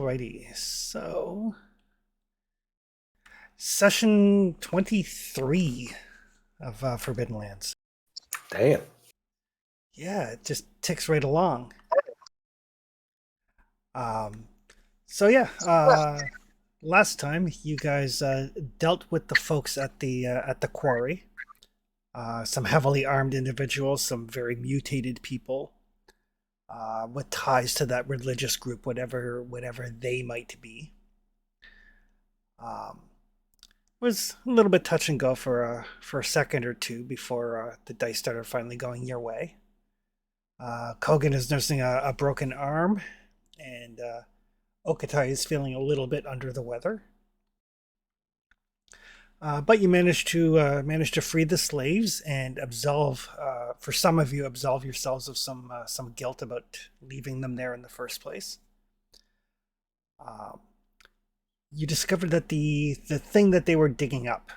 Alrighty, so session 23 of Forbidden Lands. Damn. Yeah, it just ticks right along. Um, so last time you guys dealt with the folks at the quarry. Some heavily armed individuals, some very mutated people with ties to that religious group, whatever they might be. Um, was a little bit touch and go for a second or two before the dice started finally going your way. Kogan is nursing a broken arm, and Okatai is feeling a little bit under the weather. But you managed to free the slaves and absolve. For some of you, absolve yourselves of some guilt about leaving them there in the first place. Um, you discovered that the thing that they were digging up,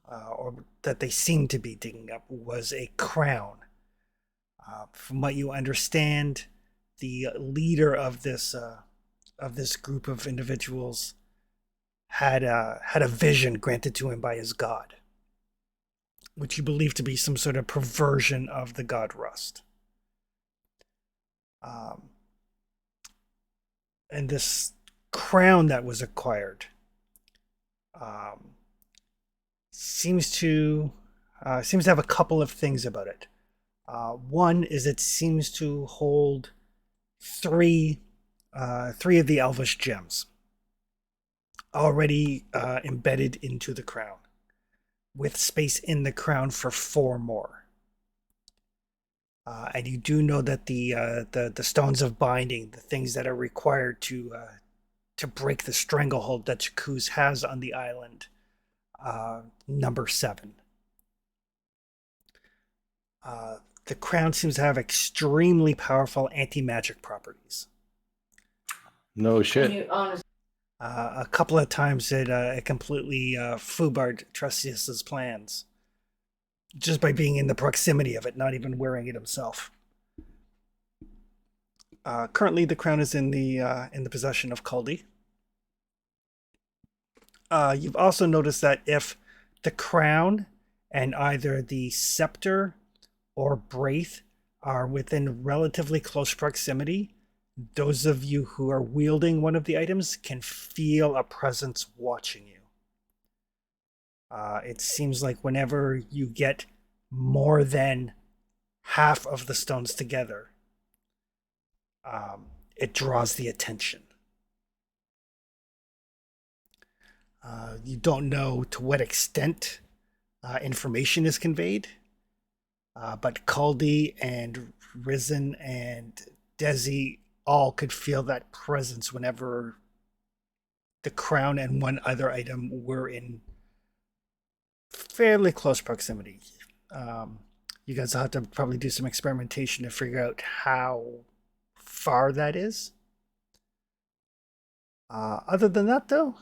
or that they seemed to be digging up, was a crown. From what you understand, the leader of this group of individuals had a vision granted to him by his god, which you believe to be some sort of perversion of the god Rust. Um, and this crown that was acquired um, seems to seems to have a couple of things about it. One is it seems to hold three three of the elvish gems already embedded into the crown, with space in the crown for four more. And you do know that the stones of binding, the things that are required to break the stranglehold that Chakuz has on the island, number 7. Uh, the crown seems to have extremely powerful anti-magic properties. No shit. A couple of times it completely foobarred Trustius's plans just by being in the proximity of it, not even wearing it himself. Currently, the crown is in the possession of Kaldi. You've also noticed that if the crown and either the scepter or braith are within relatively close proximity, those of you who are wielding one of the items can feel a presence watching you. It seems like whenever you get more than half of the stones together, it draws the attention. You don't know to what extent information is conveyed, but Kaldi and Risen and Desi all could feel that presence whenever the crown and one other item were in fairly close proximity. Um, you guys will have to probably do some experimentation to figure out how far that is. Other than that, though,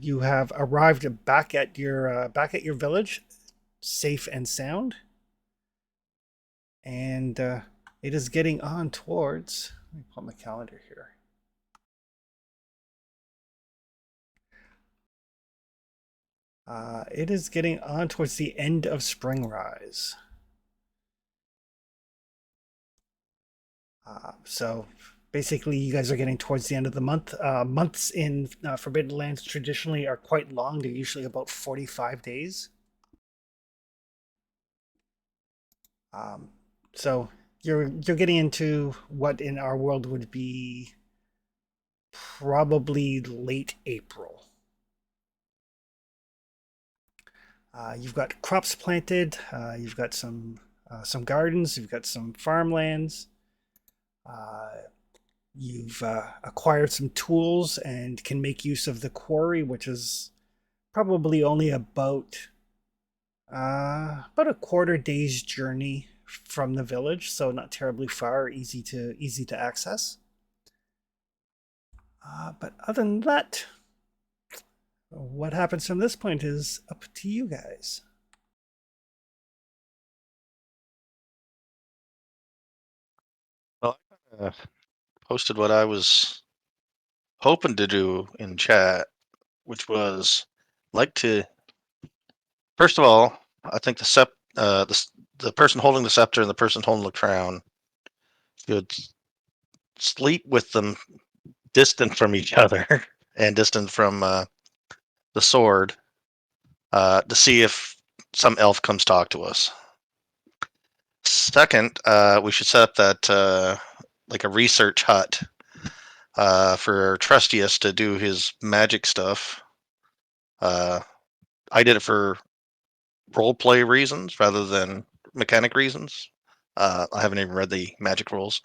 you have arrived back at your village, safe and sound, and it is getting on towards. Let me pull my calendar here. It is getting on towards the end of Spring Rise. So basically, you guys are getting towards the end of the month. Months in Forbidden Lands traditionally are quite long. They're usually about 45 days. Um, so you're getting into what in our world would be probably late April. You've got crops planted. You've got some gardens. You've got some farmlands. Uh, you've acquired some tools and can make use of the quarry, which is probably only about a quarter day's journey from the village, so not terribly far, easy to access. But other than that, what happens from this point is up to you guys. Well, I posted what I was hoping to do in chat, which was like to. First of all, I think the person holding the scepter and the person holding the crown should sleep with them distant from each other and distant from the sword to see if some elf comes talk to us. Second, we should set up that like a research hut for Trustius to do his magic stuff. I did it for role play reasons rather than mechanic reasons. I haven't even read the magic rules.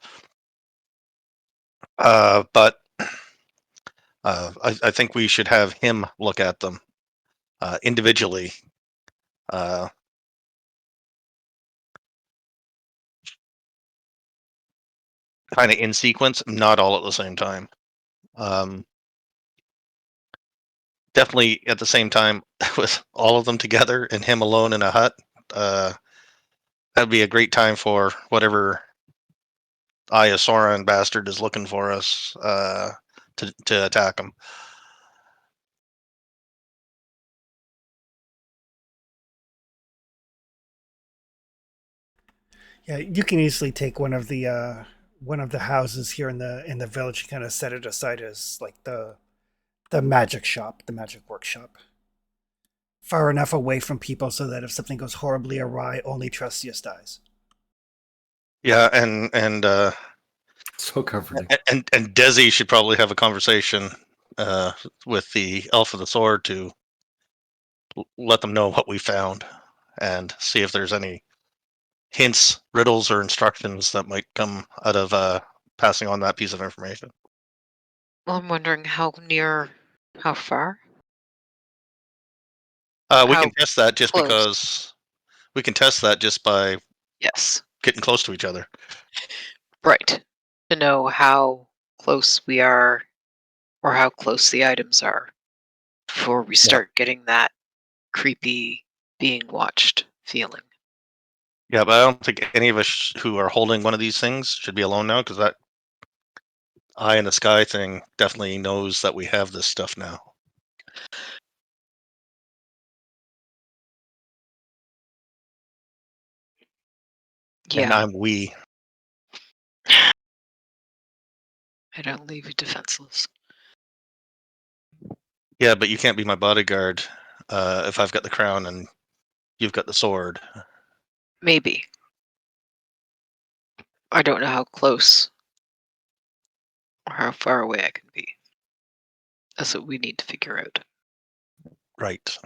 But I think we should have him look at them individually. Kind of in sequence, not all at the same time. Definitely at the same time with all of them together and him alone in a hut. That'd be a great time for whatever Ayasoran bastard is looking for us to attack him. Yeah, you can easily take one of the houses here in the village and kind of set it aside as like the magic shop, the magic workshop. Far enough away from people so that if something goes horribly awry, only Trustius dies. Yeah, and So comforting. and Desi should probably have a conversation with the Elf of the Sword to let them know what we found and see if there's any hints, riddles, or instructions that might come out of passing on that piece of information. Well, I'm wondering how far? We How can test that just close? because we can test that just by Yes, getting close to each other. right. To know how close we are or how close the items are before we start getting that creepy being watched feeling. Yeah, but I don't think any of us who are holding one of these things should be alone now because that eye in the sky thing definitely knows that we have this stuff now. And Yeah, I'm we. I don't leave you defenseless. Yeah, but you can't be my bodyguard if I've got the crown and you've got the sword. Maybe. I don't know how close or how far away I can be. That's what we need to figure out. Right.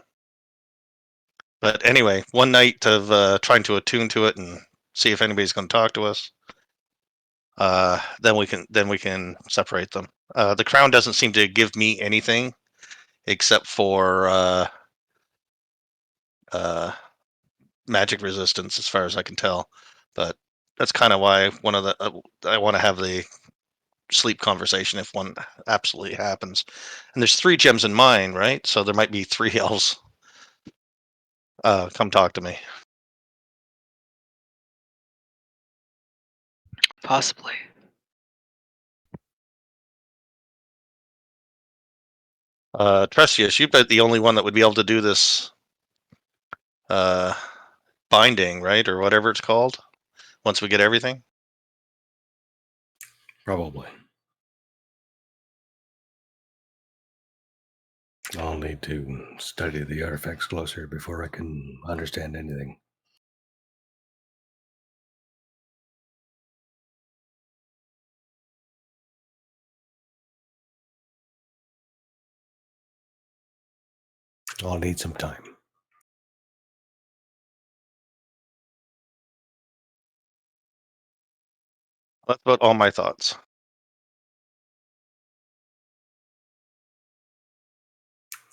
But anyway, one night of trying to attune to it and see if anybody's going to talk to us. Then we can separate them. The crown doesn't seem to give me anything except for magic resistance, as far as I can tell. But that's kind of why one of the I want to have the sleep conversation if one absolutely happens. And there's 3 gems in mine, right? So there might be 3 elves. Come talk to me. Possibly. Trustius, you've been the only one that would be able to do this binding, right, or whatever it's called. Once we get everything. Probably. I'll need to study the artifacts closer before I can understand anything. I'll need some time. That's about all my thoughts.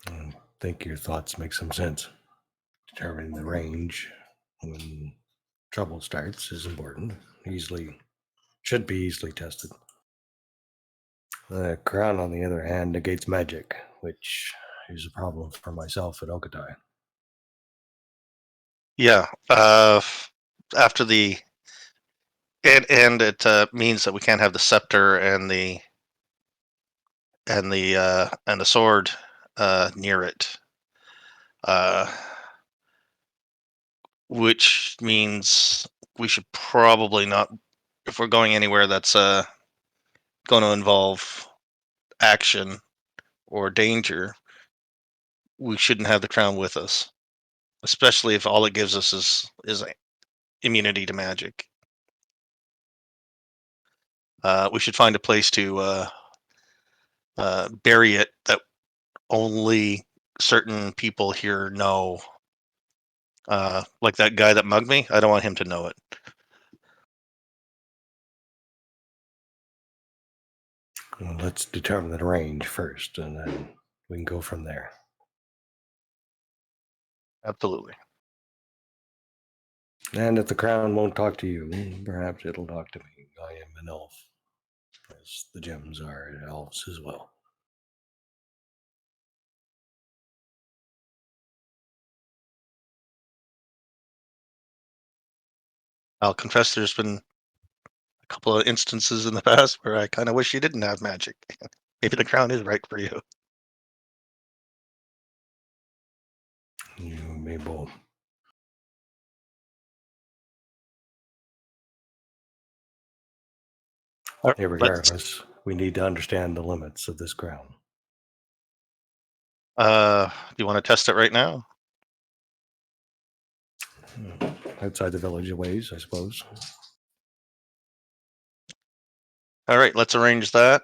I think your thoughts make some sense. Determining the range when trouble starts is important. Should be easily tested. The crown, on the other hand, negates magic, which is a problem for myself at Okatai. Yeah. After the and it means that we can't have the scepter and the and the sword near it, which means we should probably not, if we're going anywhere that's going to involve action or danger, we shouldn't have the crown with us, especially if all it gives us is immunity to magic. We should find a place to bury it that only certain people here know. Like that guy that mugged me, I don't want him to know it. Well, let's determine the range first, and then we can go from there. Absolutely. And if the crown won't talk to you, perhaps it'll talk to me. I am an elf, as the gems are elves as well. I'll confess there's been a couple of instances in the past where I kind of wish you didn't have magic. Maybe the crown is right for you. You may both. All right, Regardless, we need to understand the limits of this crown. do you want to test it right now? Outside the village a ways, I suppose. All right, let's arrange that.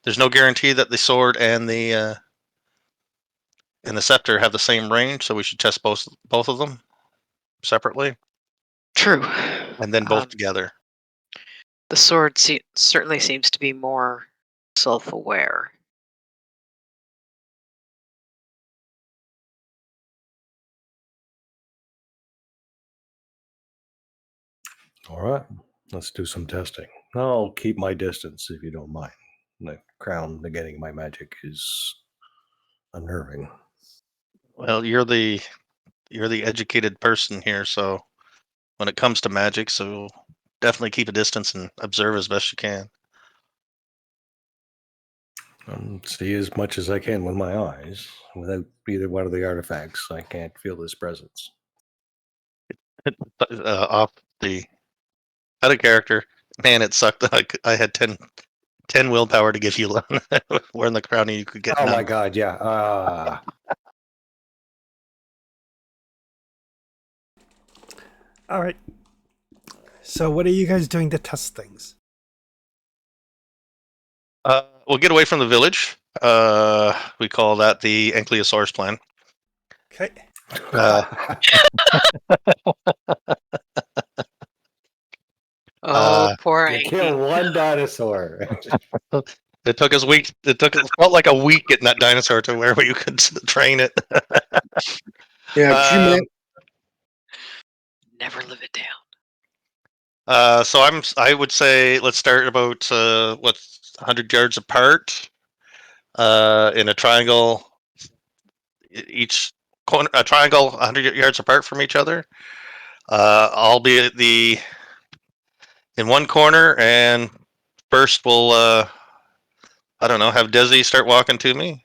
There's no guarantee that the sword and the scepter have the same range, so we should test both of them separately True. and then both together. The sword certainly seems to be more self-aware. All right, let's do some testing. I'll keep my distance if you don't mind. The crown negating my magic is unnerving. Well, you're the educated person here, so when it comes to magic, so definitely keep a distance and observe as best you can. See as much as I can with my eyes. Without either one of the artifacts, I can't feel this presence. Off the out of character, man, it sucked. I had 10 willpower to give you wearing the crown, and you could get Oh none. my god, yeah. All right. So, what are you guys doing to test things? We'll get away from the village. We call that the Ankylosaurus plan. Okay. Poor You Anki. kill one dinosaur. It took us weeks. It felt like a week getting that dinosaur to where you could train it. Yeah, Never live it down. So I would say let's start about 100 yards apart, in a triangle. Each corner, a triangle, 100 yards apart from each other. I'll be at in one corner, and first we'll I don't know, have Desi start walking to me.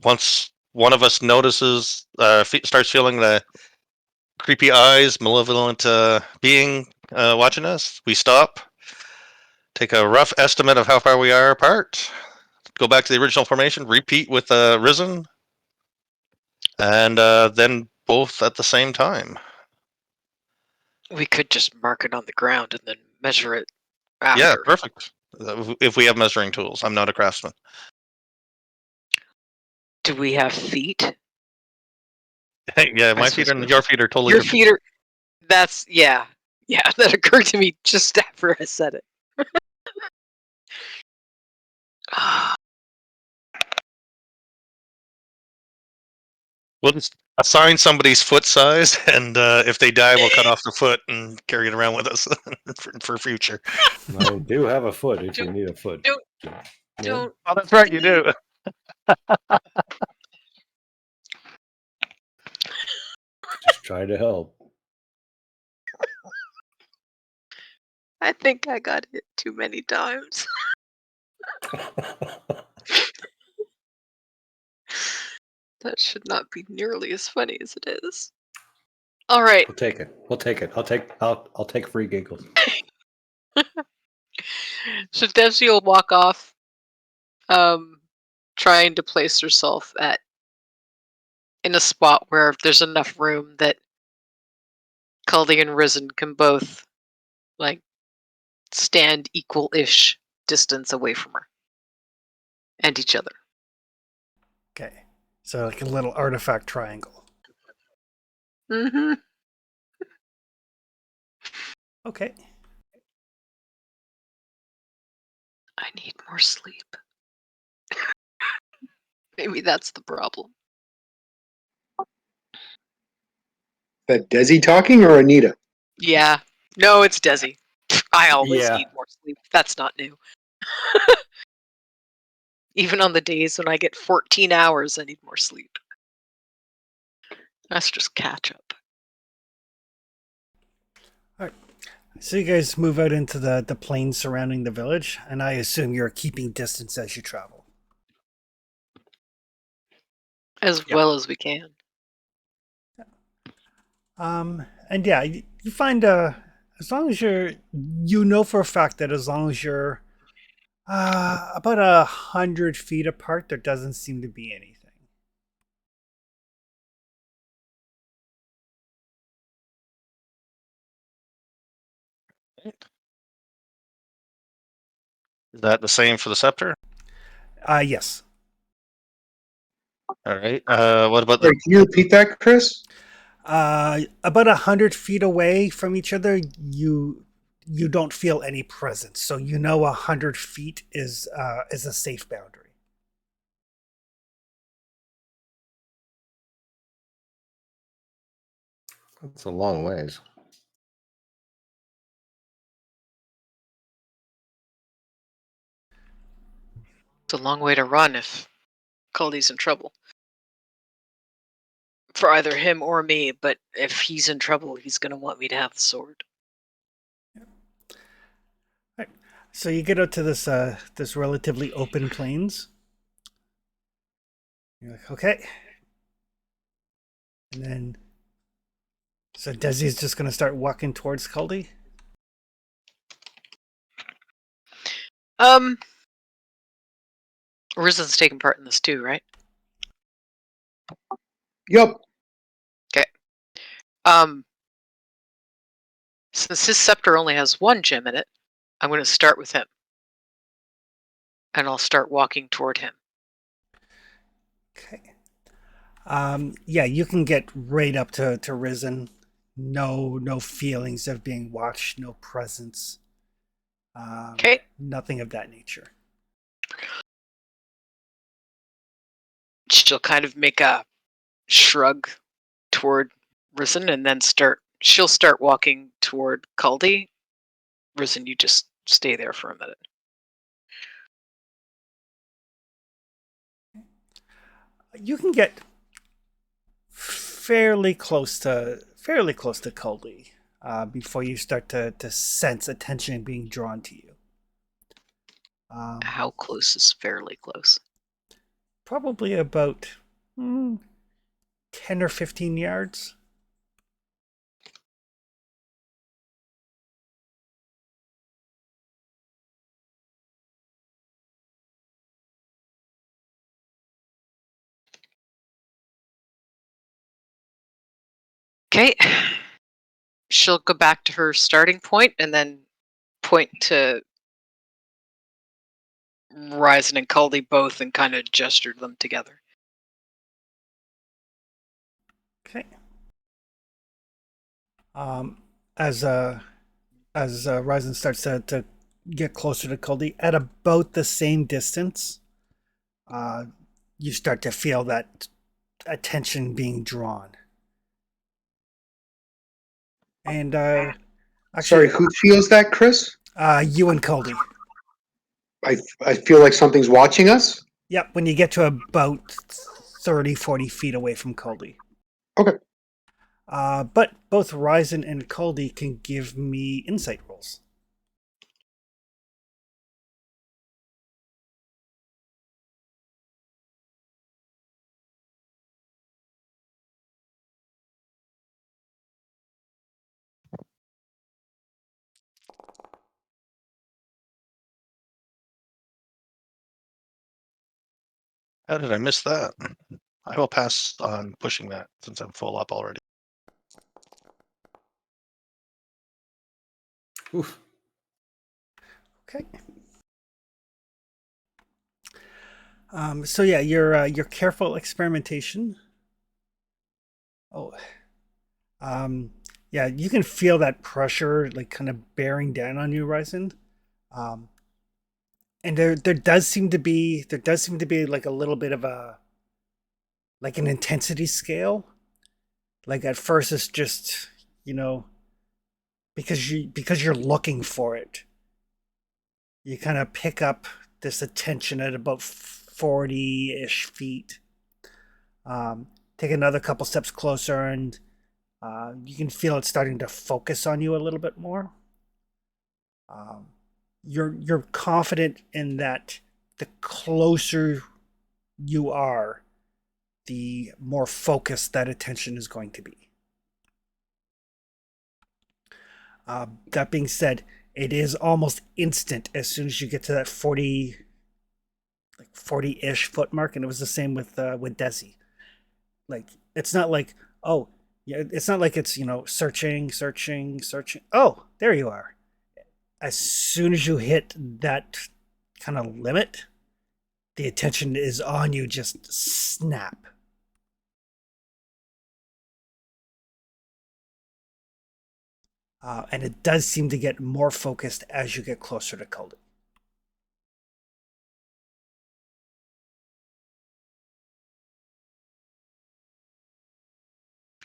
Once one of us notices, starts feeling the creepy eyes, malevolent being watching us, we stop, take a rough estimate of how far we are apart, go back to the original formation, repeat with Risen, and then both at the same time. We could just mark it on the ground and then measure it after. Yeah, perfect. If we have measuring tools. I'm not a craftsman. Do we have feet? Yeah, my feet and your feet are totally Your different. feet are. That's yeah. That occurred to me just after I said it. We'll just assign somebody's foot size, and if they die, we'll cut off the foot and carry it around with us for future. I do have a foot if you need a foot. Don't. Oh, that's right, you do. Just try to help. I think I got hit too many times. That should not be nearly as funny as it is. All right. We'll take it. We'll take it. I'll take free giggles. So Desi will walk off, trying to place herself in a spot where there's enough room that Cully and Risen can both like stand equal-ish distance away from her and each other. Okay. So like a little artifact triangle. Mm-hmm. Okay. I need more sleep. Maybe that's the problem. That Desi talking or Anita? Yeah. No, it's Desi. I always Yeah. need more sleep. That's not new. Even on the days when I get 14 hours, I need more sleep. That's just catch up. So you guys move out into the plains surrounding the village, and I assume you're keeping distance as you travel. As well as we can. And yeah, you find as long as you know for a fact that as long as you're about 100 feet apart, there doesn't seem to be anything. Is that the same for the scepter? Yes. All right. What about Sorry, the? can you repeat that, Chris? About 100 feet away from each other, you don't feel any presence, so you know 100 feet is a safe boundary. That's a long ways. It's a long way to run if Cully's in trouble. For either him or me, but if he's in trouble, he's going to want me to have the sword. Right. So you get out to this relatively open plains. You're like, okay. And then so Desi's just gonna start walking towards Caldy. Rizen's taking part in this too, right? Yup. Since his scepter only has one gem in it, I'm going to start with him. And I'll start walking toward him. Okay. Yeah, you can get right up to Risen. No feelings of being watched, no presence. Okay. Nothing of that nature. She'll kind of make a shrug toward Risen and then she'll start walking toward Caldy. Risen, you just stay there for a minute. You can get fairly close to Caldy before you start to sense attention being drawn to you. How close is fairly close? Probably about 10 or 15 yards. Okay. She'll go back to her starting point and then point to Ryzen and Caldy both and kind of gesture them together. Okay. As Ryzen starts to get closer to Caldy at about the same distance, you start to feel that attention being drawn. And Sorry, actually, who feels that, Chris? you and Caldy. I feel like something's watching us. Yep, when you get to about 30, 40 feet away from Caldy. Okay. But both Ryzen and Caldy can give me insight rolls. How did I miss that? I will pass on pushing that since I'm full up already. Oof. Okay. So yeah, your careful experimentation. Oh, yeah, you can feel that pressure like kind of bearing down on you, Ryzen. Um, and there does seem to be like a little bit of a like an intensity scale. Like at first it's just, you know, because you're looking for it. You kind of pick up this attention at about 40-ish feet. Take another couple steps closer and you can feel it starting to focus on you a little bit more. You're confident in that the closer you are, the more focused that attention is going to be. That being said, it is almost instant as soon as you get to that 40-ish foot mark, and it was the same with Desi. Like it's not like, oh yeah, it's not like it's, you know, searching. Oh, there you are. As soon as you hit that kind of limit, the attention is on you, just snap. And it does seem to get more focused as you get closer to Kuldi.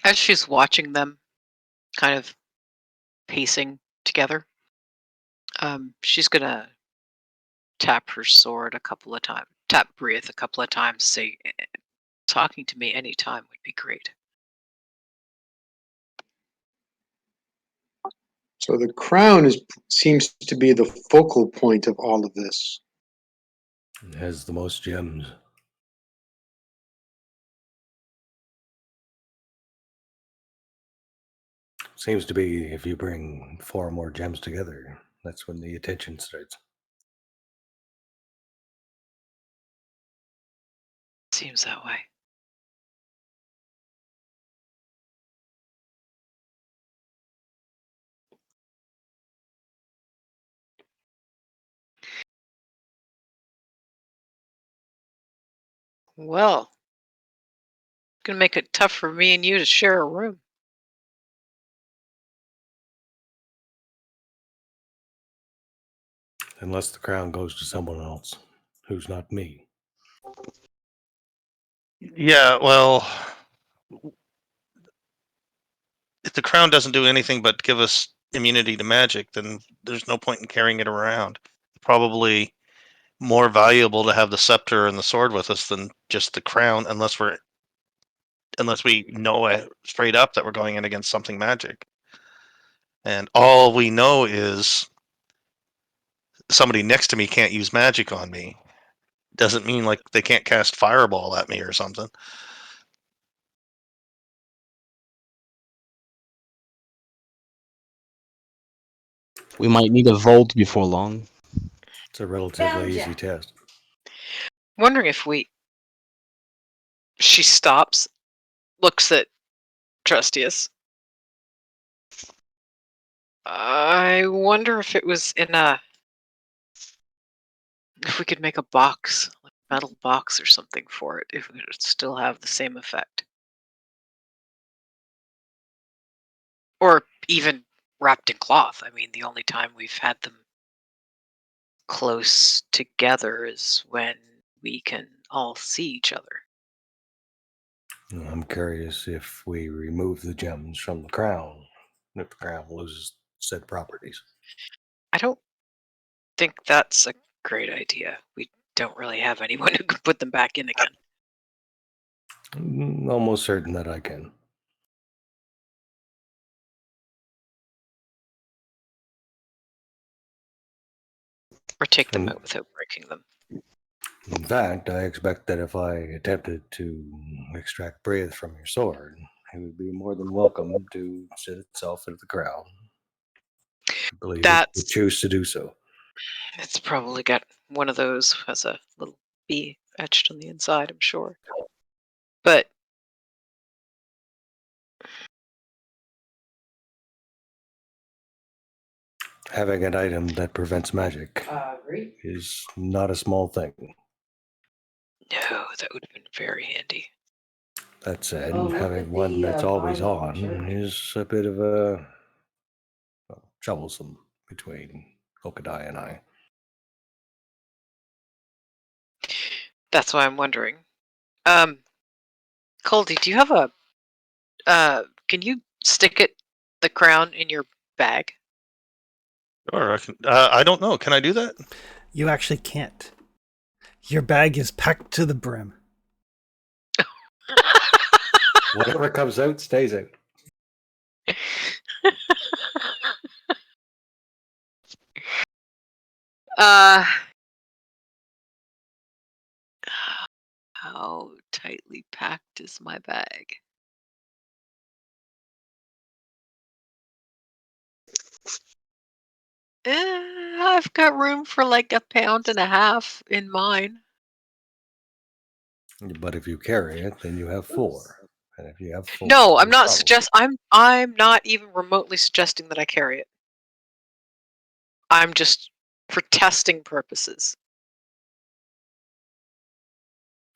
As she's watching them, kind of pacing together, she's gonna tap her sword a couple of times, tap Breath a couple of times, say, talking to me anytime would be great. So the crown seems to be the focal point of all of this. It has the most gems. Seems to be if you bring 4 more gems together, that's when the attention starts. Seems that way. Well, gonna make it tough for me and you to share a room. Unless the crown goes to someone else who's not me. Yeah, well, if the crown doesn't do anything but give us immunity to magic, then there's no point in carrying it around. Probably more valuable to have the scepter and the sword with us than just the crown, unless we know it straight up that we're going in against something magic. And all we know is somebody next to me can't use magic on me. Doesn't mean like they can't cast fireball at me or something. We might need a vault before long. It's a relatively easy test. Wondering if she stops, looks at Trustius. I wonder if it was if we could make a box, like a metal box or something for it, if it would still have the same effect. Or even wrapped in cloth. I mean, the only time we've had them close together is when we can all see each other. I'm curious if we remove the gems from the crown, if the crown loses said properties. I don't think that's a great idea. We don't really have anyone who can put them back in again. I'm almost certain that I can. Or take them out without breaking them. In fact, I expect that if I attempted to extract breath from your sword, it would be more than welcome to sit itself into the crown. I believe it would choose to do so. It's probably got one of those as a little bee etched on the inside, I'm sure. But Having an item that prevents magic is not a small thing. no, that would have been very handy. That said, Oh, look having at one the, that's always volleyball on shirt. is a bit of a troublesome between Kokodai and I. That's why I'm wondering. Coldy, do you have a can you stick the crown in your bag? Or I don't know. Can I do that? You actually can't. Your bag is packed to the brim. Whatever comes out stays out. uh how tightly packed is my bag? I've got room for like 1.5 pounds in mine. But if you carry it, then you have 4. And if you have 4, No, I'm there's not trouble. I'm not even remotely suggesting that I carry it. I'm just for testing purposes.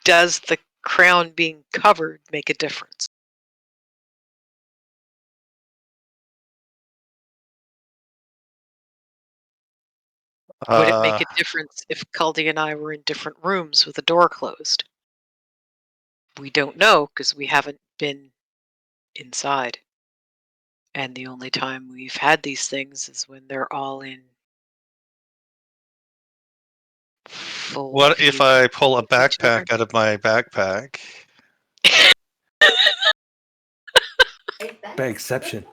Does the crown being covered make a difference? Would it make a difference if Caldi and I were in different rooms with the door closed? We don't know because we haven't been inside. And the only time we've had these things is when they're all in full What if view I pull a of each other. backpack out of my backpack? By exception.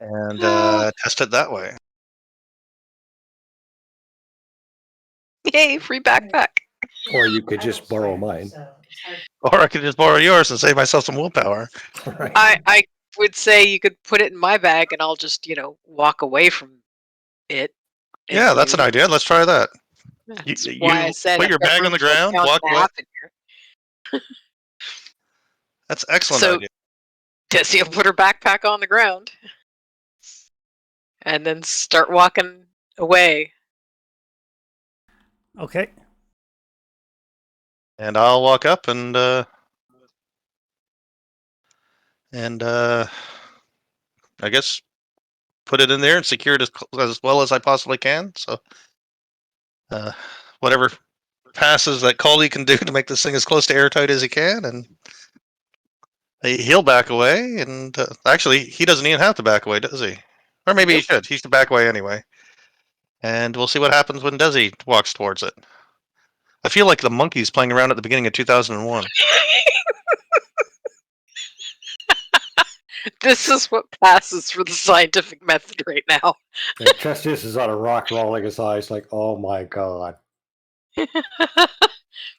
And test it that way. Yay, free backpack. Or you could just borrow mine. Or I could just borrow yours and save myself some willpower. Right. I would say you could put it in my bag and I'll just, walk away from it. and Yeah, that's an you- idea. Let's try that. That's You why I said put I've your got bag room on the for 1.5 ground, pounds walk away. in here. That's an excellent So- idea. Tessie will put her backpack on the ground and then start walking away. Okay. And I'll walk up and I guess put it in there and secure it as well as I possibly can. So whatever passes that Caldy can do to make this thing as close to airtight as he can, and he'll back away. And actually, he doesn't even have to back away, does he? Or maybe he should. He should back away anyway. And we'll see what happens when Desi walks towards it. I feel like the monkeys playing around at the beginning of 2001. This is what passes for the scientific method right now. And Justice is on a rock rolling his eyes like, oh my god.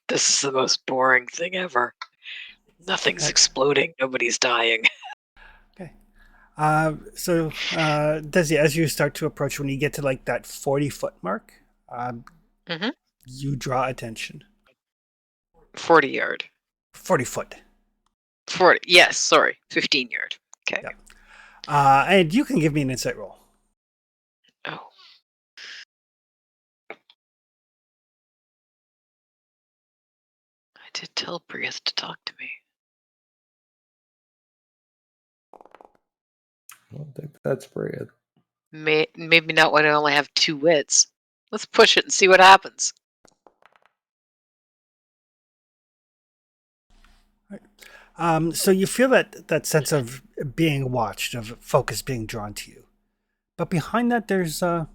This is the most boring thing ever. Nothing's exploding. Nobody's dying. So, Desi, as you start to approach, when you get to like that 40-foot mark, Mhm. you draw attention. 40 yard. 40 foot. 40. Yes, sorry. 15 yard. Okay. Yeah. And you can give me an insight roll. Oh. I did tell Briath to talk to me. I don't think that's Bria. Maybe not when I only have 2 wits. Let's push it and see what happens. So you feel that sense of being watched, of focus being drawn to you. But behind that, there's a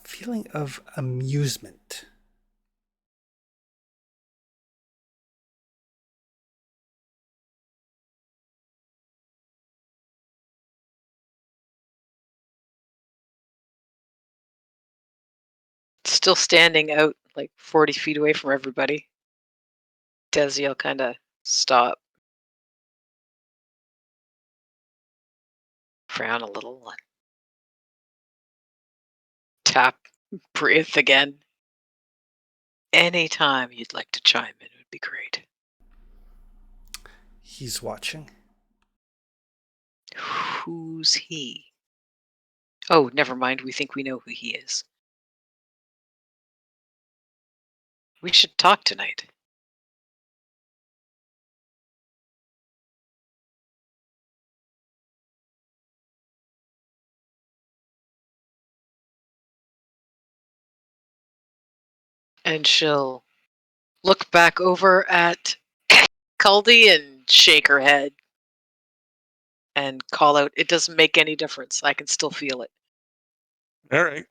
feeling of amusement. Still standing out like 40 feet away from everybody. Desi will kind of stop. frown a little, and tap breathe again. Anytime you'd like to chime in, it would be great. He's watching. Who's he? Oh, never mind. We think we know who he is. We should talk tonight. And she'll look back over at Caldy and shake her head and call out, "It doesn't make any difference. I can still feel it." All right.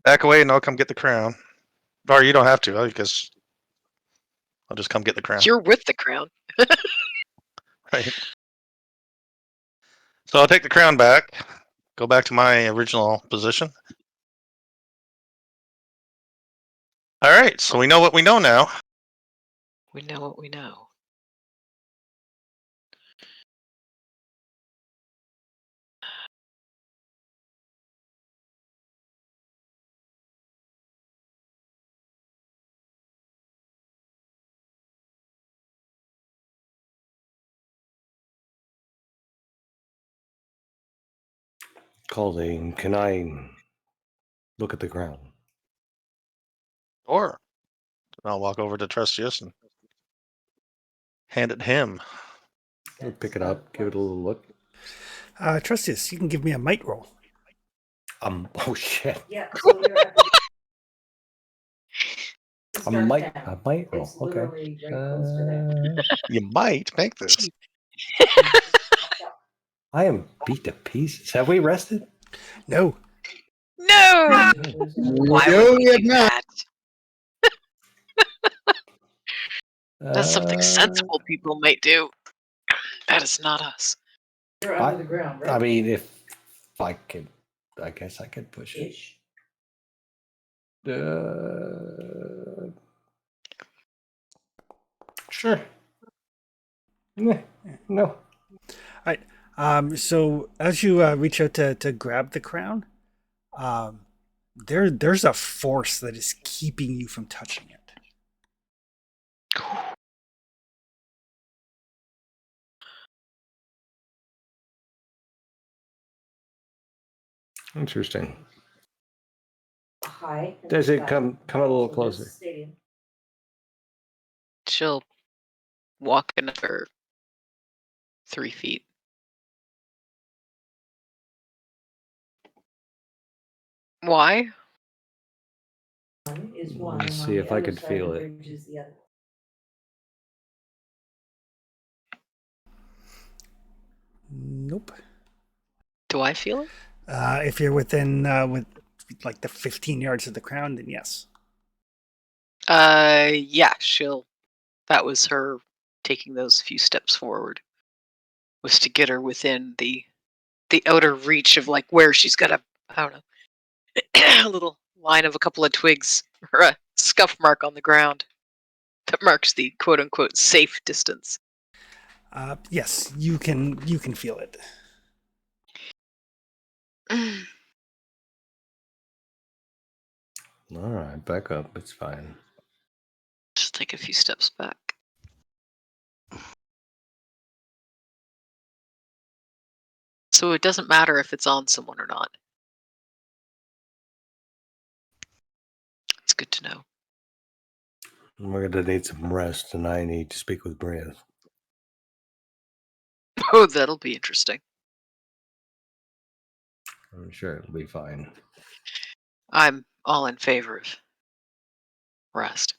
Back away and I'll come get the crown. Or you don't have to, because I'll just come get the crown. You're with the crown. Right. So I'll take the crown back, go back to my original position. All right, so we know what we know now. We know what we know. Caldy, can I look at the ground? Or I'll walk over to Trustius and hand it to him. I'll pick it up, give it a little look. Trustius, you can give me a might roll. Oh shit. Yeah, so you're at I might roll. It's Okay. literally right close to there. You might make this. I am beat to pieces. Have we rested? No. No! Why No, would we we have do not. that? That's something sensible people might do. That is not us. You're under the ground, right? I mean, if I could, I guess I could push it. Ish. Sure. No. So as you reach out to grab the crown, there's a force that is keeping you from touching it. Interesting. High. in Does the it sky. come a little So there's closer? a stadium. She'll walk another 3 feet. Why? One is one, Let's and on see the if I other could side feel of the it. bridge is the other. Nope. Do I feel it? If you're within with like the 15 yards of the crown, then yes. Yeah, that was her taking those few steps forward. Was to get her within the outer reach of like where she's got a, I don't know, a little line of a couple of twigs or a scuff mark on the ground that marks the quote unquote safe distance. Yes, you can feel it. All right, back up. It's fine. Just take a few steps back. So it doesn't matter if it's on someone or not. It's good to know. We're gonna need some rest, and I need to speak with Bria. Oh, that'll be interesting. I'm sure it'll be fine. I'm all in favor of rest.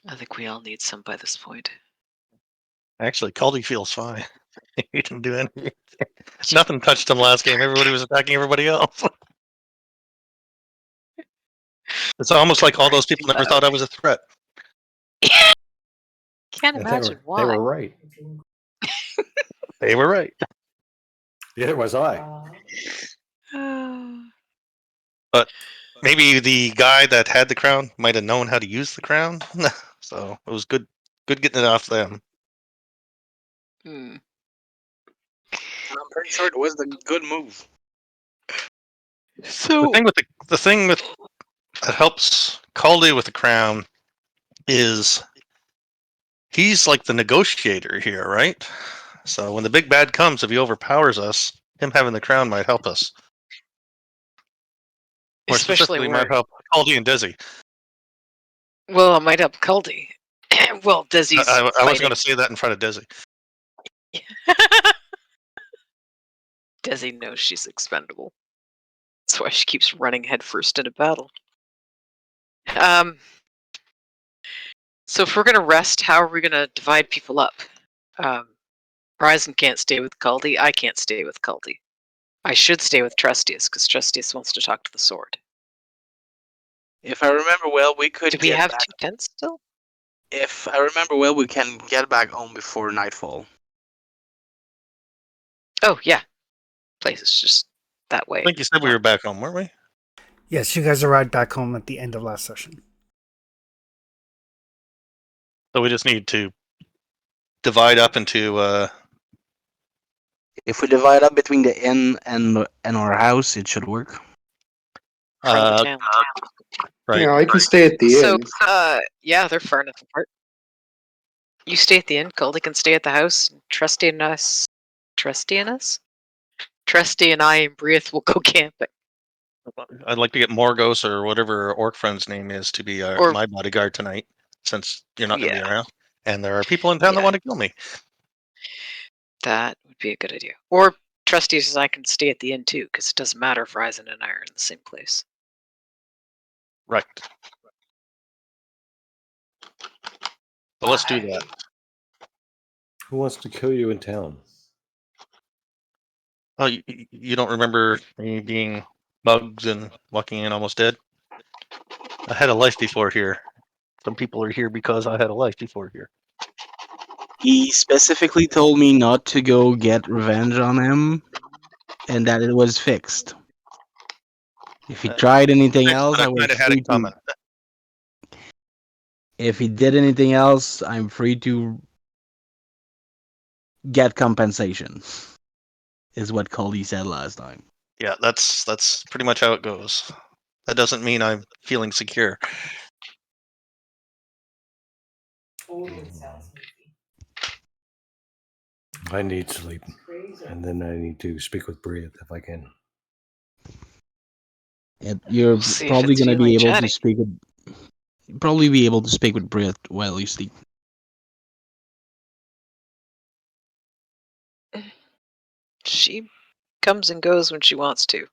I think we all need some by this point. Actually, Caldy feels fine. He didn't do anything. Nothing touched him last game. Everybody was attacking everybody else. It's almost like all those people never thought I was a threat. Can't imagine why. They were right. They were right. Neither was I. But maybe the guy that had the crown might have known how to use the crown. So it was good Good getting it off them. Hmm. I'm pretty sure it was the good move. So The thing with that helps Caldy with the crown is he's like the negotiator here, right? So when the big bad comes, if he overpowers us, him having the crown might help us. More especially specifically, might where, help Caldy and Desi. well, it might help Culdy. Well, Desi's I was fighting. going to say that in front of Desi. Desi knows she's expendable. That's why she keeps running headfirst into battle. So if we're gonna rest, how are we gonna divide people up? Ryzen can't stay with Caldy. I can't stay with Caldy. I should stay with Trustius because Trustius wants to talk to the sword. If I remember well, we could Do we get have back. 2 tents still? If I remember well, we can get back home before nightfall. Oh yeah, place is just that way. I think you said we were back home, weren't we? Yes, you guys arrived back home at the end of last session. So we just need to divide up into. If we divide up between the inn and our house, it should work. From the Uh, town. right. Yeah, I can stay at the So inn. yeah, they're far enough apart. You stay at the inn. Caldy can stay at the house. Trusty and I and Breath will go camping. I'd like to get Morgos or whatever Orc friend's name is to be Or- my bodyguard tonight, since you're not going to Yeah. be around. And there are people in town that Yeah. want to kill me. That would be a good idea. Or Trustees and I can stay at the inn too, because it doesn't matter if Ryzen and I are in the same place. Right. So let's do that. Who wants to kill you in town? Oh, you don't remember me being bugs and walking in almost dead? I had a life before here. Some people are here because I had a life before here. He specifically told me not to go get revenge on him, and that it was fixed. If he tried anything else, I I was kind of had free it coming. to. If he did anything else, I'm free to get compensation. Is what Cody said last time. Yeah, that's pretty much how it goes. That doesn't mean I'm feeling secure. I need sleep, Crazy. and then I need to speak with Bria if I can. You're We'll see if probably it's going to be feeling able chatty. to speak with. Probably be able to speak with Brit while you sleep. She comes and goes when she wants to.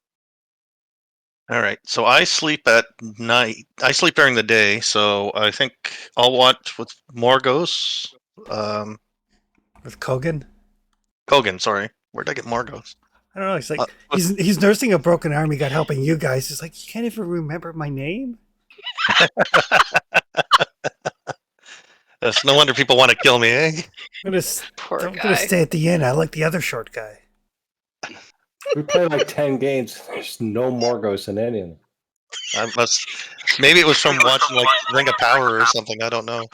All right. So I sleep at night. I sleep during the day. So I think I'll watch with Morgos. With Kogan? Kogan, sorry. Where'd I get Morgos? I don't know. He's like Uh, he's nursing a broken arm. He got helping you guys. He's like, you can't even remember my name. It's no wonder people want to kill me, eh? I'm Poor gonna guy. stay at the inn. I like the other short guy. We played like 10 games. There's no Morgos in any of them. I must. Maybe it was from watching like Ring of Power or something. I don't know.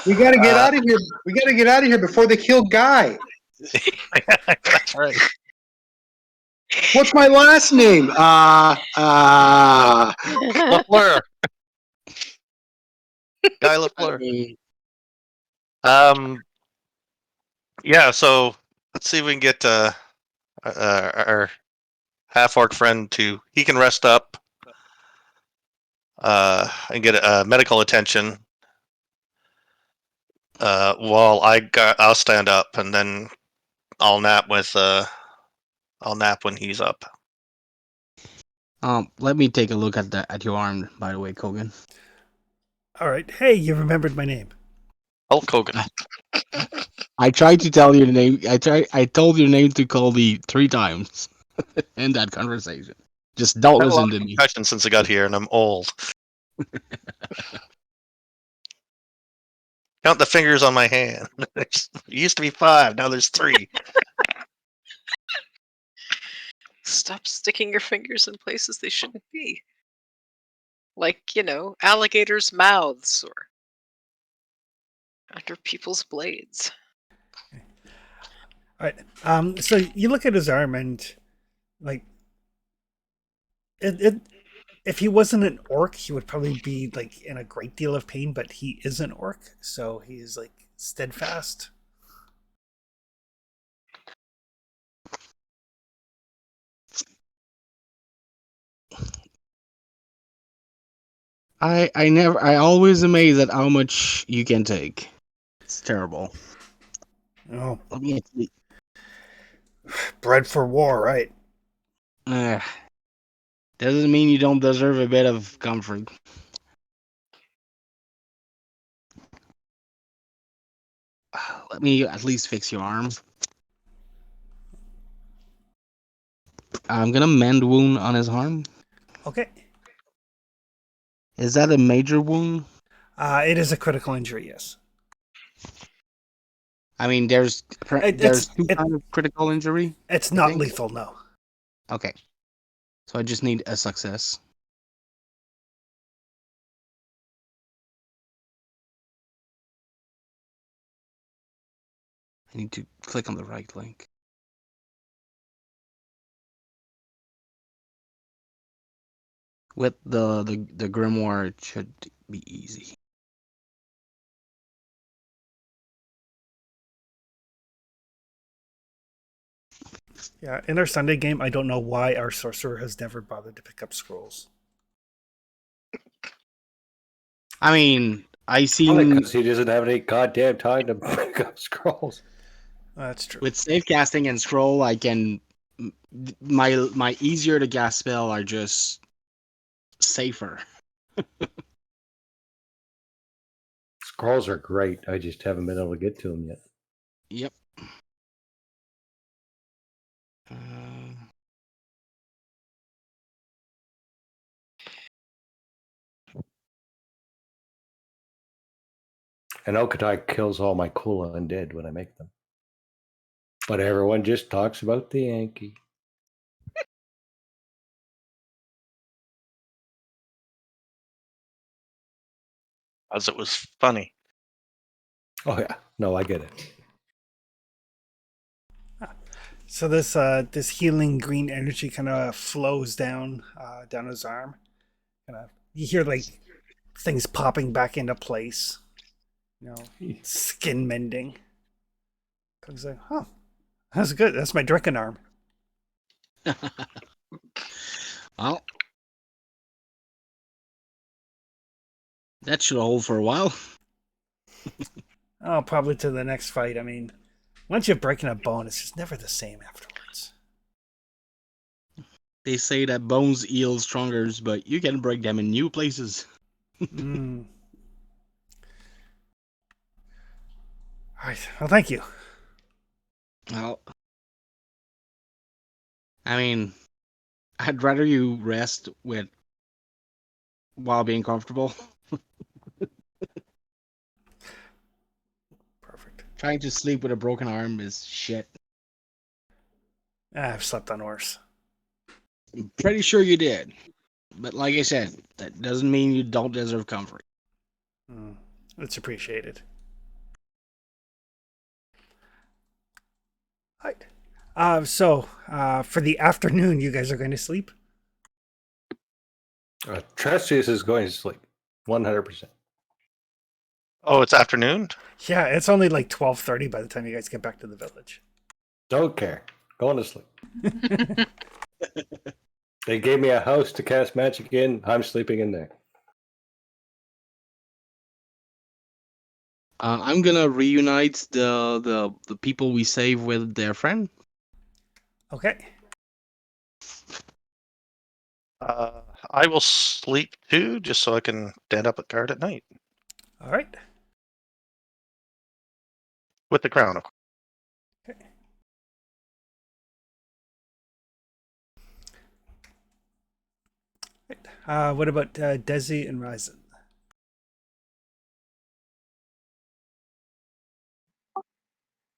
We gotta get out of here. We gotta get out of here before they kill Guy. That's right. What's my last name? Lafleur. Guy Lafleur. Yeah. So let's see if we can get our half orc friend to. He can rest up. And get medical attention. While I'll stand up and then I'll nap I'll nap when he's up. Let me take a look at your arm, by the way, Kogan. All right. Hey, you remembered my name. Hulk Hogan. I tried to tell your name. I told your name to Colby 3 times in that conversation. Just don't I've had a lot listen of to me. concussions since I got here, and I'm old. Count the fingers on my hand. It used to be 5, now there's 3. Stop sticking your fingers in places they shouldn't be. Like, alligators' mouths or Under people's blades. All right. So you look at his arm and like it if he wasn't an orc, he would probably be like in a great deal of pain, but he is an orc, so he's like steadfast. I always amazed at how much you can take. It's terrible. Oh, Let me actually, bred for war, right? doesn't mean you don't deserve a bit of comfort. Let me at least fix your arm. I'm gonna mend wound on his arm. Okay. Is that a major wound? It is a critical injury, yes. I mean, there's two kinds of critical injury. It's I not think. lethal, no. Okay, so I just need a success. I need to click on the right link. With the grimoire, it should be easy. Yeah, in our Sunday game, I don't know why our sorcerer has never bothered to pick up scrolls. I mean, I Only seen because he doesn't have any goddamn time to pick up scrolls. That's true. with save casting and scroll, I can my easier to cast spell are just safer. Scrolls are great. I just haven't been able to get to them yet. Yep. And Okatai kills all my cool undead when I make them. But everyone just talks about the Yankee. As it was funny. Oh yeah, no, I get it. So this healing green energy kind of flows down down his arm. You hear like things popping back into place. You know, skin mending. He's like, "Huh, that's good. That's my Drekken arm." Well, that should hold for a while. Oh, probably to the next fight. I mean, once you're breaking a bone, it's just never the same afterwards. They say that bones heal stronger, but you can break them in new places. Mm. All right. Well, thank you. Well, I mean, I'd rather you rest with while being comfortable. Perfect. Trying to sleep with a broken arm is shit. I've slept on worse. I'm pretty sure you did. But like I said, that doesn't mean you don't deserve comfort. It's appreciated. Right. So for the afternoon, you guys are going to sleep? Trestius is going to sleep. 100%. Oh, it's afternoon? Yeah, it's only like 12:30 by the time you guys get back to the village. Don't care. Going to sleep. They gave me a house to cast magic in. I'm sleeping in there. I'm gonna reunite the people we saved with their friend. Okay. I will sleep too, just so I can stand up at guard at night. All right. With the crown, of course. Okay. Right. What about Desi and Ryzen?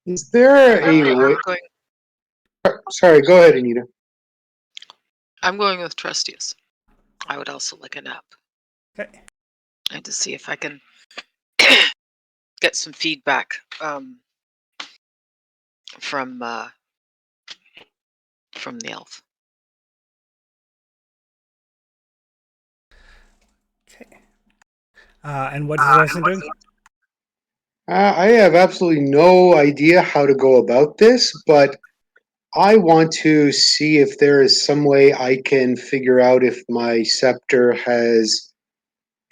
Is there I think a I'm way? going, Sorry, go ahead, Anita. I'm going with Trustius. I would also like a nap. Okay. And to see if I can get some feedback from the elf. Okay. And what is Resin doing? I have absolutely no idea how to go about this, but I want to see if there is some way I can figure out if my scepter has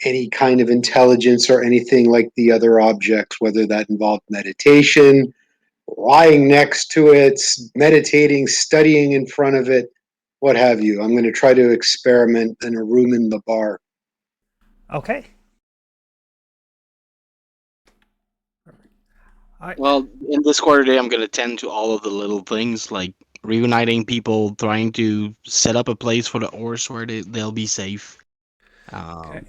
any kind of intelligence or anything like the other objects, whether that involved meditation, lying next to it, meditating, studying in front of it, what have you. I'm going to try to experiment in a room in the bar. Okay. All right. Well, in this quarter day, I'm gonna tend to all of the little things like reuniting people, trying to set up a place for the horse where they'll be safe. Okay.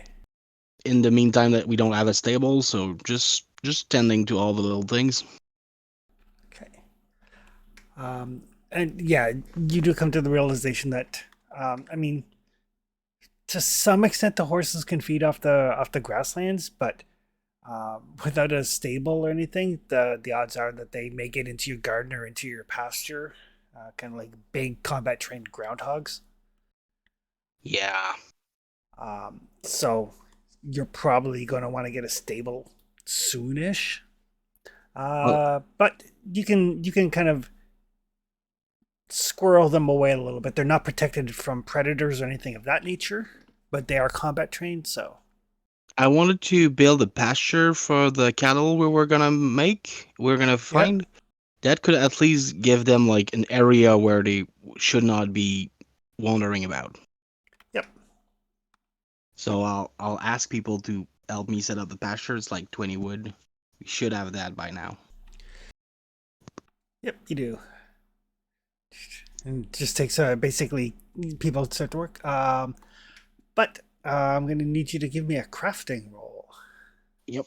In the meantime, that we don't have a stable, so just tending to all the little things. Okay. And yeah, you do come to the realization that, I mean, to some extent, the horses can feed off the grasslands, but without a stable or anything, the odds are that they may get into your garden or into your pasture, kind of like big combat trained groundhogs. Yeah. So you're probably going to want to get a stable soonish. But you can kind of squirrel them away a little bit. They're not protected from predators or anything of that nature, but they are combat trained, so. I wanted to build a pasture for the cattle we're gonna find. That could at least give them like an area where they should not be wandering about. Yep. So I'll ask people to help me set up the pasture. It's like 20 wood. We should have that by now. Yep, you do. And it just takes basically people to start to work. But I'm going to need you to give me a crafting roll. Yep.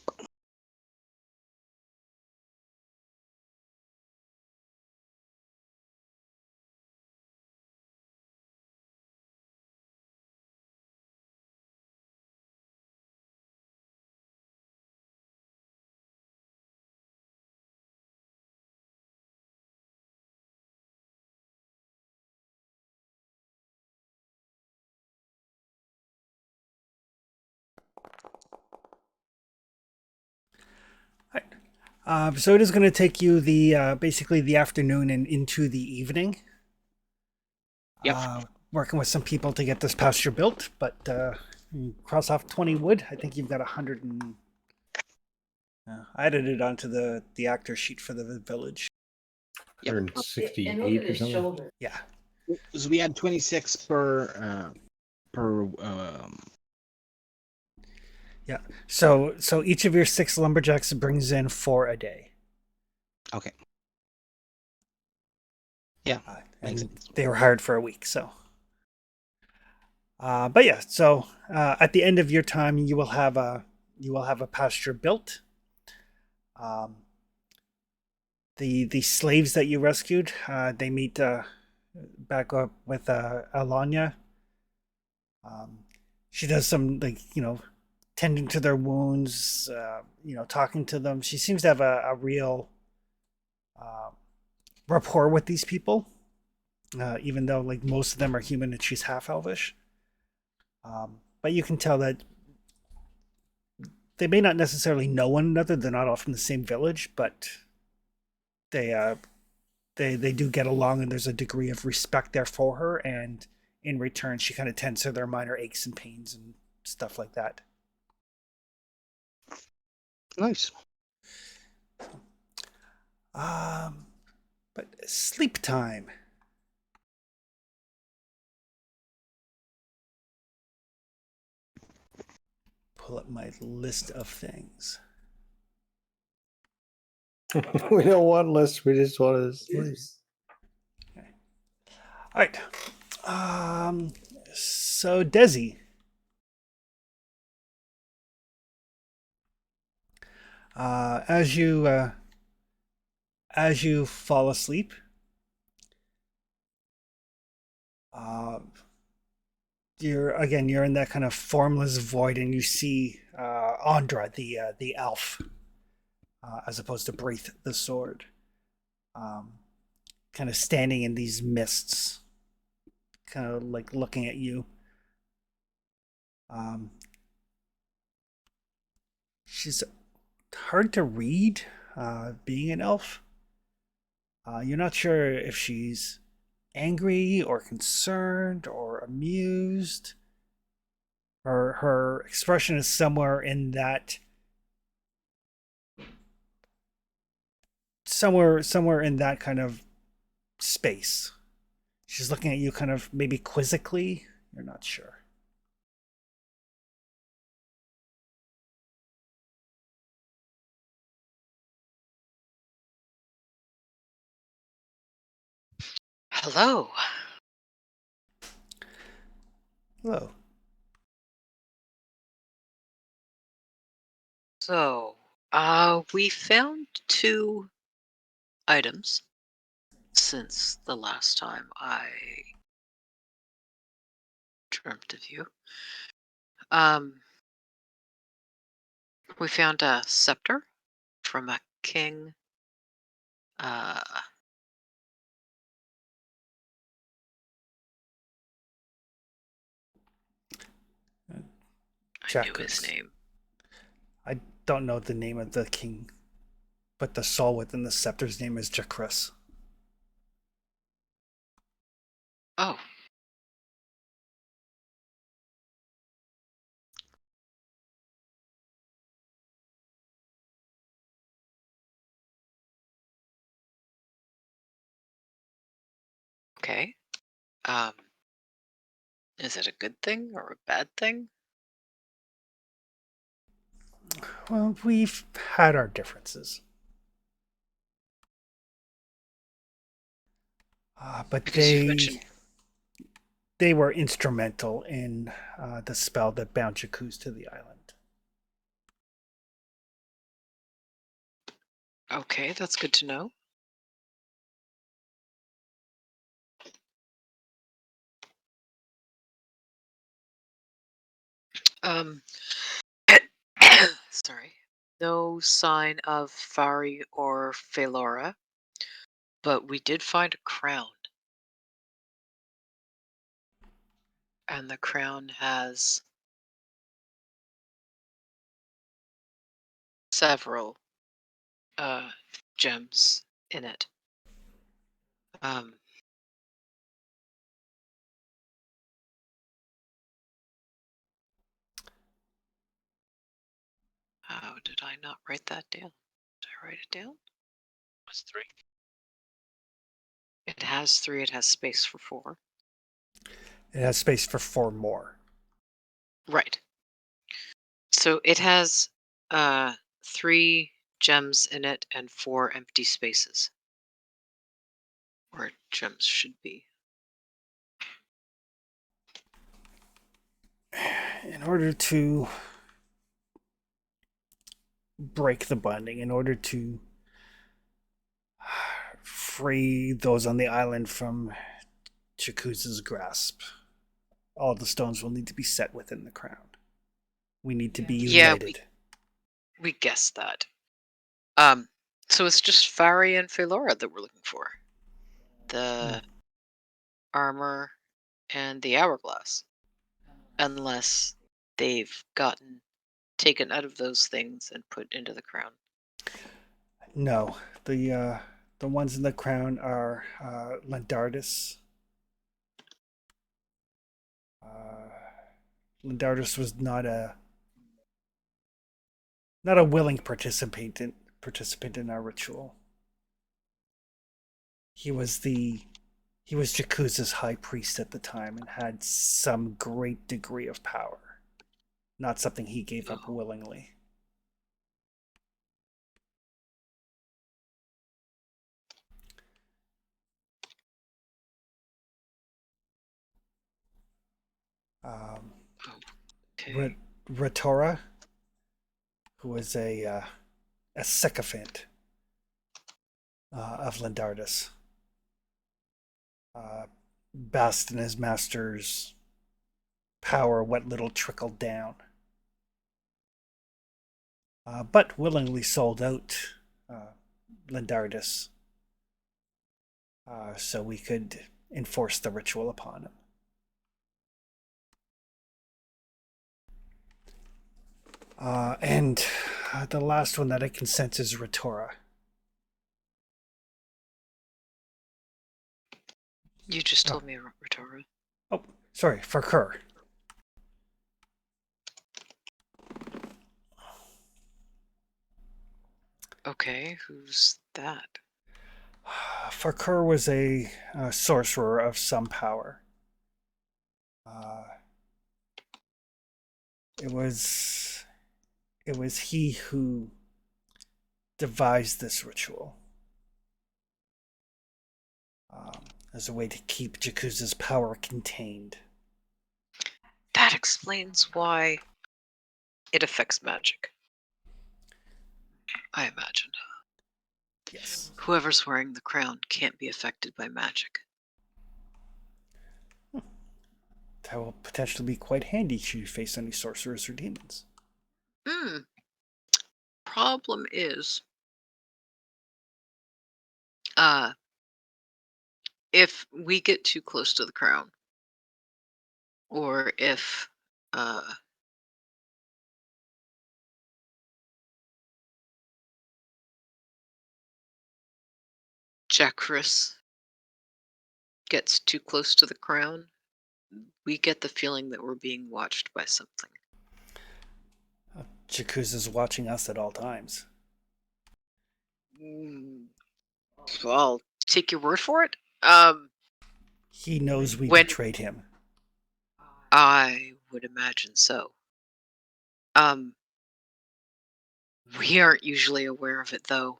So it is going to take you the basically the afternoon and into the evening. Yep. Working with some people to get this pasture built, but you cross off 20 wood. I think you've got 100 and. I added it onto the actor sheet for the village. 168 And look at or his something. shoulder. Yeah. So we had 26 per. Yeah. So each of your 6 lumberjacks brings in 4 a day. Okay. Yeah. And they were hired for a week, so. But yeah, so at the end of your time, you will have a pasture built. The slaves that you rescued, they meet back up with Alanya. She does some tending to their wounds, talking to them. She seems to have a real rapport with these people, even though like most of them are human and she's half elvish. But you can tell that they may not necessarily know one another. They're not all from the same village, but they do get along, and there's a degree of respect there for her. And in return, she kind of tends to their minor aches and pains and stuff like that. Nice. But sleep time. Pull up my list of things. We don't want lists. We just want to sleep. Okay. All right. So Desi. As you fall asleep, you're in that kind of formless void, and you see Andra, the elf, as opposed to Braith the sword. Kind of standing in these mists, kind of like looking at you. She's hard to read, being an elf. You're not sure if she's angry or concerned or amused. Her expression is somewhere in that somewhere in that kind of space. She's looking at you kind of maybe quizzically. You're not sure. Hello. Hello. So, we found 2 items since the last time I dreamt of you. We found a scepter from a king. Uh, I knew his Checkers. name. I don't know the name of the king, but the soul within the scepter's name is Jakris. Oh. Okay. Is it a good thing or a bad thing? Well, we've had our differences. But Because you mentioned they were instrumental in the spell that bound Jakuz to the island. Okay, that's good to know. Sorry. No sign of Fari or Phalora, but we did find a crown. And the crown has several gems in it. How did I not write that down? Did I write it down? What's 3? It has 3. It has space for 4. It has space for 4 more. Right. So it has 3 gems in it and 4 empty spaces. Where gems should be. In order to break the binding, in order to free those on the island from Jakuz's grasp, all the stones will need to be set within the crown. We need to be united. We guessed that. So it's just Fari and Phalora that we're looking for. The armor and the hourglass. Unless they've gotten taken out of those things and put into the crown. No, the ones in the crown are Lendardus. Lendardus was not a willing participant in our ritual. He was Jakuz's high priest at the time and had some great degree of power. Not something he gave up willingly. Okay. Ratora, who was a sycophant of Lendardus, basked in his master's power what little trickled down. but willingly sold out Lindardus so we could enforce the ritual upon him. And the last one that I can sense is Retora. You just told me, Retora. Oh, sorry, Farkur. Okay, who's that? Farkur was a sorcerer of some power. It was he who devised this ritual as a way to keep Jakuza's power contained. That explains why it affects magic. I imagine. Yes. Whoever's wearing the crown can't be affected by magic. That will potentially be quite handy should you face any sorcerers or demons. Problem is, if we get too close to the crown, or if Jacris gets too close to the crown, we get the feeling that we're being watched by something. Jakuza's watching us at all times. So I'll take your word for it. He knows we When- betrayed him. I would imagine so. We aren't usually aware of it though.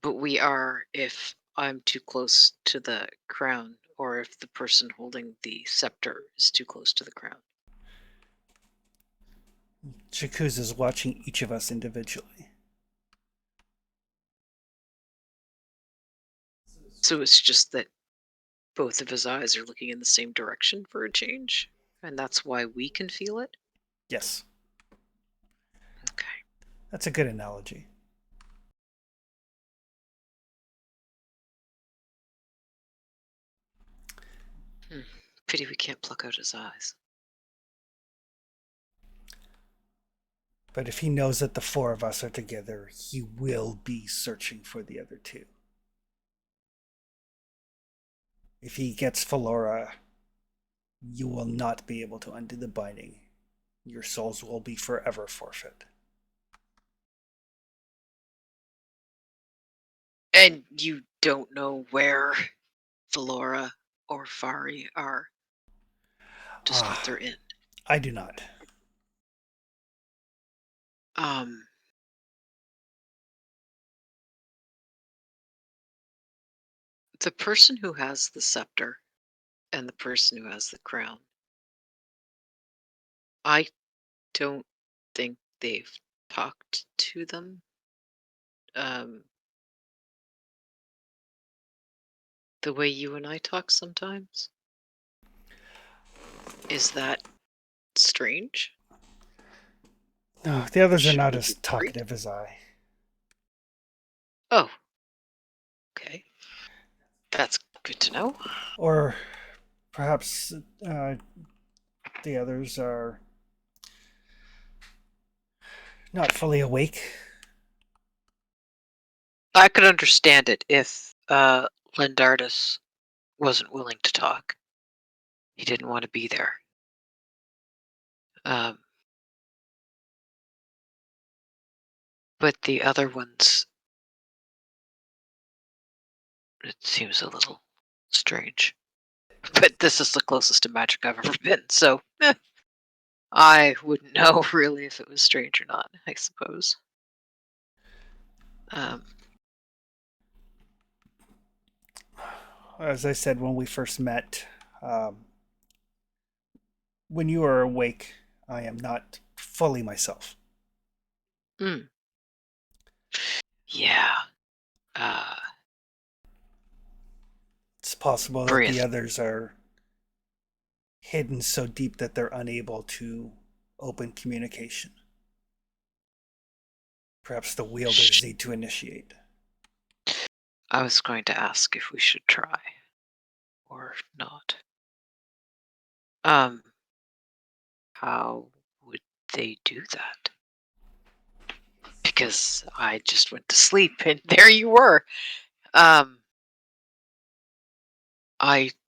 But we are if I'm too close to the crown, or if the person holding the scepter is too close to the crown. Jakuza's watching each of us individually. So it's just that both of his eyes are looking in the same direction for a change, and that's why we can feel it? Yes, Okay. that's a good analogy. Pity we can't pluck out his eyes. But if he knows that the four of us are together, he will be searching for the other two. If he gets Felora, you will not be able to undo the binding. Your souls will be forever forfeit. And you don't know where Felora or Fari are? Just what they're in. I do not. The person who has the scepter and the person who has the crown, I don't think they've talked to them. The way you and I talk sometimes. Is that strange? No, the others are Should not we as be worried? talkative as I. Oh. Okay. That's good to know. Or perhaps the others are not fully awake. I could understand it if Lindardus wasn't willing to talk. He didn't want to be there. But the other ones, it seems a little strange. But this is the closest to magic I've ever been, so I wouldn't know really if it was strange or not, I suppose. As I said when we first met, when you are awake, I am not fully myself. Yeah. It's possible that Breathe. the others are hidden so deep that they're unable to open communication. Perhaps the wielders need to initiate. I was going to ask if we should try or not. How would they do that? Because I just went to sleep and there you were. I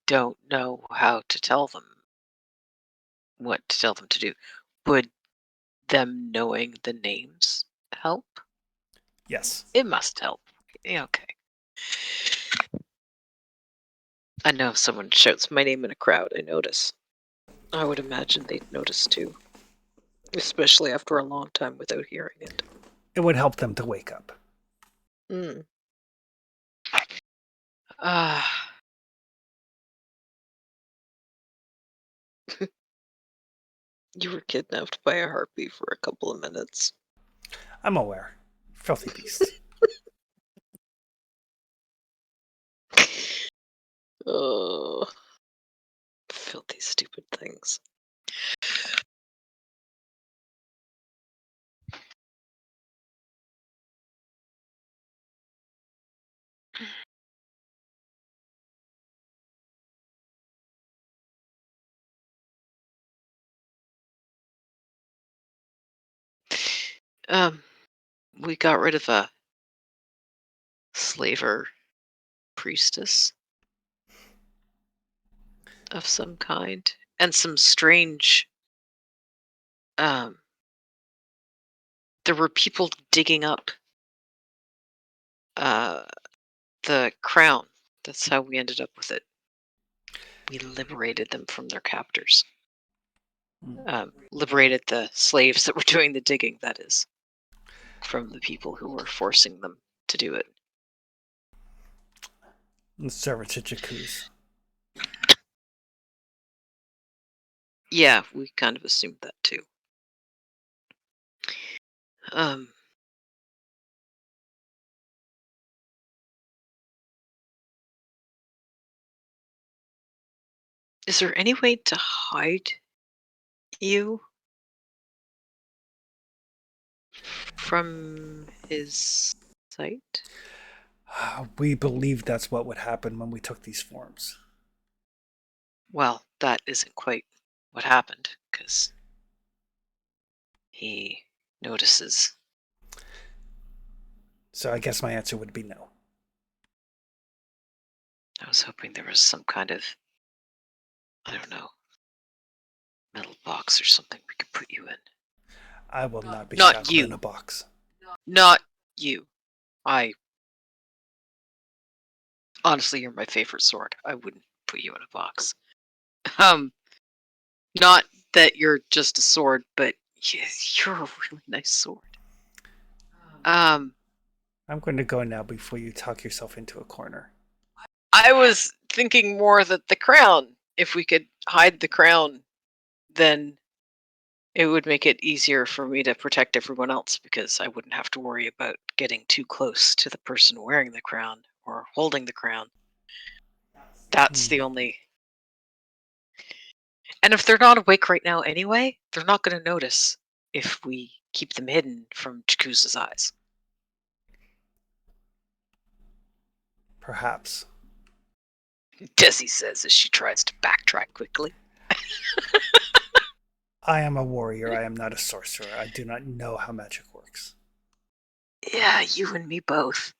don't know how to tell them what to tell them to do. Would them knowing the names help? Yes. It must help. Yeah, okay. I know if someone shouts my name in a crowd, I notice. I would imagine they'd notice too. Especially after a long time without hearing it. It would help them to wake up. Mm. You were kidnapped by a harpy for a couple of minutes. I'm aware. Filthy beast. Oh, filthy, stupid things. We got rid of a slaver priestess of some kind, and some strange. There were people digging up the crown. That's how we ended up with it. We liberated them from their captors. Liberated the slaves that were doing the digging, that is, from the people who were forcing them to do it. And servants at Jakuz. Yeah, we kind of assumed that too. Is there any way to hide you from his sight? We believed that's what would happen when we took these forms. Well, that isn't quite what happened, because he notices. So I guess my answer would be no. I was hoping there was some kind of, I don't know, metal box or something we could put you in. I will not be Not shackled you. in a box. Not you. Honestly, you're my favorite sword. I wouldn't put you in a box. Not that you're just a sword, but you're a really nice sword. I'm going to go now before you talk yourself into a corner. I was thinking more that the crown, if we could hide the crown, then it would make it easier for me to protect everyone else, because I wouldn't have to worry about getting too close to the person wearing the crown or holding the crown. That's the only. And if they're not awake right now anyway, they're not going to notice if we keep them hidden from Jakuz's eyes. Perhaps. Desi says as she tries to backtrack quickly. I am a warrior. I am not a sorcerer. I do not know how magic works. Yeah, you and me both.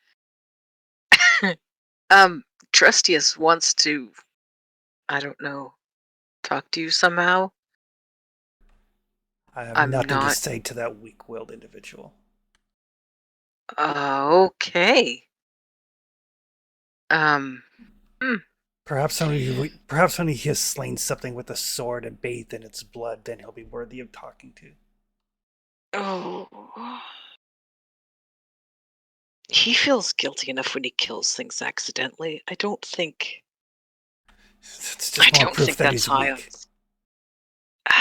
Trustius wants to, I don't know, talk to you somehow. I have I'm nothing to not. say to that weak-willed individual. Okay. Perhaps when he has slain something with a sword and bathed in its blood, then he'll be worthy of talking to. Oh. He feels guilty enough when he kills things accidentally. I don't think. It's just more proof that he's high weak. on.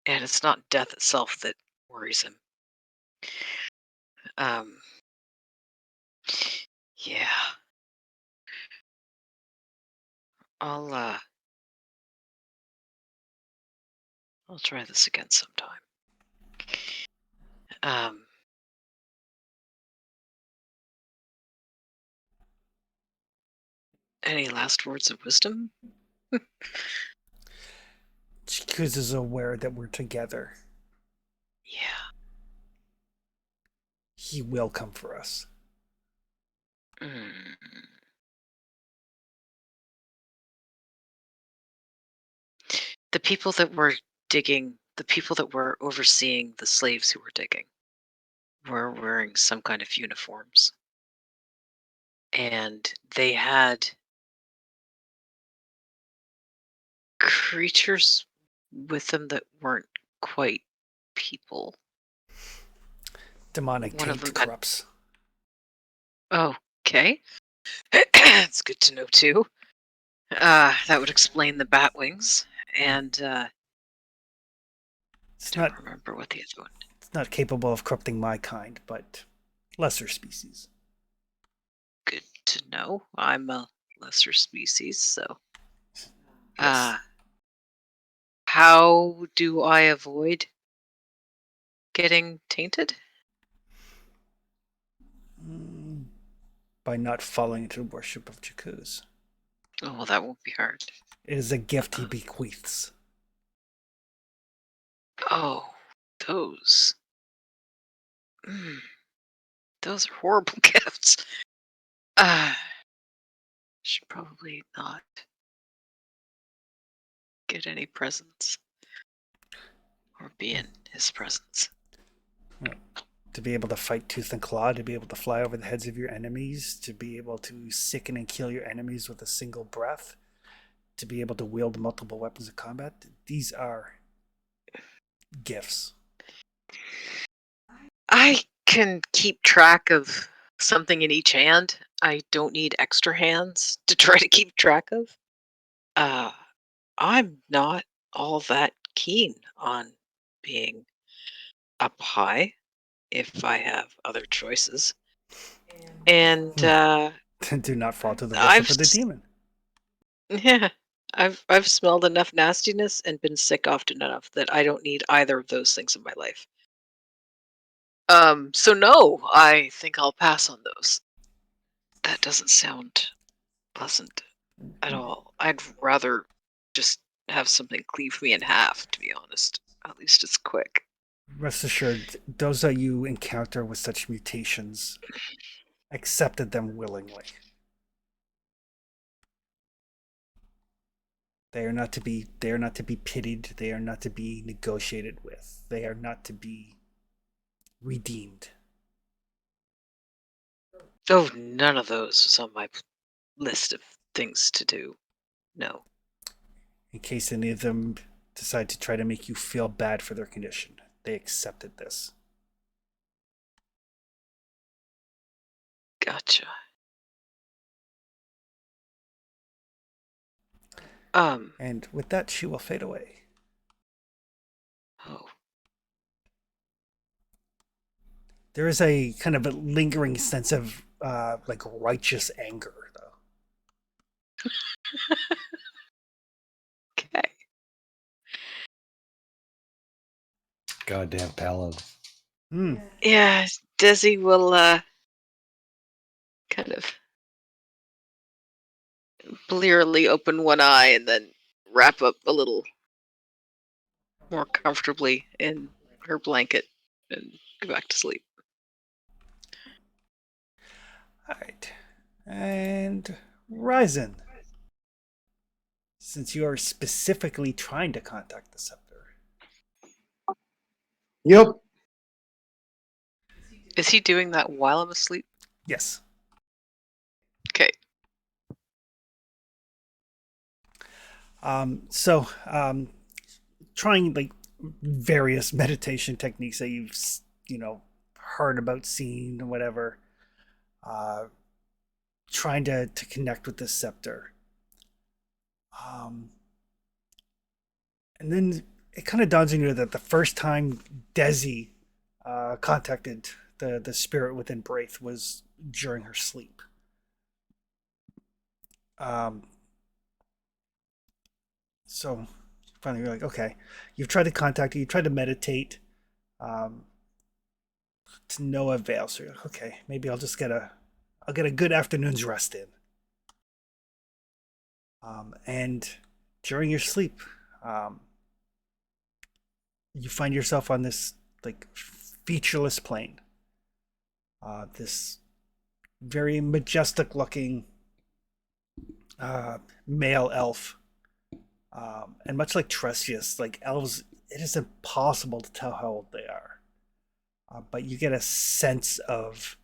And it's not death itself that worries him. Yeah. I'll I'll try this again sometime. Um, any last words of wisdom? Chikuz is aware that we're together. Yeah. He will come for us. Mm. The people that were digging, the people that were overseeing the slaves who were digging, were wearing some kind of uniforms. And they had creatures with them that weren't quite people. Demonic One of taint them had- corrupts. Okay. It's good to know too. That would explain the bat wings. And It's don't not remember what the other one. it's not capable of corrupting my kind, but lesser species. Good to know. I'm a lesser species, so. Yes. How do I avoid getting tainted? By not falling into worship of Chikuz. Oh, well, that won't be hard. It is a gift he bequeaths. Oh, those. Those are horrible gifts. Should probably not get any presents or be in his presence. To be able to fight tooth and claw, to be able to fly over the heads of your enemies, to be able to sicken and kill your enemies with a single breath, to be able to wield multiple weapons of combat. These are gifts. I can keep track of something in each hand. I don't need extra hands to try to keep track of. I'm not all that keen on being up high if I have other choices. And Do not fall to the I've worship of the demon. yeah, I've smelled enough nastiness and been sick often enough that I don't need either of those things in my life. So no, I think I'll pass on those. That doesn't sound pleasant at all. I'd rather just have something cleave me in half, to be honest. At least it's quick. Rest assured, those that you encounter with such mutations accepted them willingly. They are not to be pitied, they are not to be negotiated with. They are not to be redeemed. Oh, none of those was on my list of things to do. No. In case any of them decide to try to make you feel bad for their condition, they accepted this. Gotcha. And with that, she will fade away. Oh. There is a kind of a lingering sense of like righteous anger, though. Okay. Goddamn paladin. Yeah, Desi will kind of blearily open one eye and then wrap up a little more comfortably in her blanket and go back to sleep. All right. And Ryzen, since you are specifically trying to contact the scepter. Yep. Is he doing that while I'm asleep? Yes. Okay. So trying like various meditation techniques that you've heard about, seen, whatever. Trying to connect with the scepter. And then it kind of dawns on you that the first time Desi contacted the spirit within Braith was during her sleep. So finally you're like, okay, you've tried to contact it, you've tried to meditate, um, to no avail. So you're like, okay, maybe I'll get a good afternoon's rest in. And during your sleep, um, you find yourself on this like featureless plain. This very majestic looking male elf. And much like Tresius, like elves, it is impossible to tell how old they are. But you get a sense of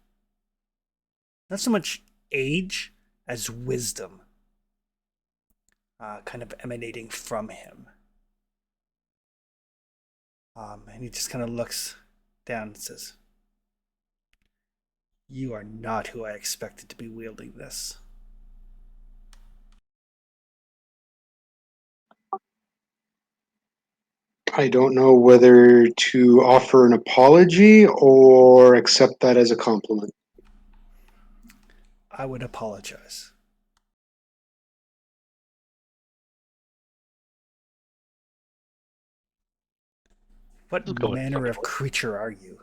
not so much age as wisdom kind of emanating from him. And he just kind of looks down and says, "You are not who I expected to be wielding this." I don't know whether to offer an apology or accept that as a compliment. I would apologize. What Let's go with manner of something. creature are you?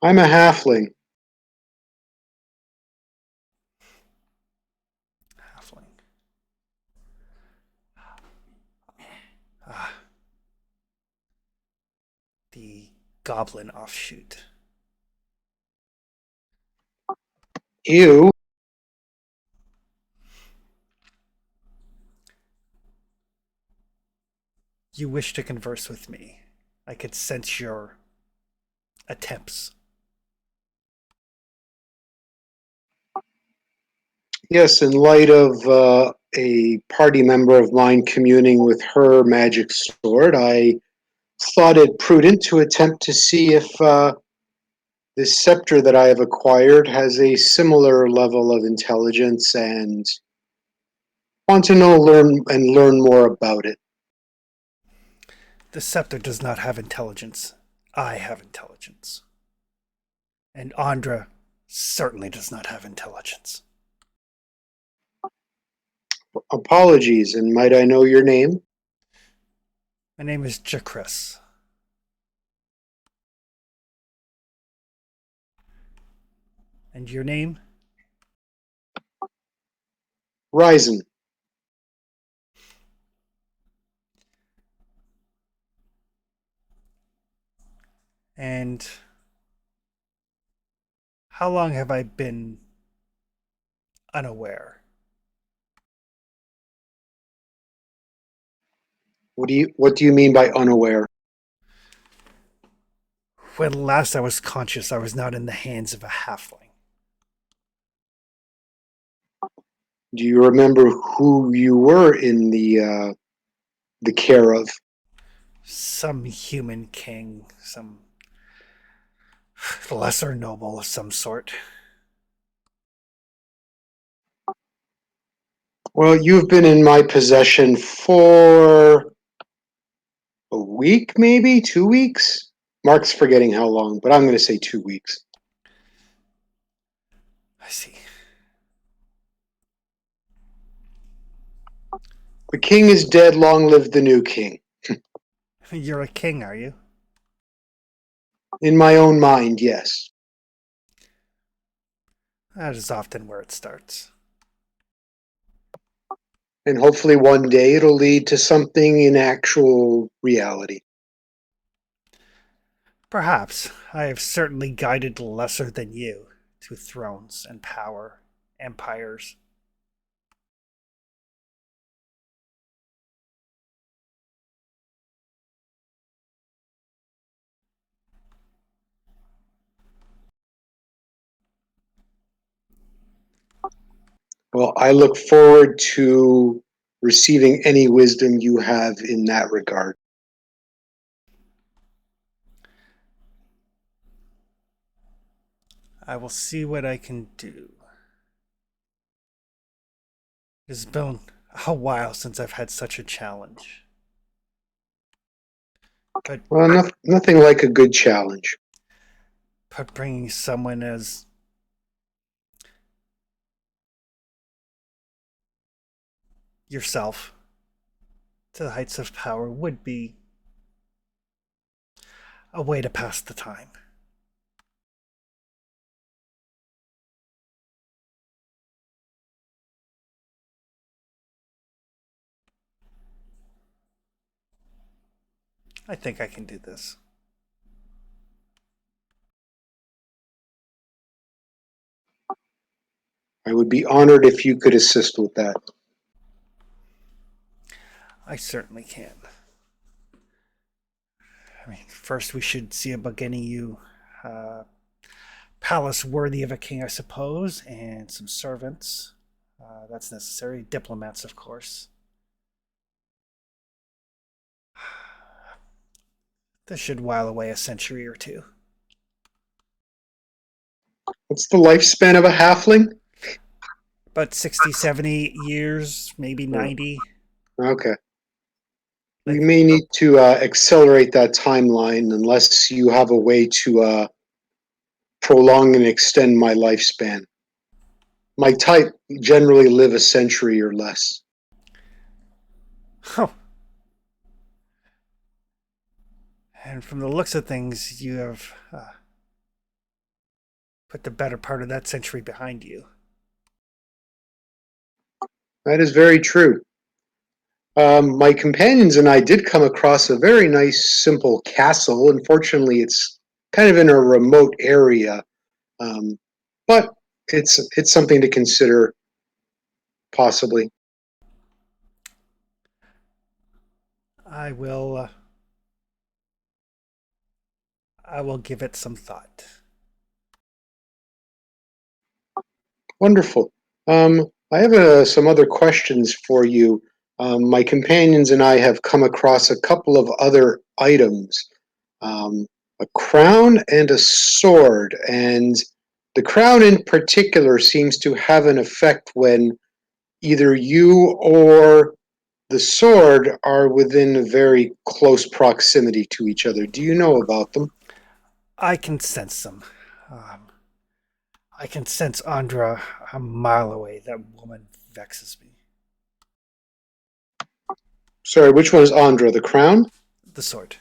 I'm a halfling. Halfling. Ah, the goblin offshoot. Ew. You wish to converse with me. I could sense your attempts. Yes, in light of a party member of mine communing with her magic sword, I thought it prudent to attempt to see if this scepter that I have acquired has a similar level of intelligence and want to learn more about it. The scepter does not have intelligence. I have intelligence. And Andra certainly does not have intelligence. Apologies, and might I know your name? My name is Jakris. And your name? Ryzen. And how long have I been unaware? What do you mean by unaware? When last I was conscious, I was not in the hands of a halfling. Do you remember who you were in the care of? Some human king, some lesser noble of some sort. Well, you've been in my possession for a week, maybe 2 weeks. Mark's forgetting how long, but I'm going to say 2 weeks. I see. The king is dead. Long live the new king. You're a king, are you? In my own mind, yes. That is often where it starts. And hopefully one day it'll lead to something in actual reality. Perhaps. I have certainly guided lesser than you to thrones and power, empires. Well, I look forward to receiving any wisdom you have in that regard. I will see what I can do. It's been a while since I've had such a challenge. But, Well, nothing like a good challenge. bringing someone as yourself to the heights of power would be a way to pass the time. I think I can do this. I would be honored if you could assist with that. I certainly can. I mean, first we should see about getting you palace worthy of a king, I suppose, and some servants. That's necessary. Diplomats, of course. This should while away a century or two. What's the lifespan of a halfling? About 60, 70 years, maybe 90. Okay. We may need to accelerate that timeline unless you have a way to prolong and extend my lifespan. My type generally live a century or less. Oh. And from the looks of things, you have put the better part of that century behind you. That is very true. My companions and I did come across a very nice, simple castle. Unfortunately, it's kind of in a remote area, but it's something to consider, possibly. I will give it some thought. Wonderful. I have some other questions for you. My companions and I have come across a couple of other items, a crown and a sword. And the crown in particular seems to have an effect when either you or the sword are within very close proximity to each other. Do you know about them? I can sense them. I can sense Andra a mile away. That woman vexes me. Sorry, which one is Andra? The crown? The sword.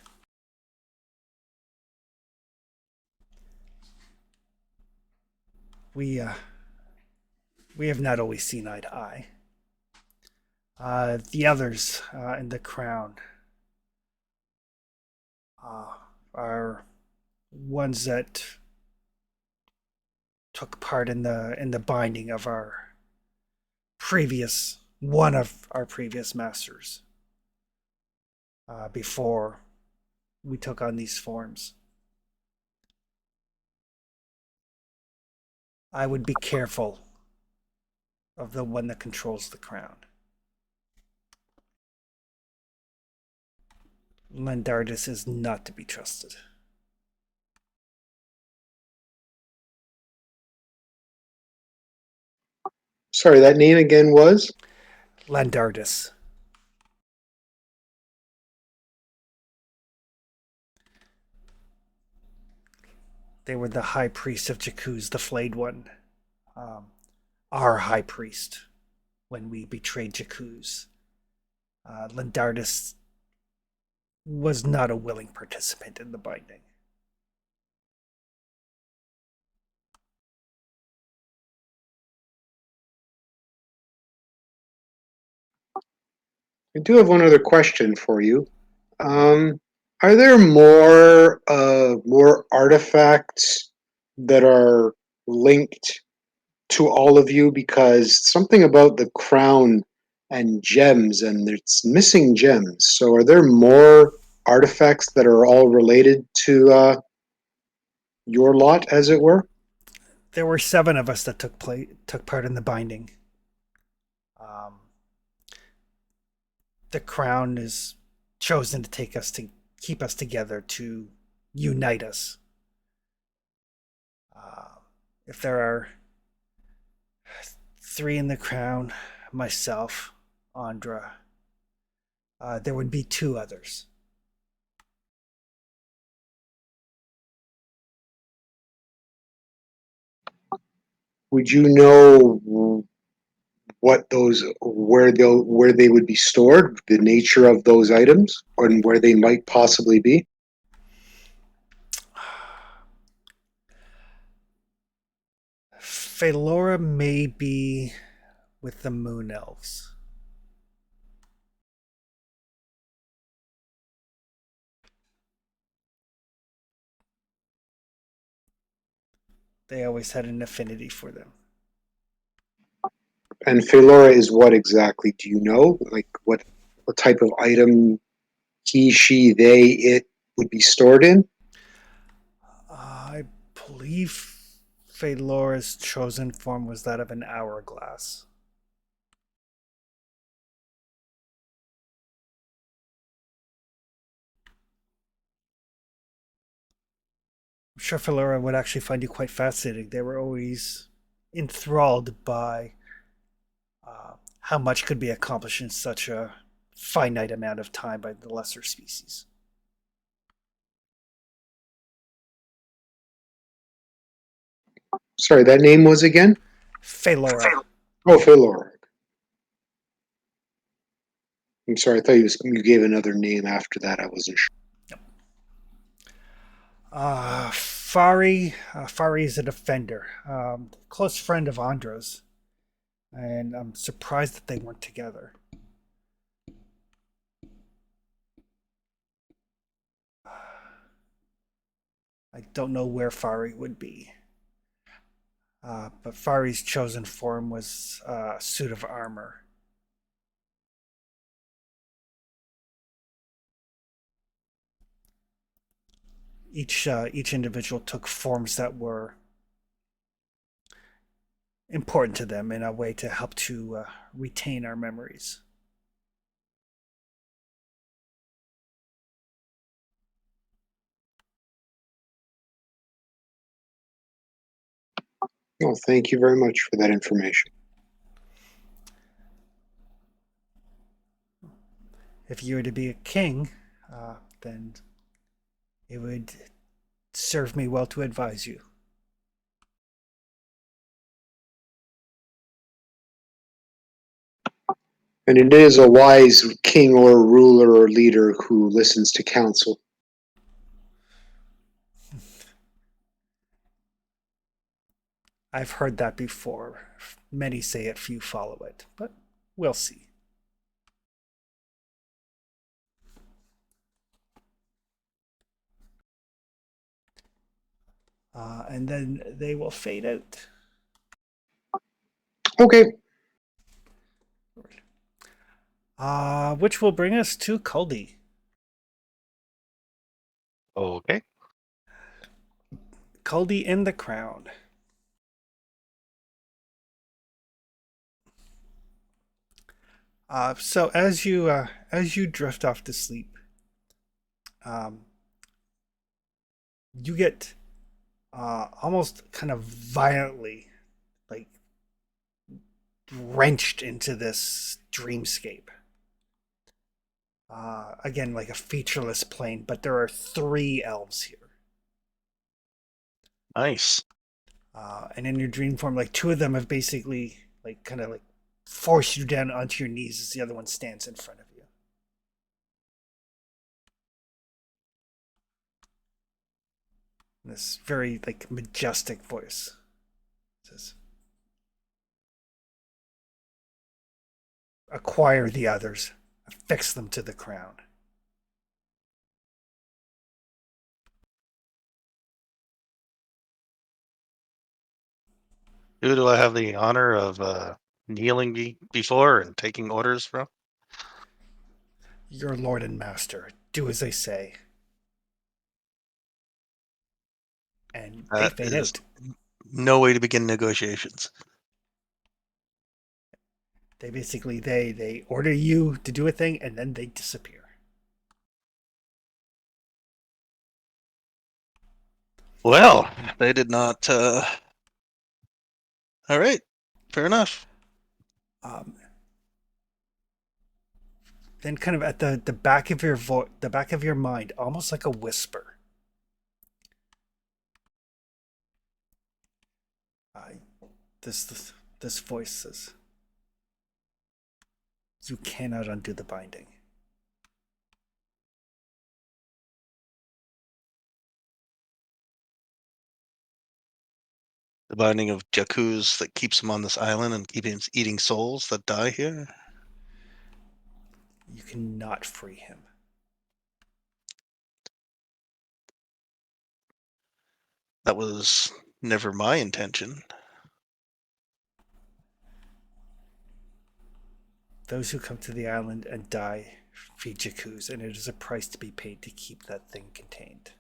We have not always seen eye to eye. The others in the crown are ones that took part in the binding of one of our previous masters before we took on these forms. I would be careful of the one that controls the crown. Lendardis is not to be trusted. Sorry, that name again was? Lendardis. They were the high priest of Jakuz, the flayed one. Our high priest when we betrayed Jakuz. Lendardis was not a willing participant in the binding. I do have one other question for you. Are there more artifacts that are linked to all of you? Because something about the crown and gems, and it's missing gems. So, are there more artifacts that are all related to your lot, as it were? There were 7 of us that took part in the binding. The crown is chosen to keep us together, to unite us. If there are 3 in the crown, myself, Andra, there would be 2 others. Would you know where they would be stored, the nature of those items, or where they might possibly be? Phalora may be with the Moon Elves. They always had an affinity for them. And Phalora is what exactly? Do you know? Like what type of item he, she, they, it would be stored in? I believe Phalora's chosen form was that of an hourglass. I'm sure Phalora would actually find you quite fascinating. They were always enthralled by how much could be accomplished in such a finite amount of time by the lesser species. Sorry, that name was again? Phalora. Oh, Phalora. I'm sorry, I thought you gave another name after that. I wasn't sure. Fari is a defender, close friend of Andra's, and I'm surprised that they weren't together. I don't know where Fari would be, but Fari's chosen form was a suit of armor. Each individual took forms that were important to them in a way to help to retain our memories. Well, thank you very much for that information. If you were to be a king, then it would serve me well to advise you. And it is a wise king or ruler or leader who listens to counsel. I've heard that before. Many say it, few follow it, but we'll see. And then they will fade out. Okay. Which will bring us to Kuldi. Okay. Kuldi in the crown. So as you drift off to sleep, you get almost kind of violently like wrenched into this dreamscape. Again, like a featureless plane, but there are 3 elves here. Nice. And in your dream form, like 2 of them have basically like kind of like forced you down onto your knees as the other one stands in front of you. This very like majestic voice says, "Acquire the others, affix them to the crown." Who do I have the honor of kneeling before and taking orders from? Your lord and master, do as they say. And they That fade is out. no way to begin negotiations. They basically they order you to do a thing and then they disappear. Well, they did not. All right, fair enough. Then kind of at the back of your the back of your mind, almost like a whisper. This voice says, You cannot undo the binding. The binding of Jakuz that keeps him on this island and keeps him eating souls that die here. You cannot free him. That was never my intention. Those who come to the island and die feed Jakuz, and it is a price to be paid to keep that thing contained.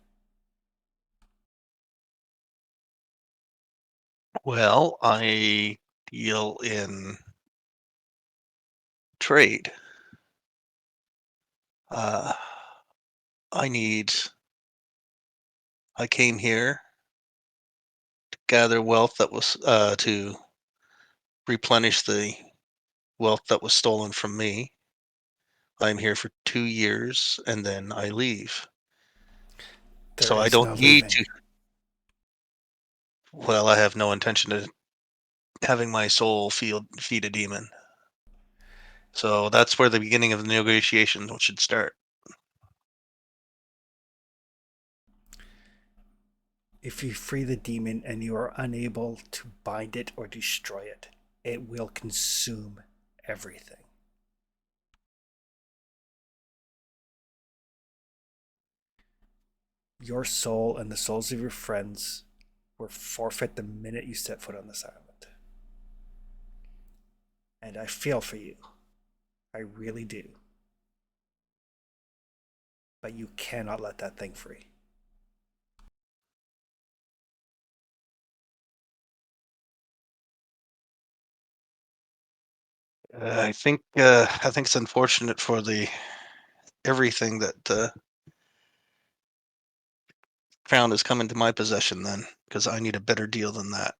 Well, I deal in trade. I came here to gather wealth that was to replenish the wealth that was stolen from me. I'm here for 2 years and then I leave. So There I is don't no need leaving. to. Well, I have no intention of having my soul feed a demon. So that's where the beginning of the negotiations should start. If you free the demon and you are unable to bind it or destroy it, it will consume everything. Your soul and the souls of your friends will forfeit the minute you set foot on this island. And I feel for you. I really do. But you cannot let that thing free. I think it's unfortunate for the everything that Crown has come into my possession then, because I need a better deal than that.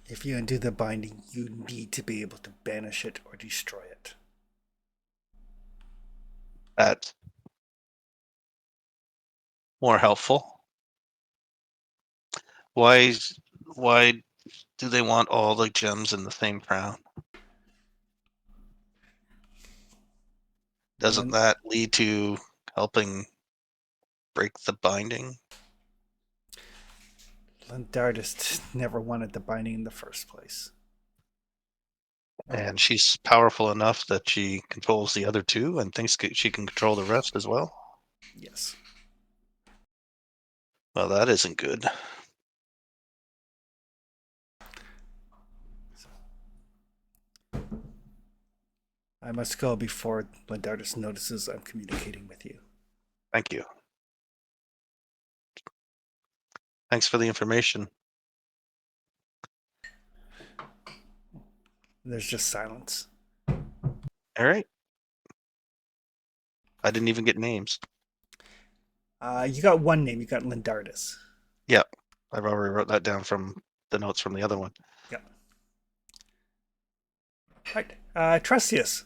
If you undo the binding, you need to be able to banish it or destroy it. That's more helpful. Why do they want all the gems in the same crown? Doesn't that lead to helping break the binding? Lindardus never wanted the binding in the first place. And she's powerful enough that she controls the other two and thinks she can control the rest as well? Yes. Well, that isn't good. I must go before Lindardus notices I'm communicating with you. Thank you. Thanks for the information. There's just silence. All right. I didn't even get names. You got one name. You got Lindardus. Yeah, I've already wrote that down from the notes from the other one. Yeah. Right. Trustius.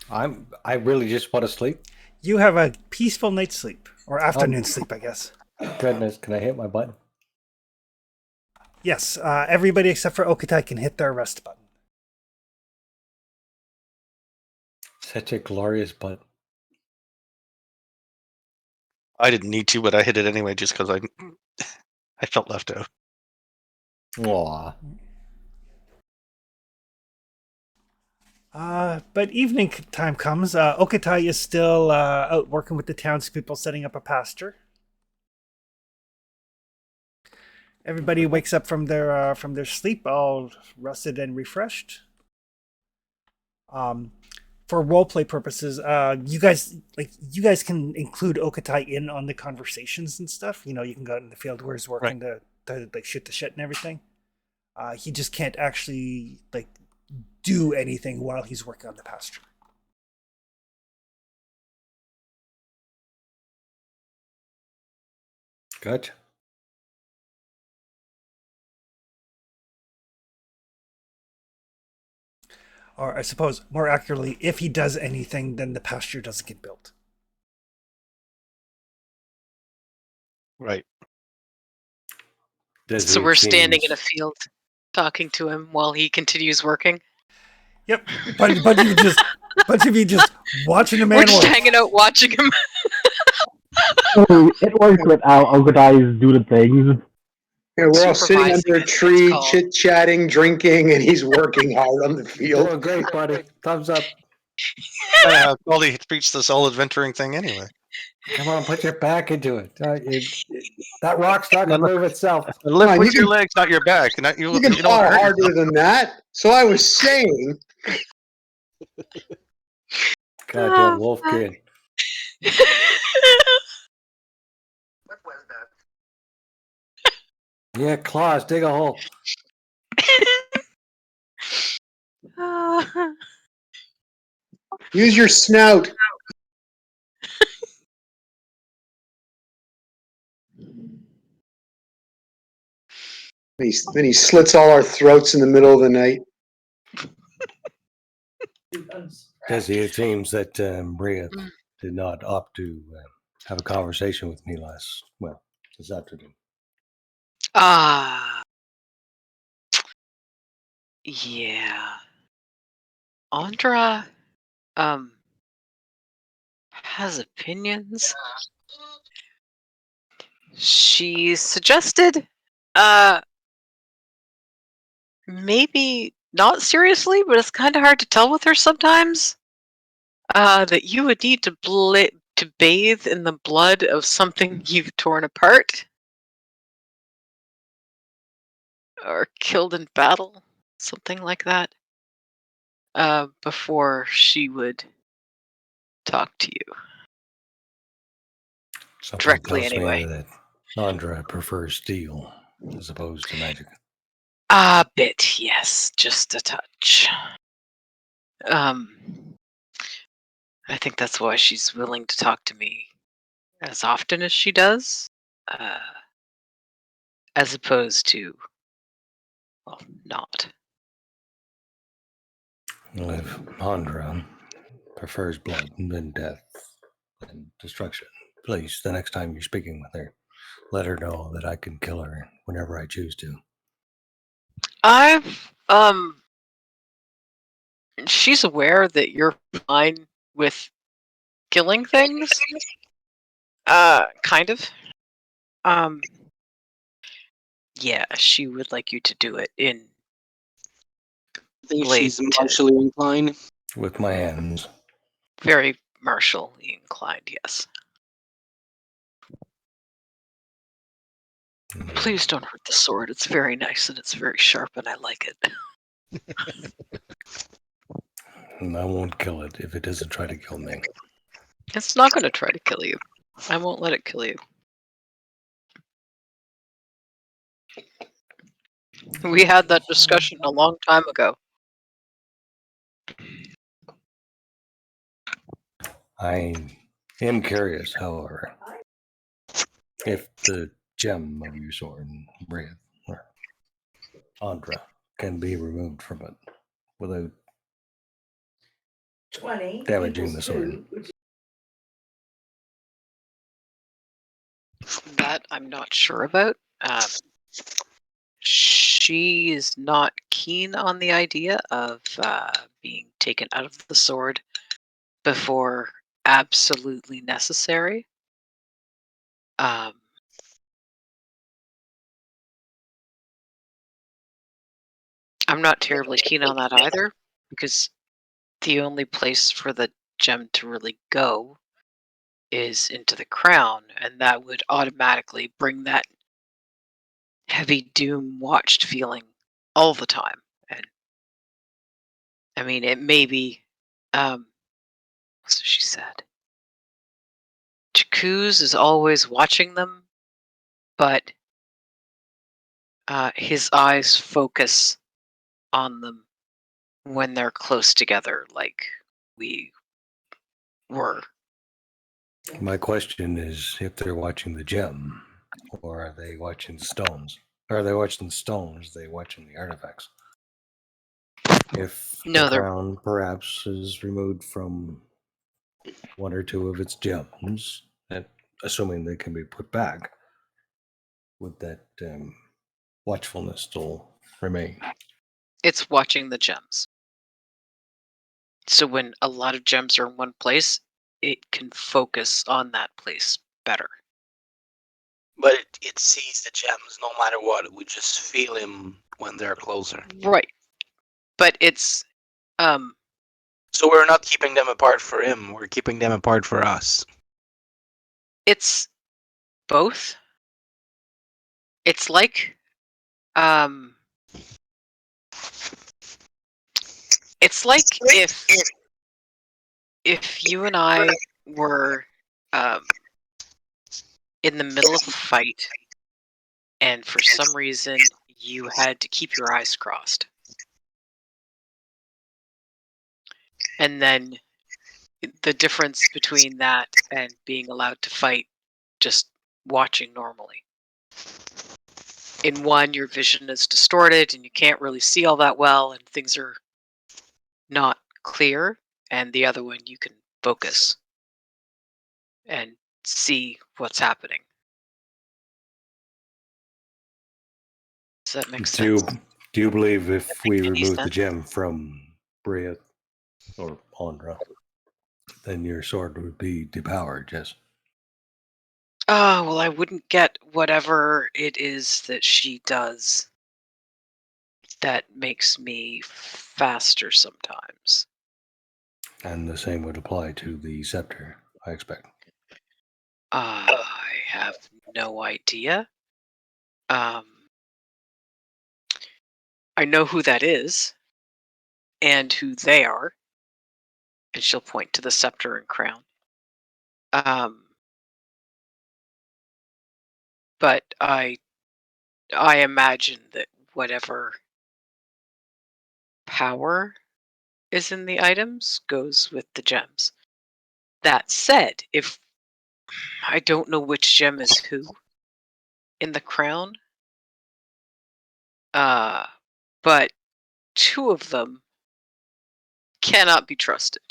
I really just want to sleep. You have a peaceful night's sleep. Or afternoon sleep, I guess. Goodness, can I hit my button? Yes, everybody except for Okatai can hit their rest button. Such a glorious button. I didn't need to, but I hit it anyway just because I felt left out. Aw. But evening time comes. Okatai is still out working with the townspeople, setting up a pasture. Everybody wakes up from their sleep, all rested and refreshed. For roleplay purposes, you guys can include Okatai in on the conversations and stuff. You know, you can go out in the field where he's working to like shoot the shit and everything. He just can't actually like do anything while he's working on the pasture. Good. Or I suppose more accurately, if he does anything, then the pasture doesn't get built. Right. Desi, So we're it standing in a seems- field talking to him while he continues working. Yep. Bunch of you just watching a We're man just work. hanging out watching him. It works with our guys do the things. Yeah, we're all sitting Supervising under a it, it's tree, called. chit-chatting, drinking, and he's working hard on the field. Doing great, buddy. Thumbs up. How Baldy treats this whole adventuring thing anyway. Come on, put your back into it. That rock's not going to move itself. Lift on, with you your can- legs, not your back. Not you. You can You don't fall hurt harder yourself. than that. So I was saying, Goddamn wolf kid. Yeah, claws, dig a hole. use your snout. Then he slits all our throats in the middle of the night. Desi, it seems that Bria did not opt to have a conversation with me this afternoon. Yeah. Andra, has opinions. She suggested, maybe not seriously, but it's kind of hard to tell with her sometimes, that you would need to bathe in the blood of something you've torn apart or killed in battle, something like that, before she would talk to you. Something Directly, tells anyway. me that Andra prefers steel as opposed to magic. A bit, yes, just a touch. I think that's why she's willing to talk to me as often as she does, as opposed to, well, not. Well, if Andra prefers blood and then death and destruction, please, the next time you're speaking with her, let her know that I can kill her whenever I choose to. She's aware that you're fine with killing things. Kind of. Yeah, she would like you to do it in I think Blade she's to- martially inclined. With my hands. very martially inclined, yes. Please don't hurt the sword. It's very nice and it's very sharp and I like it. And I won't kill it if it doesn't try to kill me. It's not going to try to kill you. I won't let it kill you. We had that discussion a long time ago. I am curious, however, if the gem of your sword, Bria, or Andra, can be removed from it without 20 damaging the equals sword. 2, which That I'm not sure about. She is not keen on the idea of being taken out of the sword before absolutely necessary. I'm not terribly keen on that either, because the only place for the gem to really go is into the crown, and that would automatically bring that heavy doom watched feeling all the time. And I mean, it may be, so she said, Jakuz is always watching them, but his eyes focus on them when they're close together, like we were. My question is if they're watching the gem, or are they watching the stones? Or are they watching the stones? Are they watching the artifacts? If No, the they're- crown perhaps is removed from one or two of its gems, and assuming they can be put back, would that watchfulness still remain. It's watching the gems. So when a lot of gems are in one place, it can focus on that place better. But it sees the gems no matter what. We just feel him when they're closer. Right. But it's So we're not keeping them apart for him. We're keeping them apart for us. it's both. It's like it's like if you and I were in the middle of a fight and for some reason you had to keep your eyes crossed. And then the difference between that and being allowed to fight just watching normally. In one, your vision is distorted and you can't really see all that well and things are not clear. And the other one, you can focus and see what's happening. Does that make sense? Do you believe if we any remove the sense? gem from Bria or Andra, then your sword would be depowered, yes? Oh, well, I wouldn't get whatever it is that she does that makes me faster sometimes. And the same would apply to the scepter, I expect. I have no idea. I know who that is and who they are. And she'll point to the scepter and crown. But I imagine that whatever power is in the items goes with the gems. That said, if I don't know which gem is who in the crown, but two of them cannot be trusted.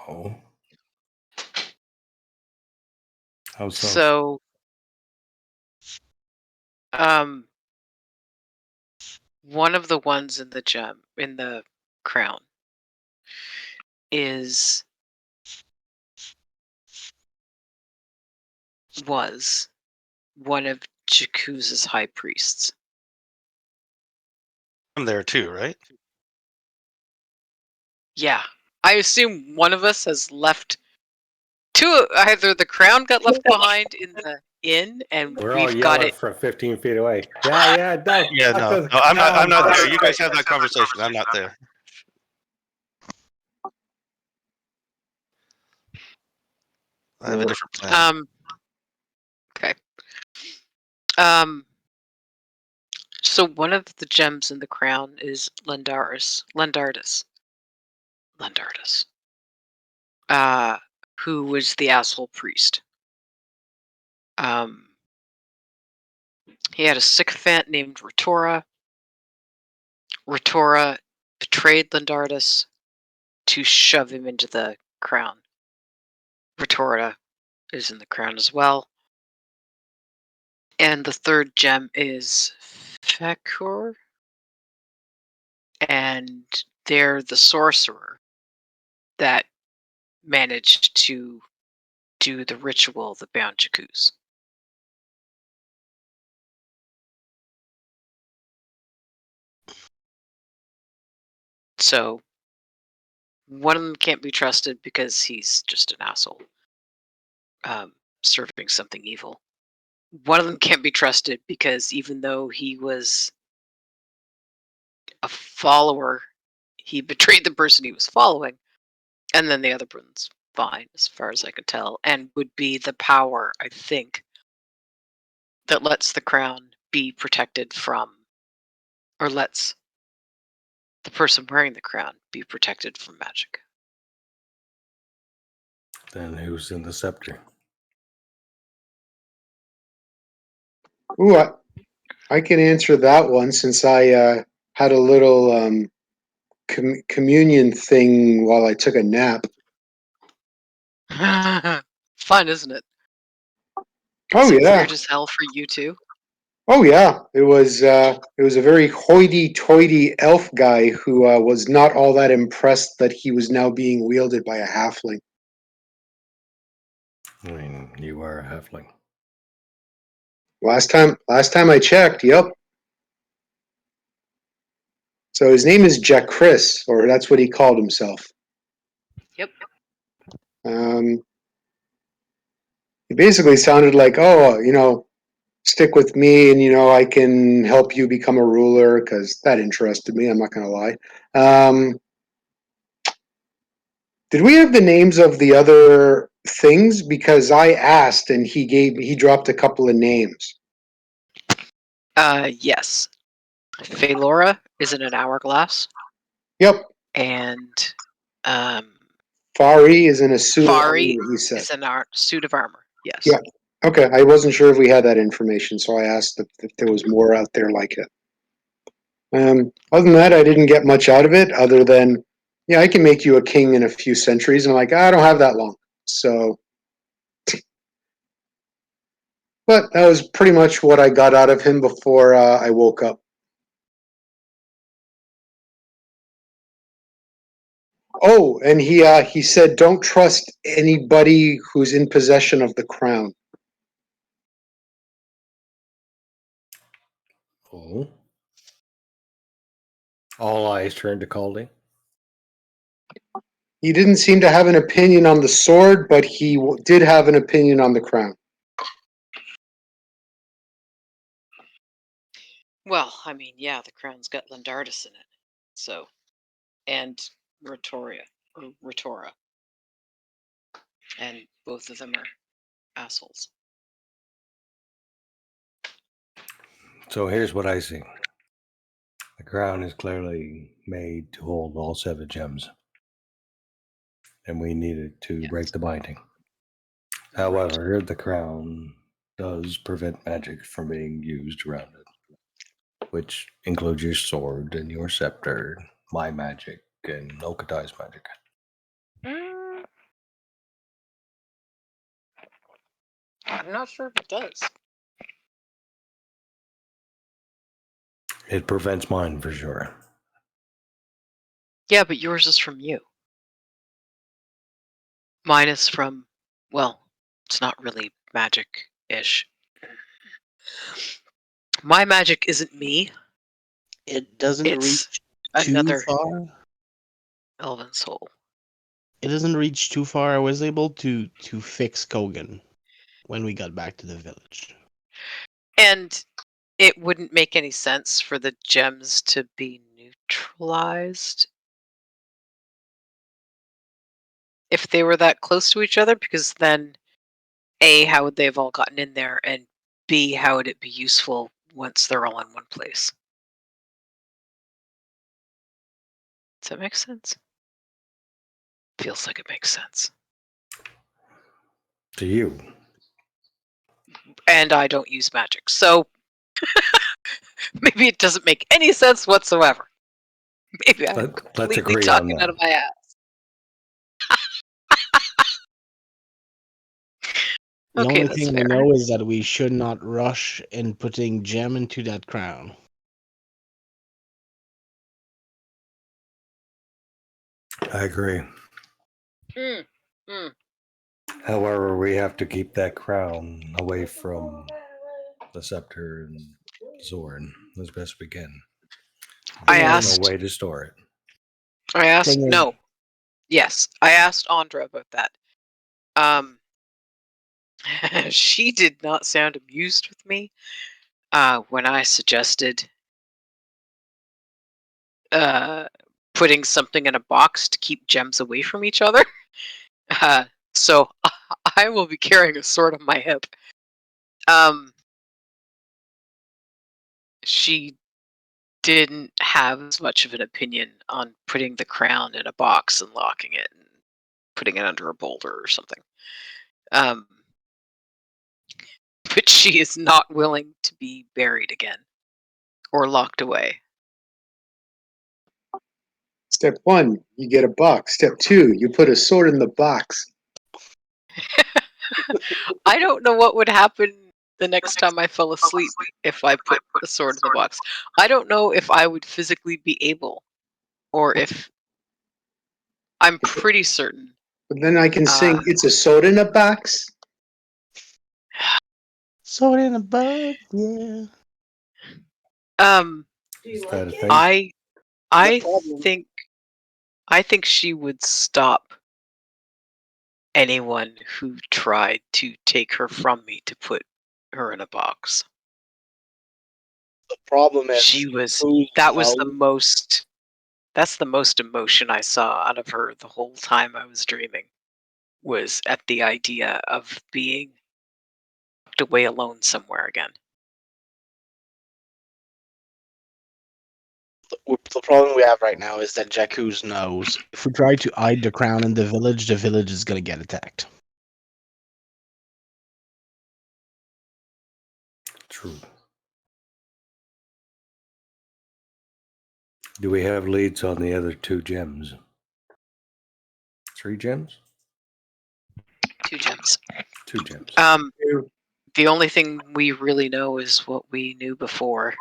No. How so? So, one of the ones in the crown was one of Jakuz's high priests. I'm there too, right? Yeah, I assume one of us has left two. Either the crown got left behind in the inn, and We're all we've got yelling it. from 15 feet away. Yeah, don't. Yeah, no, I'm not there. You guys have that conversation. I'm not there. I have a different plan. Okay. So one of the gems in the crown is Lendardus, who was the asshole priest. He had a sycophant named Ritora. Ritora betrayed Lendardus to shove him into the crown. Ritora is in the crown as well. And the third gem is Fekur. And they're the sorcerer that managed to do the ritual that bound Jakuz. So one of them can't be trusted because he's just an asshole, serving something evil. One of them can't be trusted because even though he was a follower, he betrayed the person he was following. And then the other one's fine, as far as I can tell, and would be the power, I think, that lets the crown be protected from, or lets the person wearing the crown be protected from magic. Then who's in the scepter? Ooh, I can answer that one since I had a little communion thing while I took a nap. Fun, isn't it? Oh, Is it yeah. weird as hell for you too? Oh yeah, it was a very hoity-toity elf guy who was not all that impressed that he was now being wielded by a halfling. I mean, you are a halfling. Last time I checked, yep. So his name is Jack Chris, or that's what he called himself. Yep. He basically sounded like, oh, stick with me, and I can help you become a ruler, because that interested me. I'm not going to lie. Did we have the names of the other things? Because I asked, and he dropped a couple of names. Yes. Phalora is in an hourglass, Yep. and Fari is in a suit of Fari armor, he said. is in our suit of armor. Yes. Yeah. Okay, I wasn't sure if we had that information, so I asked if there was more out there like it. Other than that, I didn't get much out of it, other than, yeah, I can make you a king in a few centuries, and I'm like, I don't have that long. So, but that was pretty much what I got out of him before I woke up. Oh, and he said, don't trust anybody who's in possession of the crown. Oh. All eyes turned to Caldy. He didn't seem to have an opinion on the sword, but he did have an opinion on the crown. Well, I mean, yeah, the crown's got Lindardus in it, so, and Ratoria, or Ratora, and both of them are assholes. So here's what I see. The crown is clearly made to hold all 7 gems. And we needed to break the binding. However, the crown does prevent magic from being used around it, which includes your sword and your scepter, my magic, and Okatai's magic. I'm not sure if it does. It prevents mine for sure. Yeah, but yours is from you. Mine is from, well, it's not really magic-ish. My magic isn't me. It doesn't It's reach too another far. elven soul. It doesn't reach too far. I was able to fix Kogan when we got back to the village. And it wouldn't make any sense for the gems to be neutralized if they were that close to each other, because then A, how would they have all gotten in there, and B, how would it be useful once they're all in one place? Does that make sense? Feels like it makes sense. To you. And I don't use magic, so maybe it doesn't make any sense whatsoever. Maybe I'm Let's completely agree on talking that. out of my ass. The Okay, only that's thing fair. I know is that we should not rush in putting gem into that crown. I agree. Mm, mm. However, we have to keep that crown away from the scepter and sword as best we can. I There's asked. no way to store it. I asked. Thing is- No. Yes, I asked Andra about that. She did not sound amused with me when I suggested putting something in a box to keep gems away from each other. So I will be carrying a sword on my hip. She didn't have as much of an opinion on putting the crown in a box and locking it and putting it under a boulder or something. But she is not willing to be buried again or locked away. Step 1, you get a box. Step 2, you put a sword in the box. I don't know what would happen the next time I fell asleep if I put a sword in the box. I don't know if I would physically be able, or if I'm pretty certain. But then I can sing Uh, "It's a Soda in a Box." Sword in a box, yeah. Do you Is that like a it? thing? I problem- think she would stop anyone who tried to take her from me to put her in a box. The problem is She was who that was the knows- most that's the most emotion I saw out of her the whole time I was dreaming, was at the idea of being tucked away alone somewhere again. the problem we have right now is that Jakuz knows. If we try to hide the crown in the village is gonna get attacked. True. Do we have leads on the other 2 gems? 3 gems? 2 gems. 2 gems. The only thing we really know is what we knew before,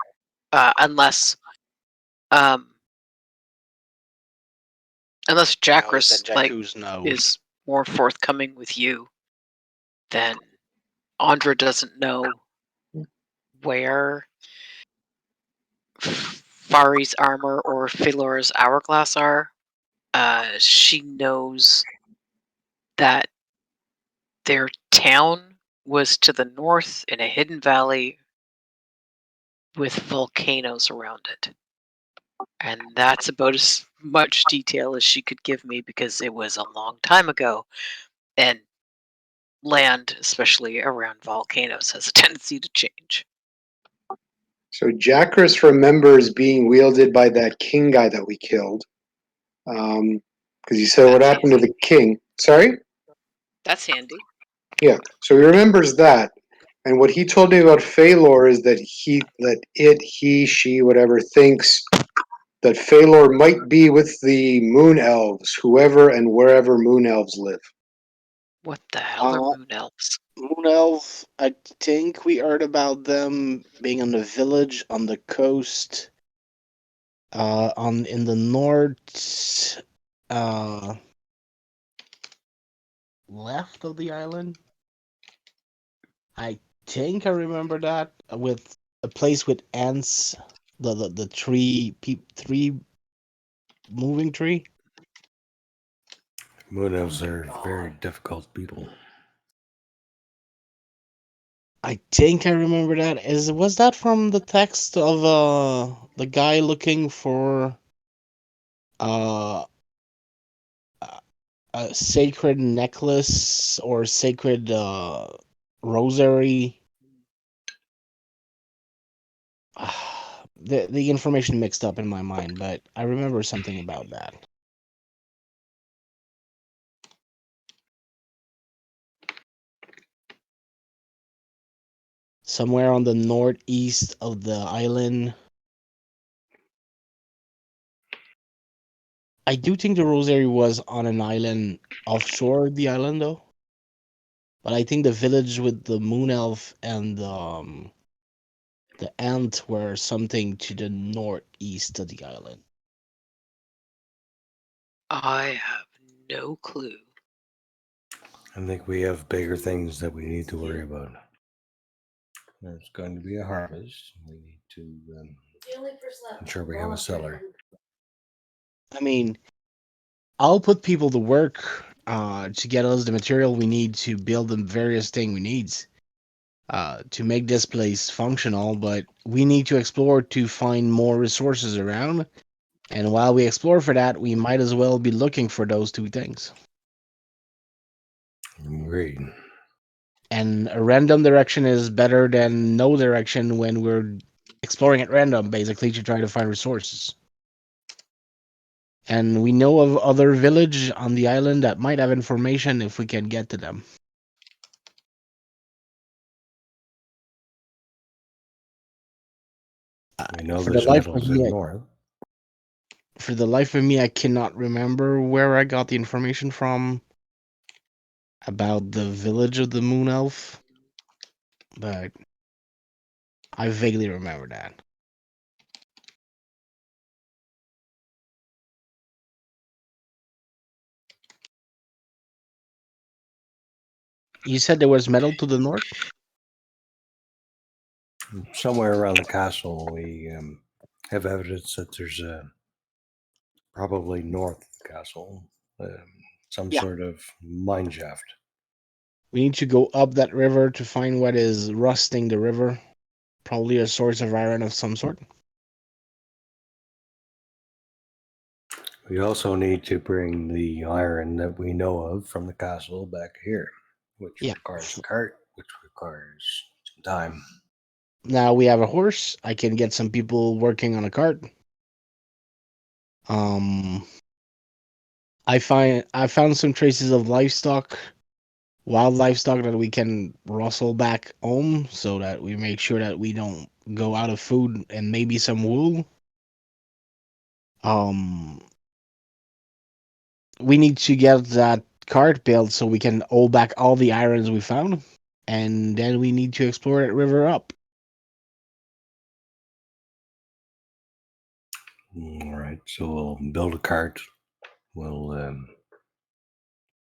unless Now is Jacris that Jakuz knows. is more forthcoming with you, then Andra doesn't know where Fari's armor or Phalor's hourglass are. She knows that their town was to the north in a hidden valley with volcanoes around it. And that's about as much detail as she could give me, because it was a long time ago, and land, especially around volcanoes, has a tendency to change. So Jacris remembers being wielded by that king guy that we killed. Because he said, "What happened to the king?" Sorry? That's handy. Yeah. So he remembers that. And what he told me about Phalor is that he, she, whatever, thinks that Phalor might be with the moon elves, whoever and wherever moon elves live. What the hell are Uh, moon elves? Moon Elf, I think we heard about them being in the village on the coast. In the north, left of the island. I think I remember that, with a place with ants, the tree moving tree. Moon elves are very difficult people. I think I remember that. Was that from the text of the guy looking for uh a sacred necklace or sacred rosary? The information mixed up in my mind, but I remember something about that. Somewhere on the northeast of the island. I do think the rosary was on an island offshore the island, though. But I think the village with the moon elf and the ant were something to the northeast of the island. I have no clue. I think we have bigger things that we need to worry about. There's going to be a harvest. We need to The only person that ensure we have a cellar. I mean, I'll put people to work to get us the material we need to build the various thing we need to make this place functional, but we need to explore to find more resources around. And while we explore for that, we might as well be looking for those 2 things. Agreed. And a random direction is better than no direction when we're exploring at random, basically, to try to find resources. And we know of other village on the island that might have information if we can get to them. We know For there's the life of metals me, in north. For the life of me, I cannot remember where I got the information from about the village of the moon elf. but I vaguely remember that. You said there was metal to the north? Somewhere around the castle, we have evidence that there's probably north of the castle, some Yeah. sort of mine shaft. We need to go up that river to find what is rusting the river. Probably a source of iron of some sort. We also need to bring the iron that we know of from the castle back here, which Yeah. requires a cart, which requires some time. Now we have a horse. I can get some people working on a cart. I found some traces of livestock, wild livestock that we can rustle back home so that we make sure that we don't go out of food and maybe some wool. We need to get that cart built so we can hold back all the irons we found, and then we need to explore that river up. All right, so we'll build a cart. We'll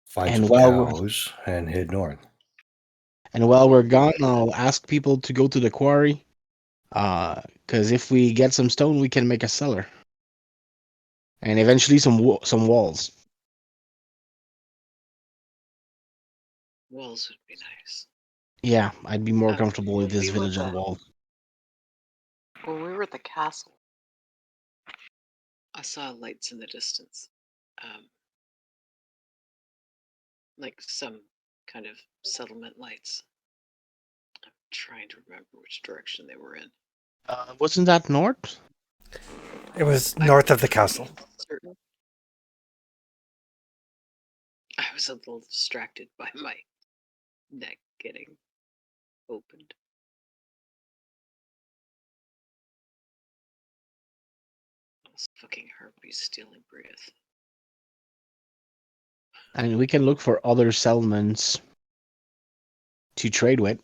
find And some while we're cows and head north. and while we're gone, I'll ask people to go to the quarry. Because if we get some stone, we can make a cellar, and eventually some walls. Walls would be nice. Yeah, I'd be more Um, comfortable with this we were village on the- walls. When we were at the castle, I saw lights in the distance. Like some kind of settlement lights. I'm trying to remember which direction they were in. Wasn't that north? It was north of the castle. Certain. I was a little distracted by my neck getting opened. Those fucking harpies stealing breath. And we can look for other settlements to trade with.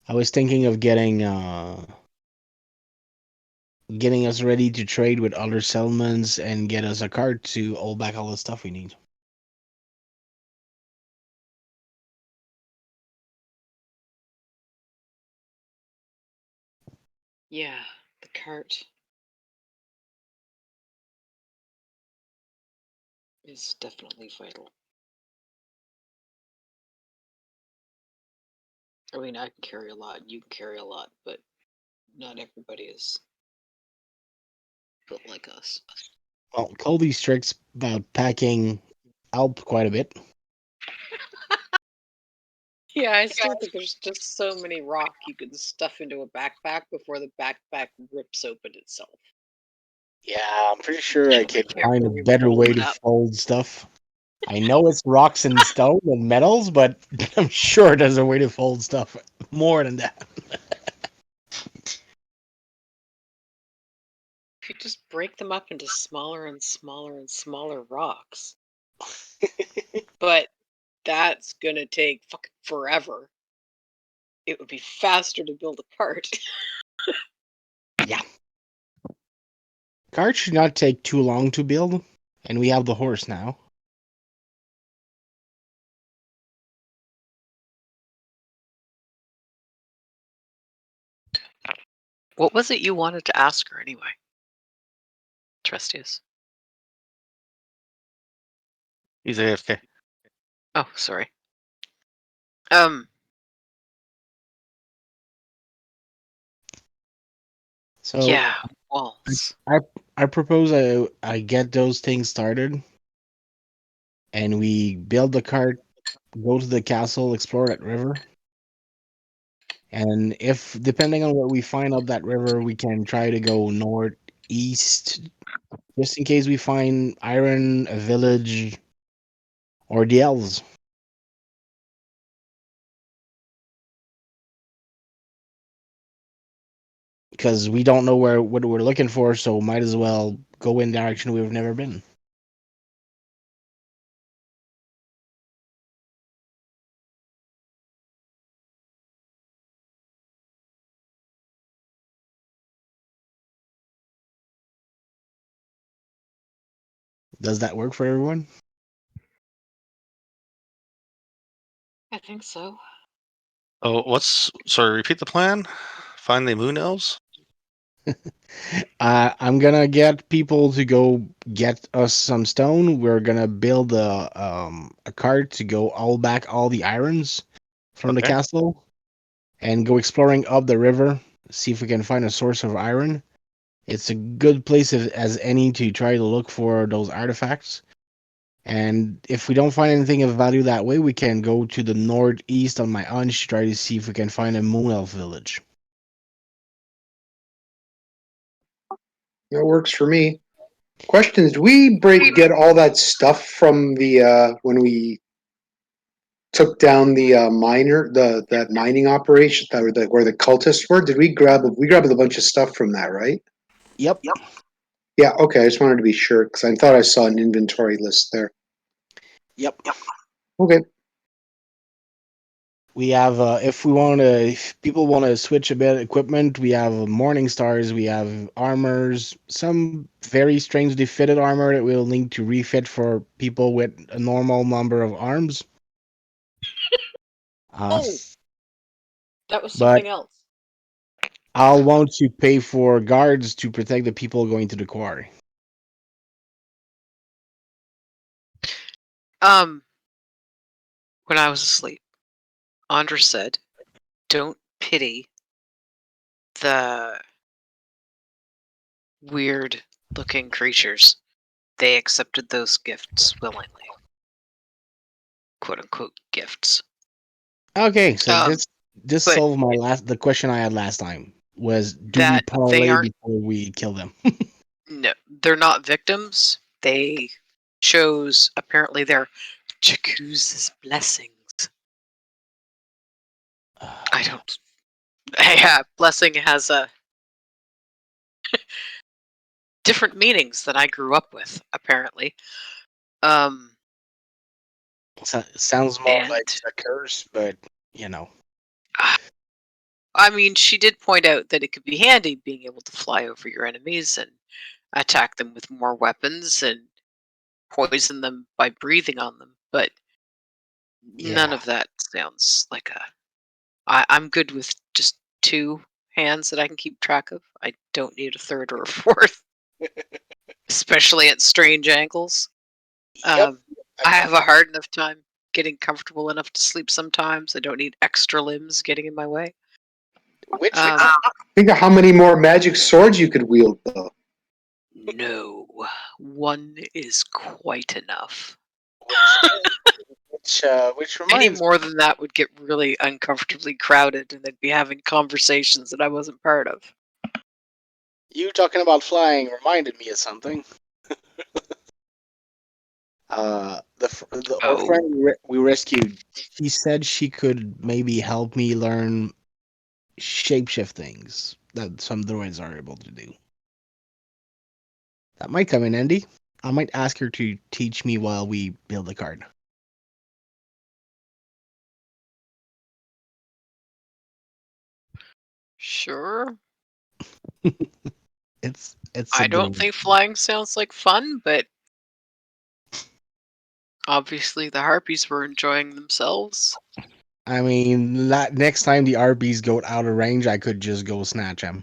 I was thinking of getting us ready to trade with other settlements and get us a cart to hold back all the stuff we need. Yeah, the cart is definitely vital. I mean, I can carry a lot, you can carry a lot, but not everybody is built like us. Well, Colby's tricks about packing help quite a bit. Yeah, I still think there's just so many rock you can stuff into a backpack before the backpack rips open itself. Yeah, I'm pretty sure I could Can't find a really better roll way it to up. fold stuff. I know it's rocks and stone and metals, but I'm sure there's a way to fold stuff more than that. If you just break them up into smaller and smaller and smaller rocks. But that's gonna take fucking forever. It would be faster to build a cart. Yeah. Carts should not take too long to build, and we have the horse now. What was it you wanted to ask her anyway? Trustees. He's AFK. Oh, sorry. So Yeah, walls. I propose I get those things started, and we build the cart, go to the castle, explore that river, and if depending on what we find up that river, we can try to go northeast, just in case we find iron, a village, or the elves. Because we don't know what we're looking for, so might as well go in direction we've never been. Does that work for everyone? I think so. Oh, sorry, repeat the plan? Find the moon elves? I'm gonna get people to go get us some stone. We're gonna build a cart to go all the irons from the Okay. castle, and go exploring up the river. See if we can find a source of iron. It's a good place as any to try to look for those artifacts. And if we don't find anything of value that way, we can go to the northeast on my hunch to try to see if we can find a moon elf village. That works for me. Questions: do we get all that stuff from the when we took down the that mining operation where the cultists were? Did we grabbed a bunch of stuff from that, right? Yep. Yeah, okay. I just wanted to be sure because I thought I saw an inventory list there. Yep. Okay. We have, if people want to switch a bit of equipment, we have Morning Stars, we have armors, some very strangely fitted armor that we'll need to refit for people with a normal number of arms. Oh, that was but something else. I'll want to pay for guards to protect the people going to the quarry. When I was asleep, Andra said, "Don't pity the weird-looking creatures. They accepted those gifts willingly. Quote-unquote gifts." Okay, so Um, this but solved the question I had last time. Was do we that they parlay aren't. before we kill them? No, they're not victims. They chose, apparently, their Jakuza's blessings. I don't. Yeah, blessing has a different meanings than I grew up with, apparently. Sounds more like And a curse, but you know. I mean, she did point out that it could be handy being able to fly over your enemies and attack them with more weapons and poison them by breathing on them, but none Yeah. of that sounds like I'm good with just 2 hands that I can keep track of. I don't need a third or a fourth, especially at strange angles. Yep. I have a hard enough time getting comfortable enough to sleep sometimes. I don't need extra limbs getting in my way. Which Think of how many more magic swords you could wield, though. No, 1 is quite enough. which Any reminds more than that would get really uncomfortably crowded, and they'd be having conversations that I wasn't part of. you talking about flying reminded me of something. Our Oh, friend we rescued, she said she could maybe help me learn shapeshift things that some droids are able to do. That might come in handy. I might ask her to teach me while we build the card. sure. It's I a don't droid. think flying sounds like fun, but obviously the harpies were enjoying themselves. I mean, next time the RBs go out of range, I could just go snatch them.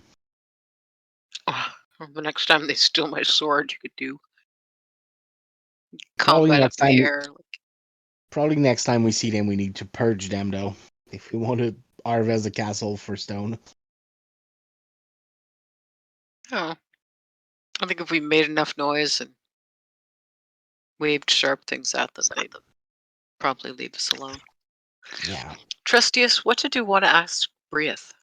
The next time they steal my sword, you could do Probably combat up next in the time. air. Probably next time we see them, we need to purge them, though. If we want to Arvez the castle for stone. Oh, I think if we made enough noise and waved sharp things at them, they'd probably leave us alone. Yeah. Trustius, what did you want to ask Brieth?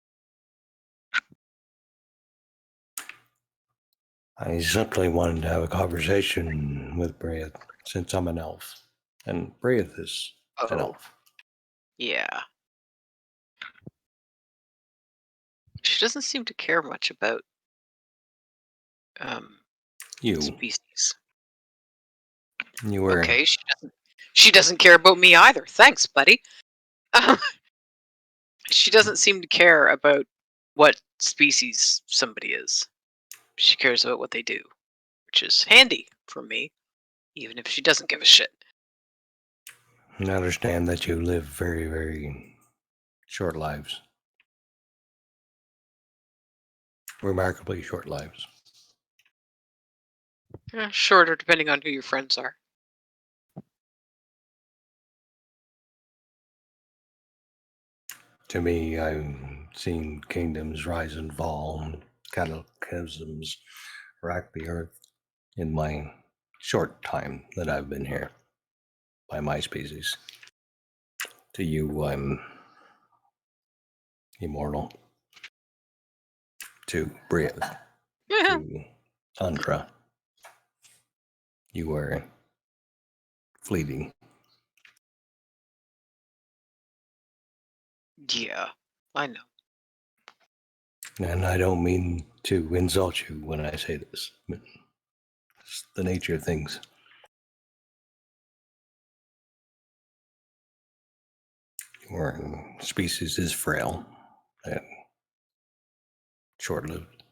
I simply wanted to have a conversation with Breath since I'm an elf. And Breath is an Oh, elf. yeah. She doesn't seem to care much about You. species. You were. Okay, she doesn't care about me either. Thanks, buddy. She doesn't seem to care about what species somebody is. She cares about what they do, which is handy for me. even if she doesn't give a shit. I understand that you live very, very short lives. Remarkably short lives. Shorter, depending on who your friends are. To me, I've seen kingdoms rise and fall, cataclysms rack the earth in my short time that I've been here by my species. To you, I'm immortal. To Briath, to Andra, you were fleeting. Yeah, I know. And I don't mean to insult you when I say this, but it's the nature of things. Your species is frail and short-lived,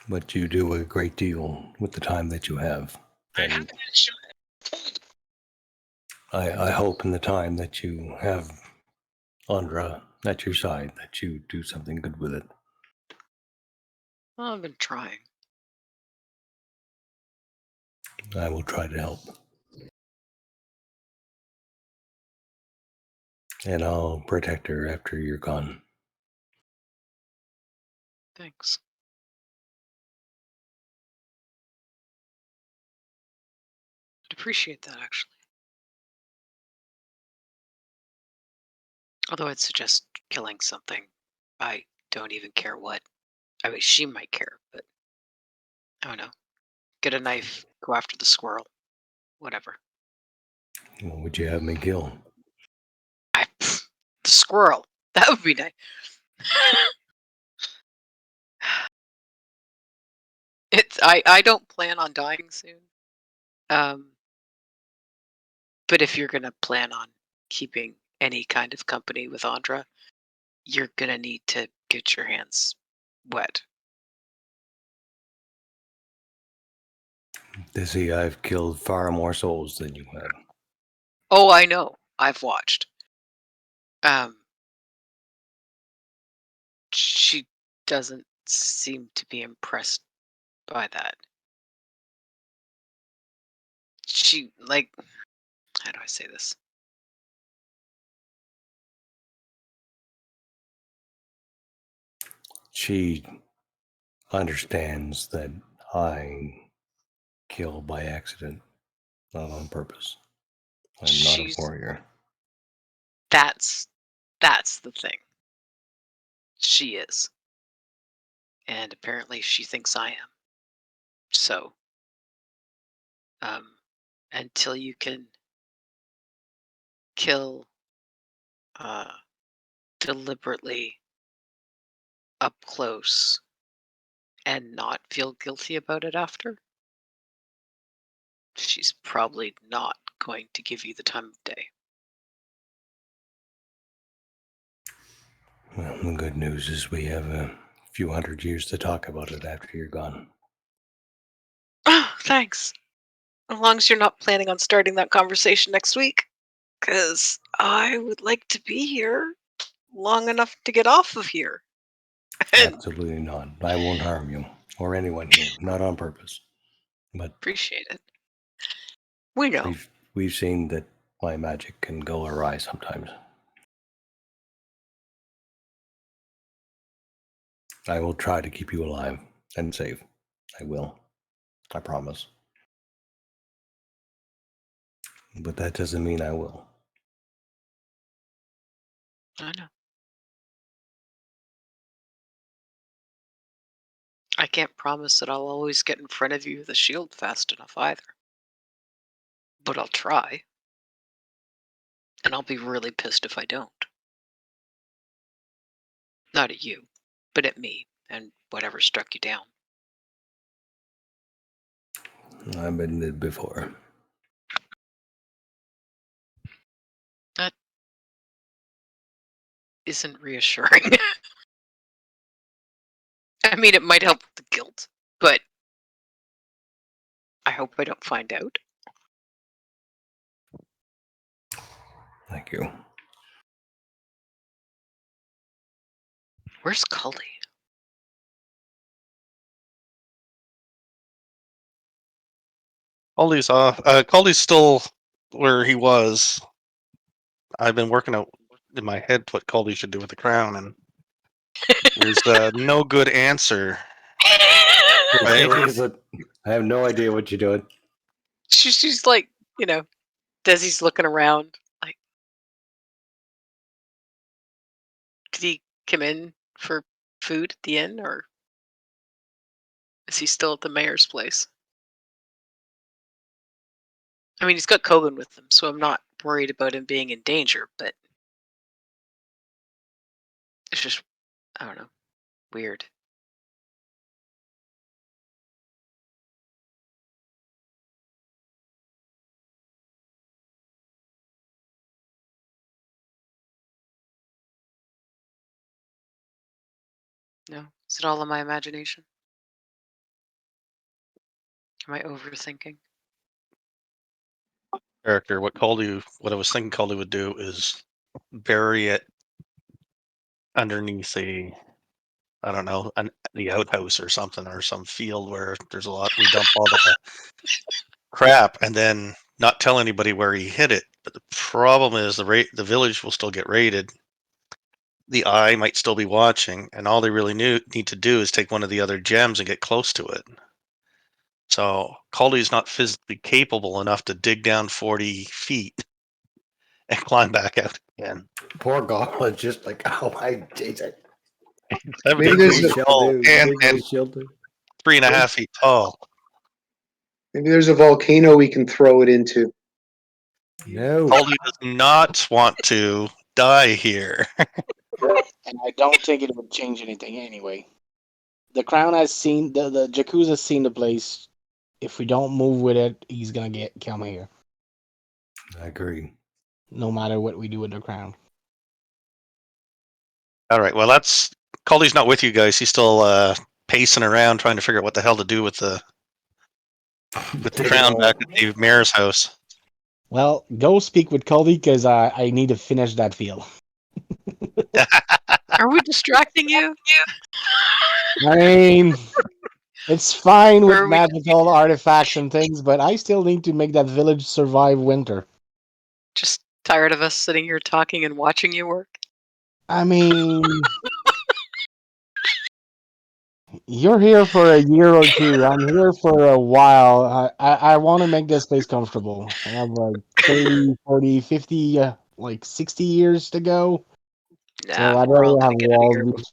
but you do a great deal with the time that you have. And I hope in the time that you have Andra at your side that you do something good with it. Well, I've been trying. I will try to help. And I'll protect her after you're gone. Thanks. I'd appreciate that, actually. Although I'd suggest killing something. I don't even care what. I mean, she might care, but I don't know. Get a knife, go after the squirrel. Whatever. What would you have me kill? The squirrel. That would be nice. I don't plan on dying soon. But if you're gonna plan on keeping any kind of company with Andra, you're gonna need to get your hands wet. Dizzy, I've killed far more souls than you have. Oh, I know. I've watched. She doesn't seem to be impressed by that. She, like, how do I say this? She understands that I kill by accident, not on purpose. I'm not a She's warrior. that's the thing. She is. And apparently she thinks I am. So, until you can kill deliberately up close and not feel guilty about it after, she's probably not going to give you the time of day. Well, the good news is we have a few hundred years to talk about it after you're gone. Oh, thanks. As long as you're not planning on starting that conversation next week, because I would like to be here long enough to get off of here. And Absolutely not. I won't harm you or anyone here, not on purpose. But appreciate it. We know. we've seen that my magic can go awry sometimes. I will try to keep you alive and safe. I will. I promise. But that doesn't mean I will. I know. I can't promise that I'll always get in front of you with a shield fast enough either. But I'll try. And I'll be really pissed if I don't. Not at you, but at me and whatever struck you down. I've been there before. That isn't reassuring. I mean, it might help with the guilt, but I hope I don't find out. Thank you. Where's Cully? Caldy's off. Caldy's still where he was. I've been working out in my head what Caldy should do with the crown, and there's no good answer. Right? I have no idea what you're doing. She's like, Desi's looking around. Like, did he come in for food at the inn, or is he still at the mayor's place? I mean, he's got Kogan with him, so I'm not worried about him being in danger, but it's just, I don't know, weird. No? Is it all in my imagination? Am I overthinking? Character. What I was thinking Caldy would do is bury it underneath the outhouse or something, or some field where there's a lot. We dump all the crap, and then not tell anybody where he hid it. But the problem is the village will still get raided. The eye might still be watching, and all they really need to do is take one of the other gems and get close to it. So Caldy's not physically capable enough to dig down 40 feet and climb back out again. Poor Gauntlet, just like, oh my Jesus. Maybe there's a- and 3.5 feet tall. Maybe there's a volcano we can throw it into. No. Caldy does not want to die here. And I don't think it would change anything anyway. The crown has seen the Jacuz has seen the place. If we don't move with it, he's gonna come here. I agree. No matter what we do with the crown. All right. Well, Caldy's not with you guys. He's still pacing around trying to figure out what the hell to do with the crown back at the mayor's house. Well, go speak with Cody because I need to finish that field. Are we distracting you? I mean, it's fine with Or we- magical artifacts and things, but I still need to make that village survive winter. Just tired of us sitting here talking and watching you work? I mean, you're here for a year or two. I'm here for a while. I want to make this place comfortable. I have like 30, 40, 50, 60 years to go. Nah, I'd we're all rather have gonna get out of here. walls.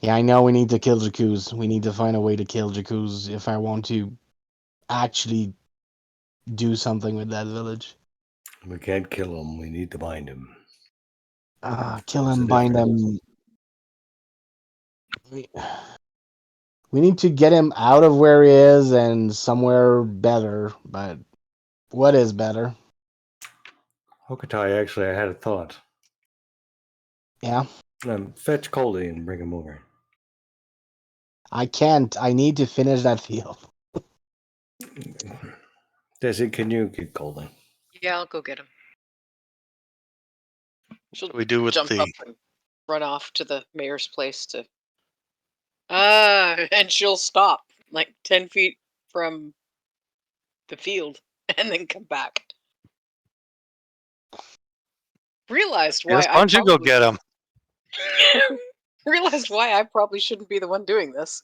Yeah, I know we need to kill Jacuz. We need to find a way to kill Jacuz if I want to actually do something with that village. We can't kill him. We need to bind him. Kill What's him, the bind difference? him. We need to get him out of where he is and somewhere better. But what is better? Hokutai, actually, I had a thought. Yeah, Fetch Caldy and bring him over. I can't. I need to finish that field. Desi, can you get Caldy? Yeah, I'll go get him. She'll What do we do with jump the? up and run off to the mayor's place to. And she'll stop like 10 feet from the field and then come back. Realized why Yes, why don't you go get him? Realized why I probably shouldn't be the one doing this.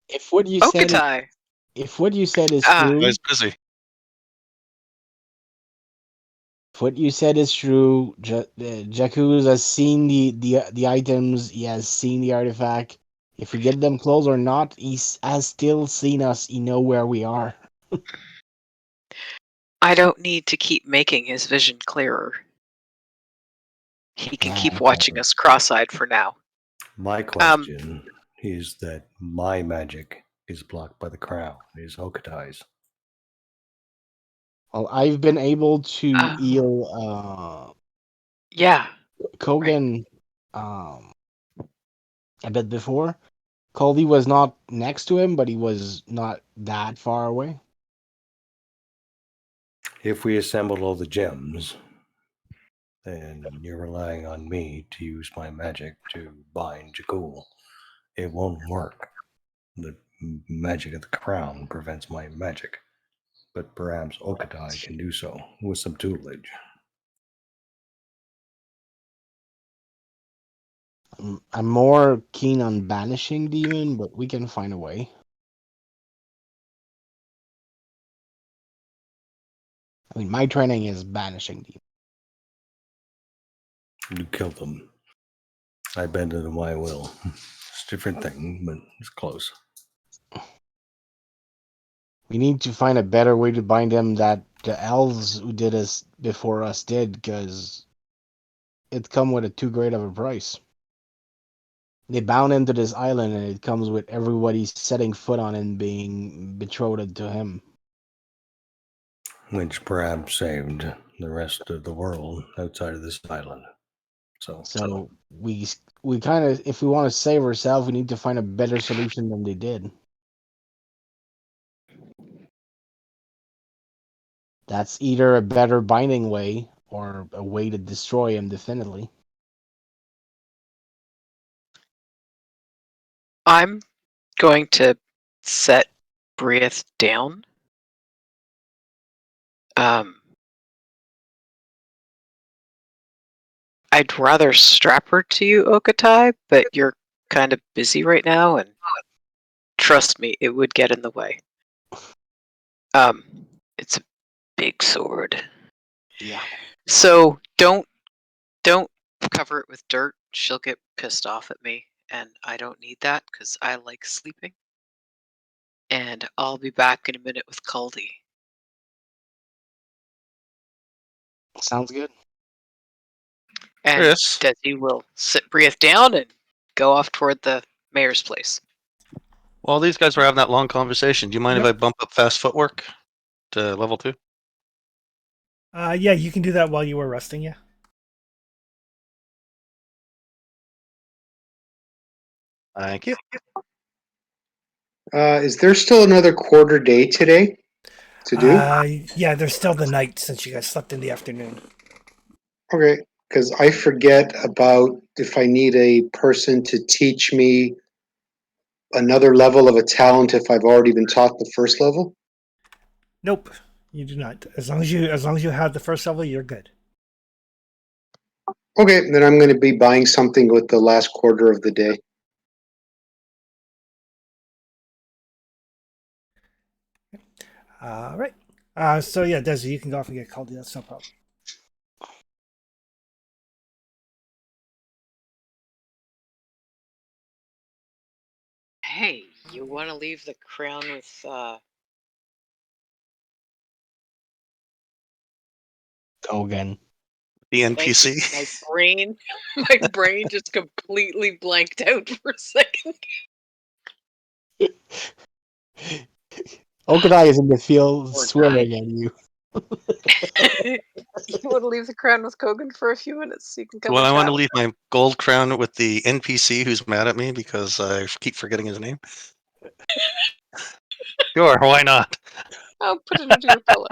If what you said, Okutai. if what you said is Ah. true, He's busy. if what you said is true, Jacuz has seen the items. He has seen the artifact. If we get them close or not, he has still seen us. He know where we are. I don't need to keep making his vision clearer. He can keep watching us cross-eyed for now. My question is that my magic is blocked by the crown. Is Hokutai's. Well, I've been able to Ah. heal Yeah. Kogan. um, a bit before. Colby was not next to him, but he was not that far away. If we assemble all the gems, then you're relying on me to use my magic to bind Jakul. It won't work. The magic of the crown prevents my magic, but perhaps Okatai can do so with some tutelage. I'm more keen on banishing demon, but we can find a way. I mean, my training is banishing demon. You kill them. I bend it to my will. It's a different thing, but it's close. We need to find a better way to bind them that the elves who did us before us did, because it come with a too great of a price. They bound him to this island, and it comes with everybody setting foot on and being betrothed to him. Which perhaps saved the rest of the world outside of this island. So we kind of, if we want to save ourselves, we need to find a better solution than they did. That's either a better binding way or a way to destroy him definitively. I'm going to set Brieth down. I'd rather strap her to you, Okatai, but you're kind of busy right now, and trust me, it would get in the way. It's a big sword. Yeah. So don't cover it with dirt. She'll get pissed off at me, and I don't need that because I like sleeping. And I'll be back in a minute with Caldy. Sounds good. And Chris? Desi will sit Brieth down and go off toward the mayor's place. While these guys were having that long conversation, do you mind if I bump up fast footwork to level 2? Yeah, you can do that while you were resting. Yeah. Thank you. Is there still another quarter day today to do? Yeah, there's still the night since you guys slept in the afternoon. Okay, because I forget about if I need a person to teach me another level of a talent if I've already been taught the first level. Nope, you do not. As long as you have the first level, you're good. Okay, then I'm going to be buying something with the last quarter of the day. All right. So yeah, Desi, you can go off and get Caldy. That's no problem. Hey, you want to leave the crown with Go again. The Thank NPC. you. My brain just completely blanked out for a second. Okadai is in the field Or swearing at you. You want to leave the crown with Kogan for a few minutes so you can come Well, and I want to chat? leave my gold crown with the NPC who's mad at me because I keep forgetting his name. Sure, why not? I'll put it under your pillow.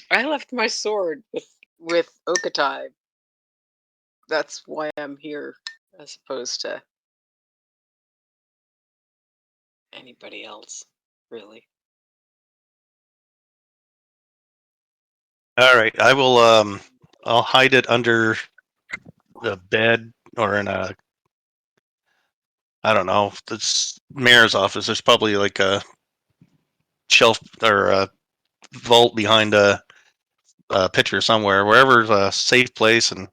I left my sword with Okatai. That's why I'm here, as opposed to anybody else, really. All right, I will. I'll hide it under the bed or in a. I don't know. This mayor's office. There's probably like a shelf or a vault behind a picture somewhere. Wherever's a safe place, and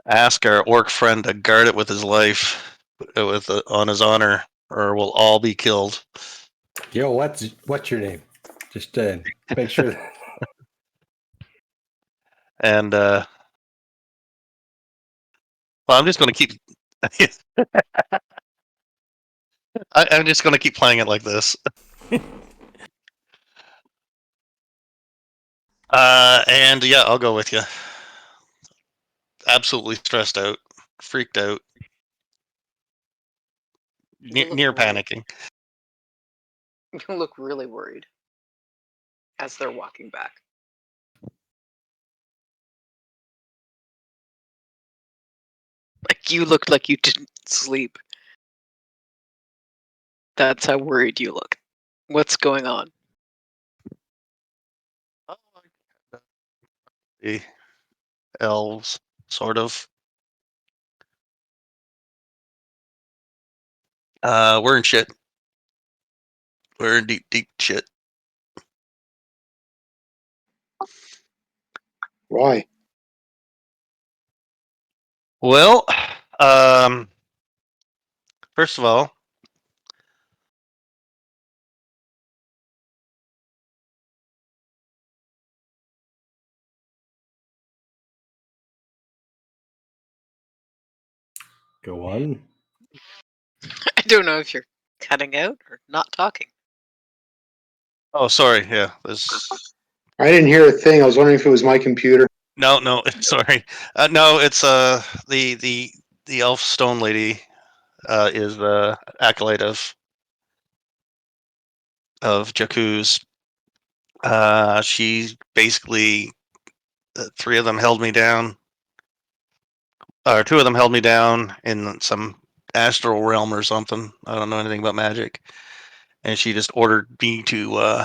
ask our orc friend to guard it with his life, with on his honor, or we'll all be killed. Yo, what's your name? Just make sure that And well, I'm just going to keep. I'm just going to keep playing it like this. And yeah, I'll go with you. Absolutely stressed out, freaked out, You look near really- panicking. You look really worried as they're walking back. Like you looked like you didn't sleep. That's how worried you look. What's going on? The elves, sort of. We're in shit. We're in deep, deep shit. Why? Well, first of all, Go on. I don't know if you're cutting out or not talking. oh, sorry, yeah, there's I didn't hear a thing. I was wondering if it was my computer. no, sorry, no, it's the elf stone lady is the acolyte of Jakuz. She basically three of them held me down, or two of them held me down in some astral realm or something. I don't know anything about magic, and she just ordered me to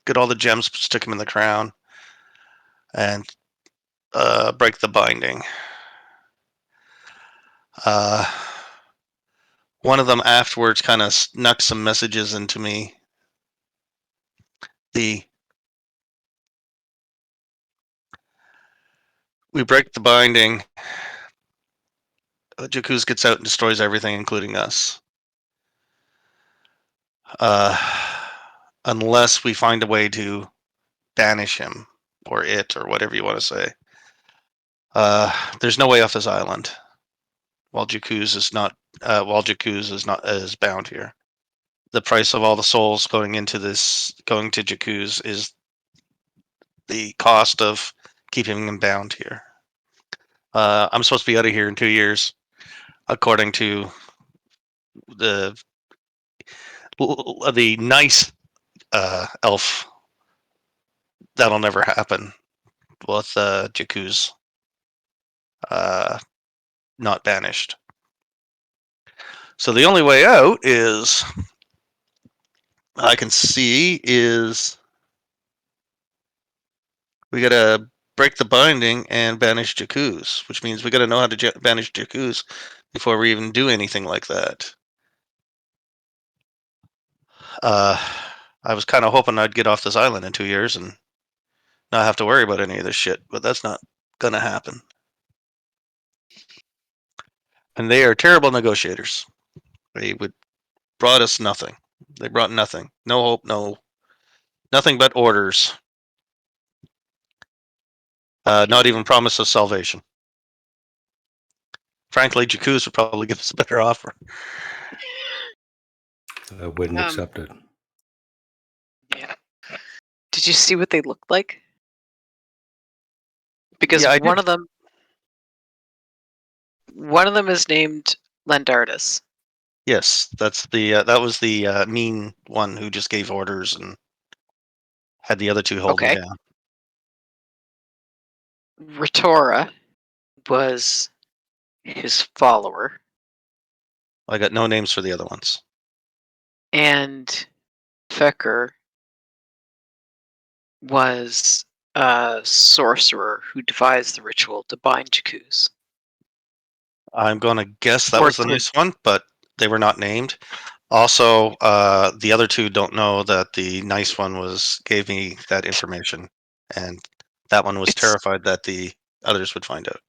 get all the gems, stick them in the crown, and break the binding. Uh, one of them afterwards kind of snuck some messages into me. We break the binding. Jakuz gets out and destroys everything, including us. Unless we find a way to banish him or it or whatever you want to say. There's no way off this island while Jakuz is not is bound here. The price of all the souls going to Jakuz is the cost of keeping him bound here. I'm supposed to be out of here in 2 years, according to the nice elf. That'll never happen with Jakuz not banished. So the only way out is I can see is we gotta break the binding and banish Jakuz, which means we gotta know how to banish Jakuz before we even do anything like that. I was kind of hoping I'd get off this island in 2 years and not have to worry about any of this shit, but that's not gonna happen. And they are terrible negotiators. They brought us nothing. They brought nothing. No hope, nothing but orders. Not even promise of salvation. Frankly, Jakuz would probably give us a better offer. I wouldn't accept it. Yeah. Did you see what they looked like? Because Yeah, I one did. of them is named Lendardus. Yes, that's that was the mean one who just gave orders and had the other two hold me Okay. down. Ritora was his follower, I got no names for the other ones. and Fecker was a sorcerer who devised the ritual to bind Jakuz. I'm gonna guess that Or was the to- nice one, but they were not named. Also, the other two don't know that the nice one gave me that information, and that one was It's- terrified that the others would find out.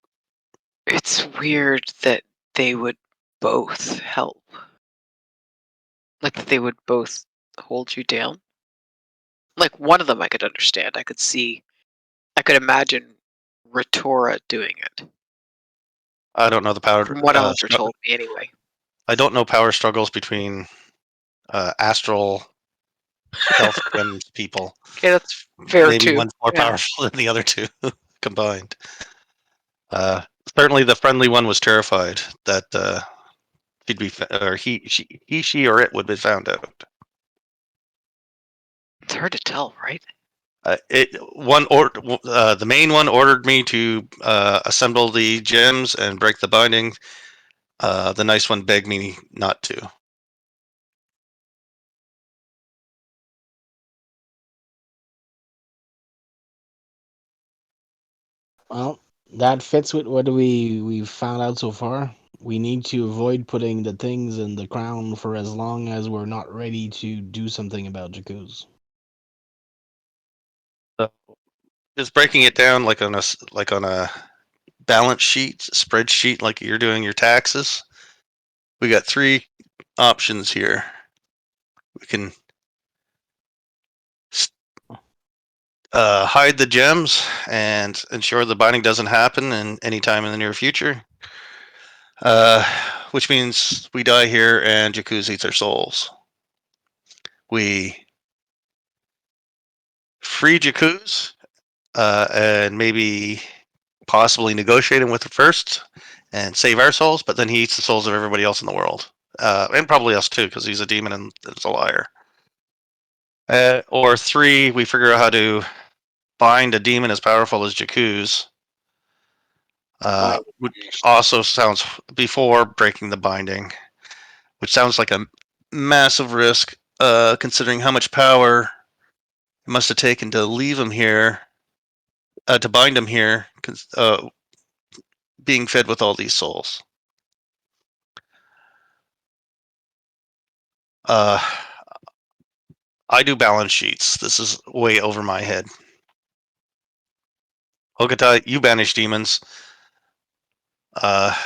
It's weird that they would both help. Like that they would both hold you down. Like one of them I could understand. I could imagine Ritora doing it. I don't know the power. From what Alger told me anyway. I don't know power struggles between astral health gems people. Okay, that's fair Maybe too. one's more Yeah. powerful than the other two combined. Certainly, the friendly one was terrified that he'd be, or she, or it would be found out. It's hard to tell, right? The main one ordered me to assemble the gems and break the binding. The nice one begged me not to. Well, that fits with what we've found out so far. We need to avoid putting the things in the crown for as long as we're not ready to do something about Jakuz. So just breaking it down like on a balance sheet, spreadsheet, like you're doing your taxes. We got 3 options here. We can hide the gems and ensure the binding doesn't happen in any time in the near future. Which means we die here and Jakuz eats our souls. We free Jakuz and maybe possibly negotiate him with it first and save our souls, but then he eats the souls of everybody else in the world. And probably us too, because he's a demon and is a liar. Or 3, we figure out how to bind a demon as powerful as Jakuz. Which also sounds before breaking the binding, which sounds like a massive risk, considering how much power it must have taken to leave him here, to bind him here, being fed with all these souls. I do balance sheets. This is way over my head. Hogatai, you banish demons. I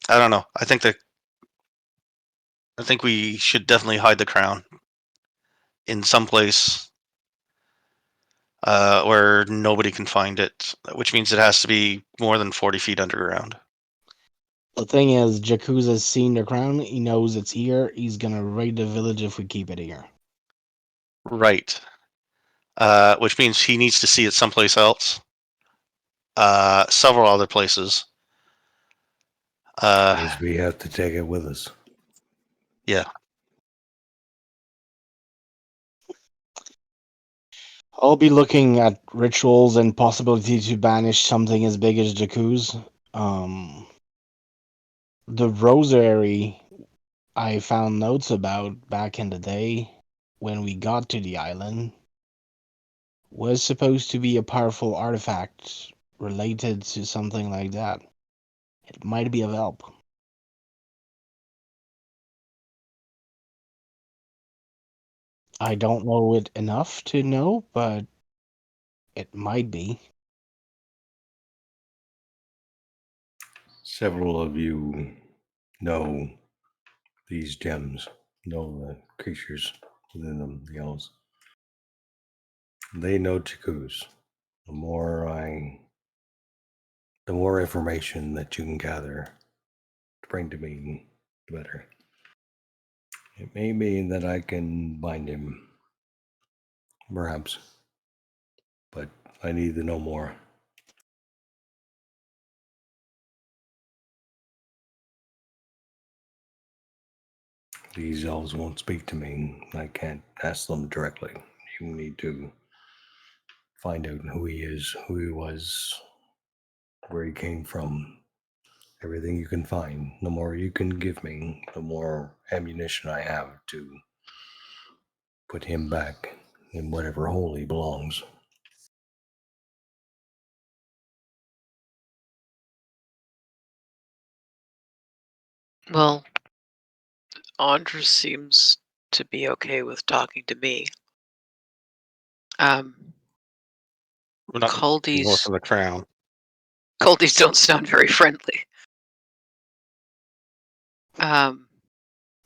don't know. I think we should definitely hide the crown in some place where nobody can find it, which means it has to be more than 40 feet underground. The thing is, Jakuz has seen the crown. He knows it's here. He's gonna raid the village if we keep it here. Right. Which means he needs to see it someplace else. Several other places. Means we have to take it with us. Yeah. I'll be looking at rituals and possibility to banish something as big as Jakuz. The rosary I found notes about back in the day when we got to the island was supposed to be a powerful artifact related to something like that. It might be of help. I don't know it enough to know, but it might be. Several of you know these gems, know the creatures within them, the elves. They know Jakuz. The more information that you can gather to bring to me, the better. It may be that I can bind him, perhaps, but I need to know more. These elves won't speak to me. I can't ask them directly. You need to find out who he is, who he was, where he came from, everything you can find. The more you can give me, the more ammunition I have to put him back in whatever hole he belongs. Well, Andres seems to be okay with talking to me. We're not north Culdies of the crown. don't sound very friendly.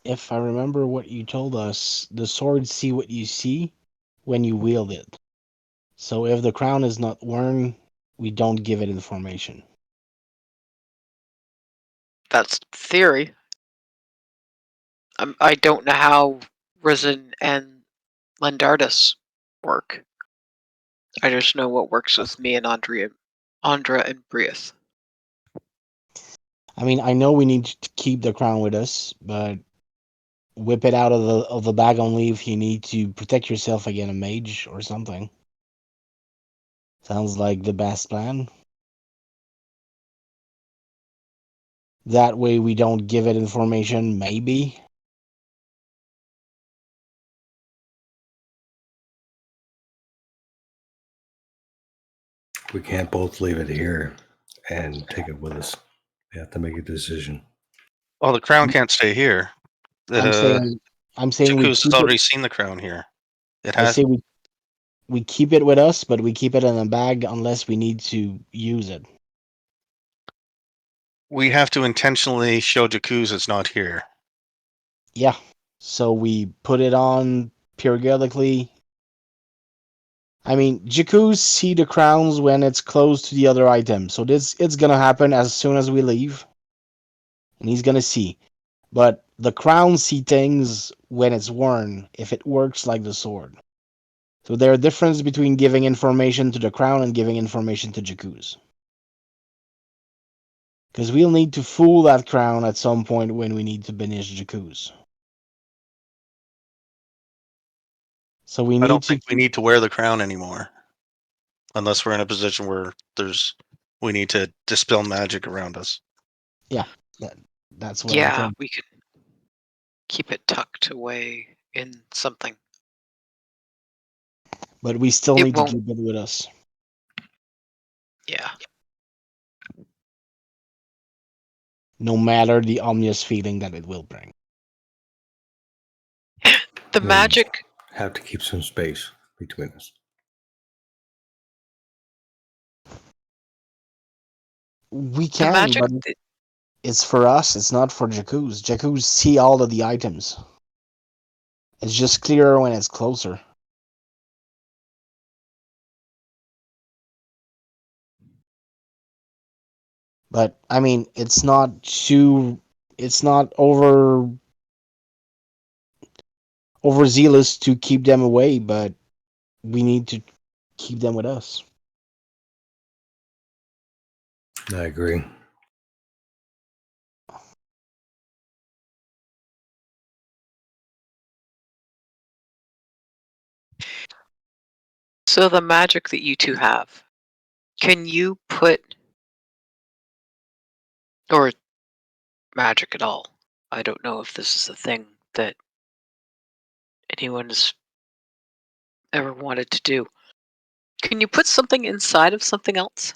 If I remember what you told us, the swords see what you see when you wield it. So if the crown is not worn, we don't give it information. That's theory. I don't know how Risen and Lendardus work. I just know what works with me and Andra and Briath. I mean, I know we need to keep the crown with us, but whip it out of the bag only if you need to protect yourself against a mage or something. Sounds like the best plan. That way we don't give it information, maybe. We can't both leave it here and take it with us. We have to make a decision. Well, the crown can't stay here. I'm saying we Jakuz has keep already it. seen the crown here. It I has. say we keep it with us, but we keep it in a bag unless we need to use it. We have to intentionally show Jakuz it's not here. Yeah. So we put it on periodically. I mean, Jakkus see the crowns when it's close to the other item. So it's gonna happen as soon as we leave. And he's gonna see. But the crowns see things when it's worn, if it works like the sword. So there are difference between giving information to the crown and giving information to Jakkus. Because we'll need to fool that crown at some point when we need to banish Jakkus. So we I need don't to think we need to wear the crown anymore. Unless we're in a position where we need to dispel magic around us. that's what I Yeah, think. we could keep it tucked away in something. But we still It need to won't- keep it with us. Yeah. No matter the ominous feeling that it will bring. The magic. Have to keep some space between us. We The can, magic. but it's for us, it's not for Jakkus. Jakkus see all of the items. It's just clearer when it's closer. But I mean, it's not overzealous to keep them away, but we need to keep them with us. I agree. So the magic that you two have, can you put, or magic at all? I don't know if this is a thing that anyone has ever wanted to do. Can you put something inside of something else?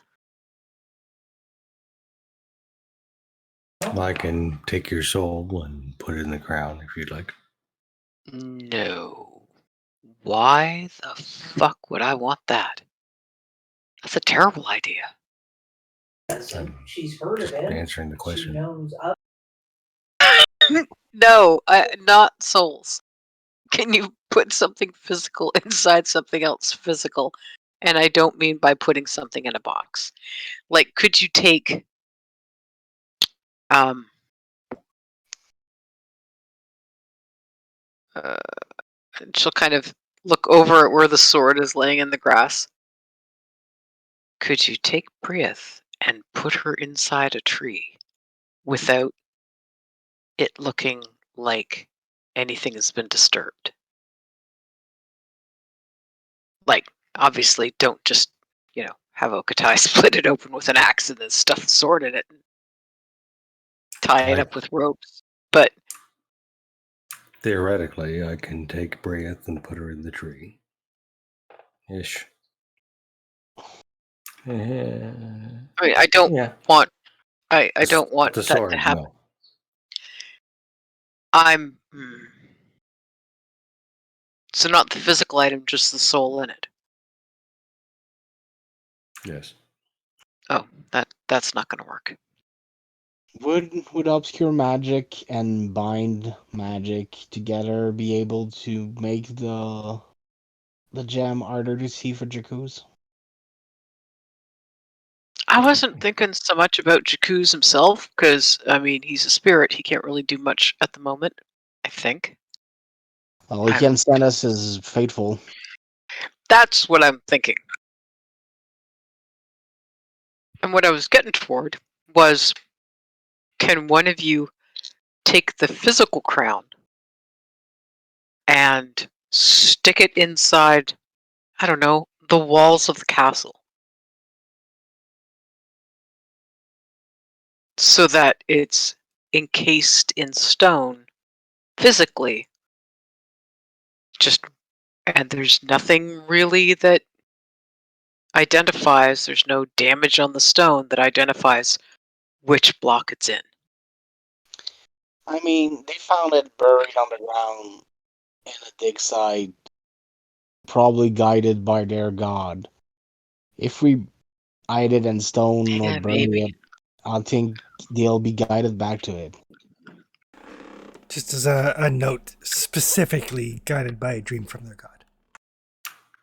I can take your soul and put it in the crown if you'd like. No. Why the fuck would I want that? That's a terrible idea. She's heard of it. Answering the question. She knows No, not souls. Can you put something physical inside something else physical? And I don't mean by putting something in a box. Like, could you take she'll kind of look over at where the sword is laying in the grass. Could you take Briath and put her inside a tree without it looking like anything has been disturbed? Like, obviously, don't just, have Okatai split it open with an axe and then stuff the sword in it and tie it up with ropes. But theoretically, I can take Briath and put her in the tree. Ish. I mean, I don't want. I don't want the that sword, to happen. No. I'm. So not the physical item, just the soul in it. Yes. Oh, that's not going to work. Would obscure magic and bind magic together be able to make the gem harder to see for Jakkus? I wasn't thinking so much about Jakuz himself, because, I mean, he's a spirit. He can't really do much at the moment. I think. Well, he I'm- can send us his faithful. That's what I'm thinking. And what I was getting toward was, can one of you take the physical crown and stick it inside, I don't know, the walls of the castle? So that it's encased in stone physically. And there's nothing really that identifies, there's no damage on the stone that identifies which block it's in. I mean, they found it buried underground in a dig site, probably guided by their god. If we hide it in stone or Yeah, bury maybe. it, I think they'll be guided back to it. Just as a note, specifically guided by a dream from their god.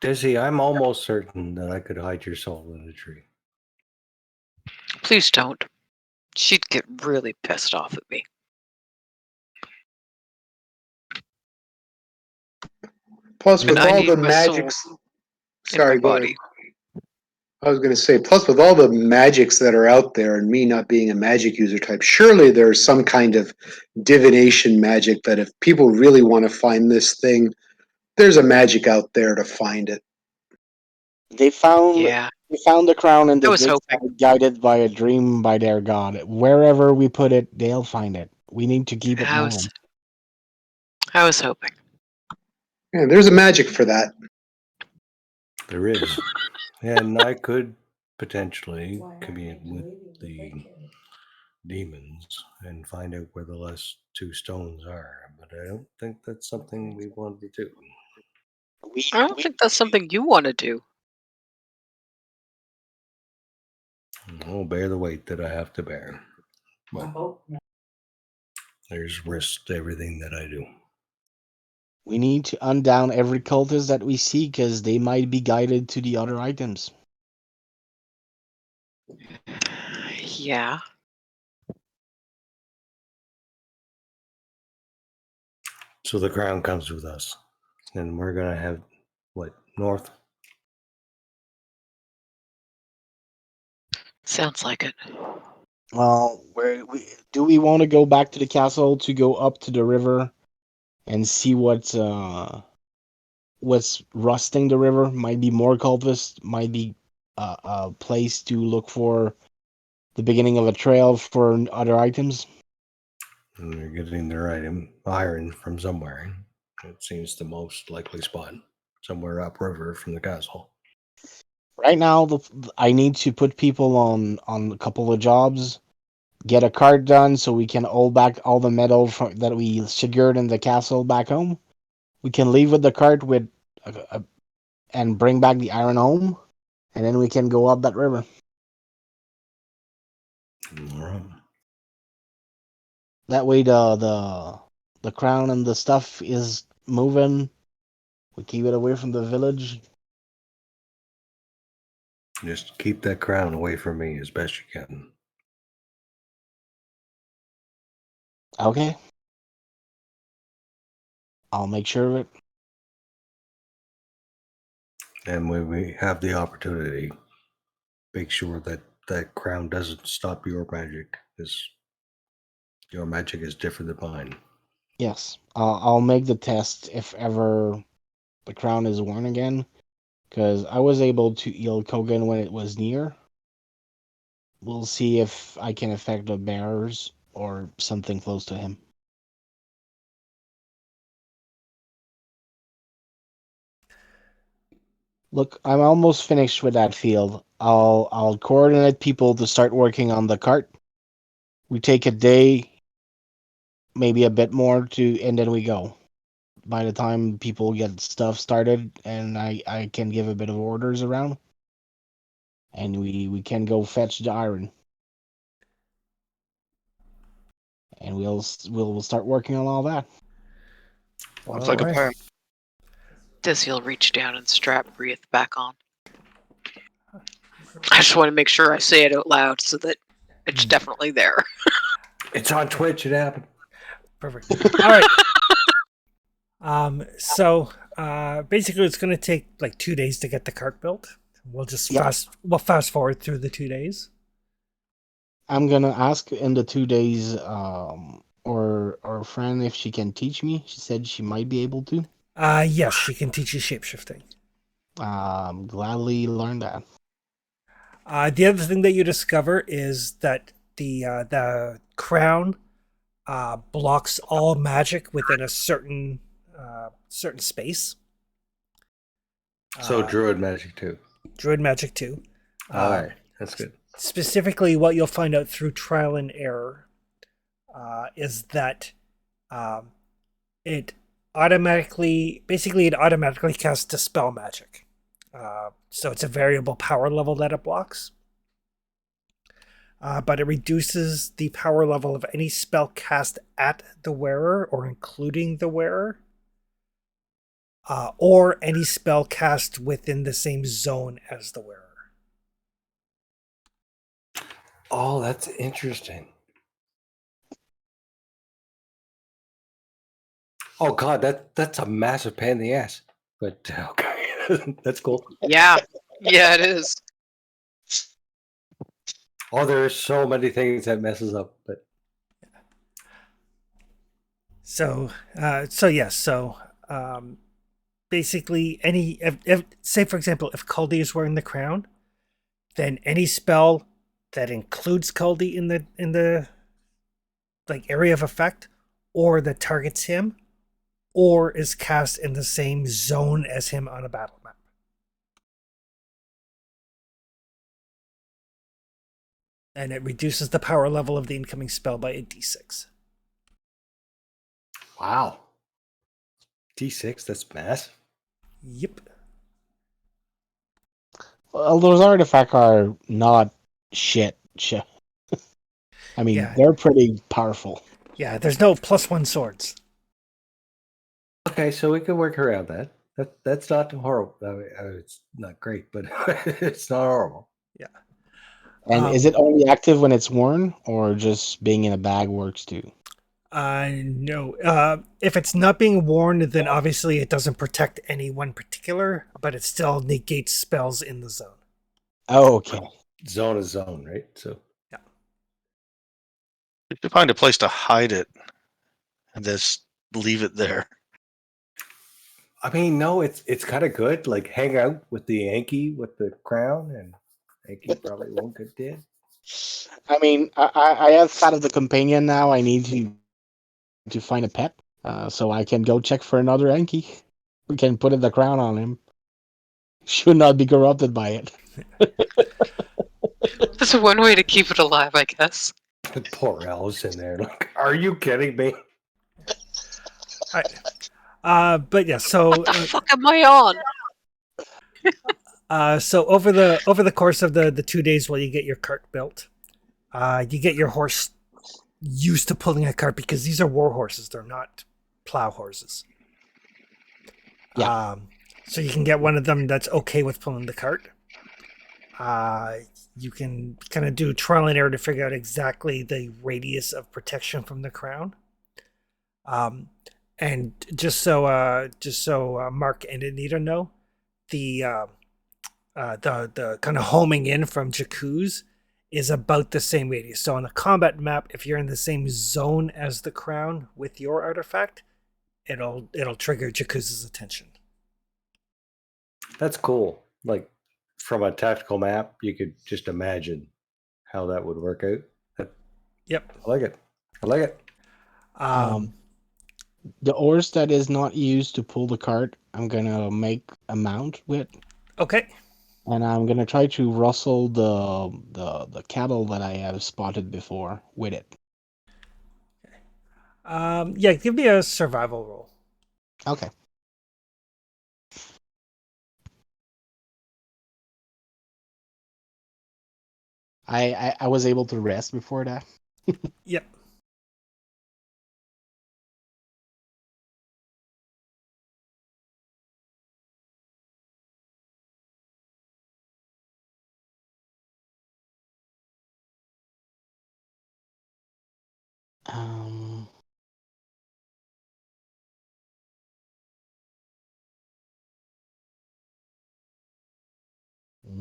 Dizzy, I'm almost certain that I could hide your soul in a tree. Please don't. She'd get really pissed off at me. Plus, And with I all need the my magics. soul Sorry, in my go ahead. body. I was going to say, plus with all the magics that are out there and me not being a magic user type, surely there's some kind of divination magic that if people really want to find this thing, there's a magic out there to find it. They found Yeah, the crown in I the was dig hoping. site, guided by a dream by their god. Wherever we put it, they'll find it. We need to keep it I now. was hoping. Yeah, there's a magic for that. There is. And I could potentially commune with the demons and find out where the last two stones are, but I don't think that's something we want to do. I don't think that's something you want to do. I'll bear the weight that I have to bear. But there's risk to everything that I do. We need to undown every cultist that we see, because they might be guided to the other items. Yeah. So the crown comes with us. And we're going to have, what, north? Sounds like it. Well, do we want to go back to the castle to go up to the river and see what's rusting the river? Might be more cultists. Might be a place to look for the beginning of a trail for other items. And they're getting their iron from somewhere. It seems the most likely spot. Somewhere upriver from the castle. Right now, I need to put people on a couple of jobs, get a cart done so we can haul back all the metal that we secured in the castle back home. We can leave with the cart with and bring back the iron home, and then we can go up that river. All right. That way, the crown and the stuff is moving. We keep it away from the village. Just keep that crown away from me as best you can. Okay. I'll make sure of it. And when we have the opportunity, make sure that that crown doesn't stop your magic, because your magic is different than mine. Yes. I'll make the test if ever the crown is worn again, because I was able to heal Kogan when it was near. We'll see if I can affect the bearers or something close to him. Look, I'm almost finished with that field. I'll coordinate people to start working on the cart. We take a day, maybe a bit more and then we go. By the time people get stuff started and I can give a bit of orders around, and we can go fetch the iron. And we'll start working on all that. Sounds like a Alright. plan. Dizzy'll reach down and strap Breathe back on. I just want to make sure I say it out loud so that it's definitely there. It's on Twitch. It happened. Perfect. All right. Basically, it's going to take like 2 days to get the cart built. We'll just Yep. fast forward through the 2 days. I'm gonna ask in the 2 days, or friend if she can teach me. She said she might be able to. Yes, she can teach you shapeshifting. Gladly learn that. The other thing that you discover is that the crown blocks all magic within a certain space. So druid magic too. Druid magic too. All right, that's good. Specifically, what you'll find out through trial and error is that it automatically casts dispel magic. So it's a variable power level that it blocks. But it reduces the power level of any spell cast at the wearer or including the wearer, or any spell cast within the same zone as the wearer. Oh, that's interesting. Oh God, that's a massive pain in the ass. But okay, that's cool. Yeah. Yeah, it is. Oh, there are so many things that messes up, but Basically, if say for example, if Kaldi is wearing the crown, then any spell that includes Kaldi in the like area of effect, or that targets him, or is cast in the same zone as him on a battle map. And it reduces the power level of the incoming spell by a d6. wow, D6, that's massive. Yep. Well, those artifacts are not shit. I mean, Yeah. they're pretty powerful. Yeah, there's no +1 swords. Okay, so we can work around that. That's not horrible. It's not great, but it's not horrible. Yeah. And is it only active when it's worn, or just being in a bag works too? No. If it's not being worn, then obviously it doesn't protect any one particular, but it still negates spells in the zone. Oh, okay. Zone is zone, right? So You should find a place to hide it and just leave it there. I mean, no, it's kind of good. Like hang out with the Yankee with the crown, and Yankee probably won't get dead. I mean, I have Fat of the Companion now. I need to find a pet, so I can go check for another Enki. We can put the crown on him. Should not be corrupted by it. That's one way to keep it alive, I guess. Poor Al's in there. Like, are you kidding me? But yeah, so What the fuck am I on? so over the course of the 2 days while you get your cart built, you get your horse used to pulling a cart, because these are war horses, they're not plow horses. Yeah. So you can get one of them that's okay with pulling the cart. You can kind of do trial and error to figure out exactly the radius of protection from the crown. And just so Mark and Anita know, the kind of homing in from Jakuz is about the same radius. So on the combat map, if you're in the same zone as the crown with your artifact, it'll trigger Jakuz's attention. That's cool. Like from a tactical map, you could just imagine how that would work out. Yep. I like it. I like it. The horse that is not used to pull the cart, I'm gonna make a mount with, Okay. and I'm gonna try to rustle the cattle that I have spotted before with it. Yeah, give me a survival roll. Okay. I was able to rest before that. Yep. Um,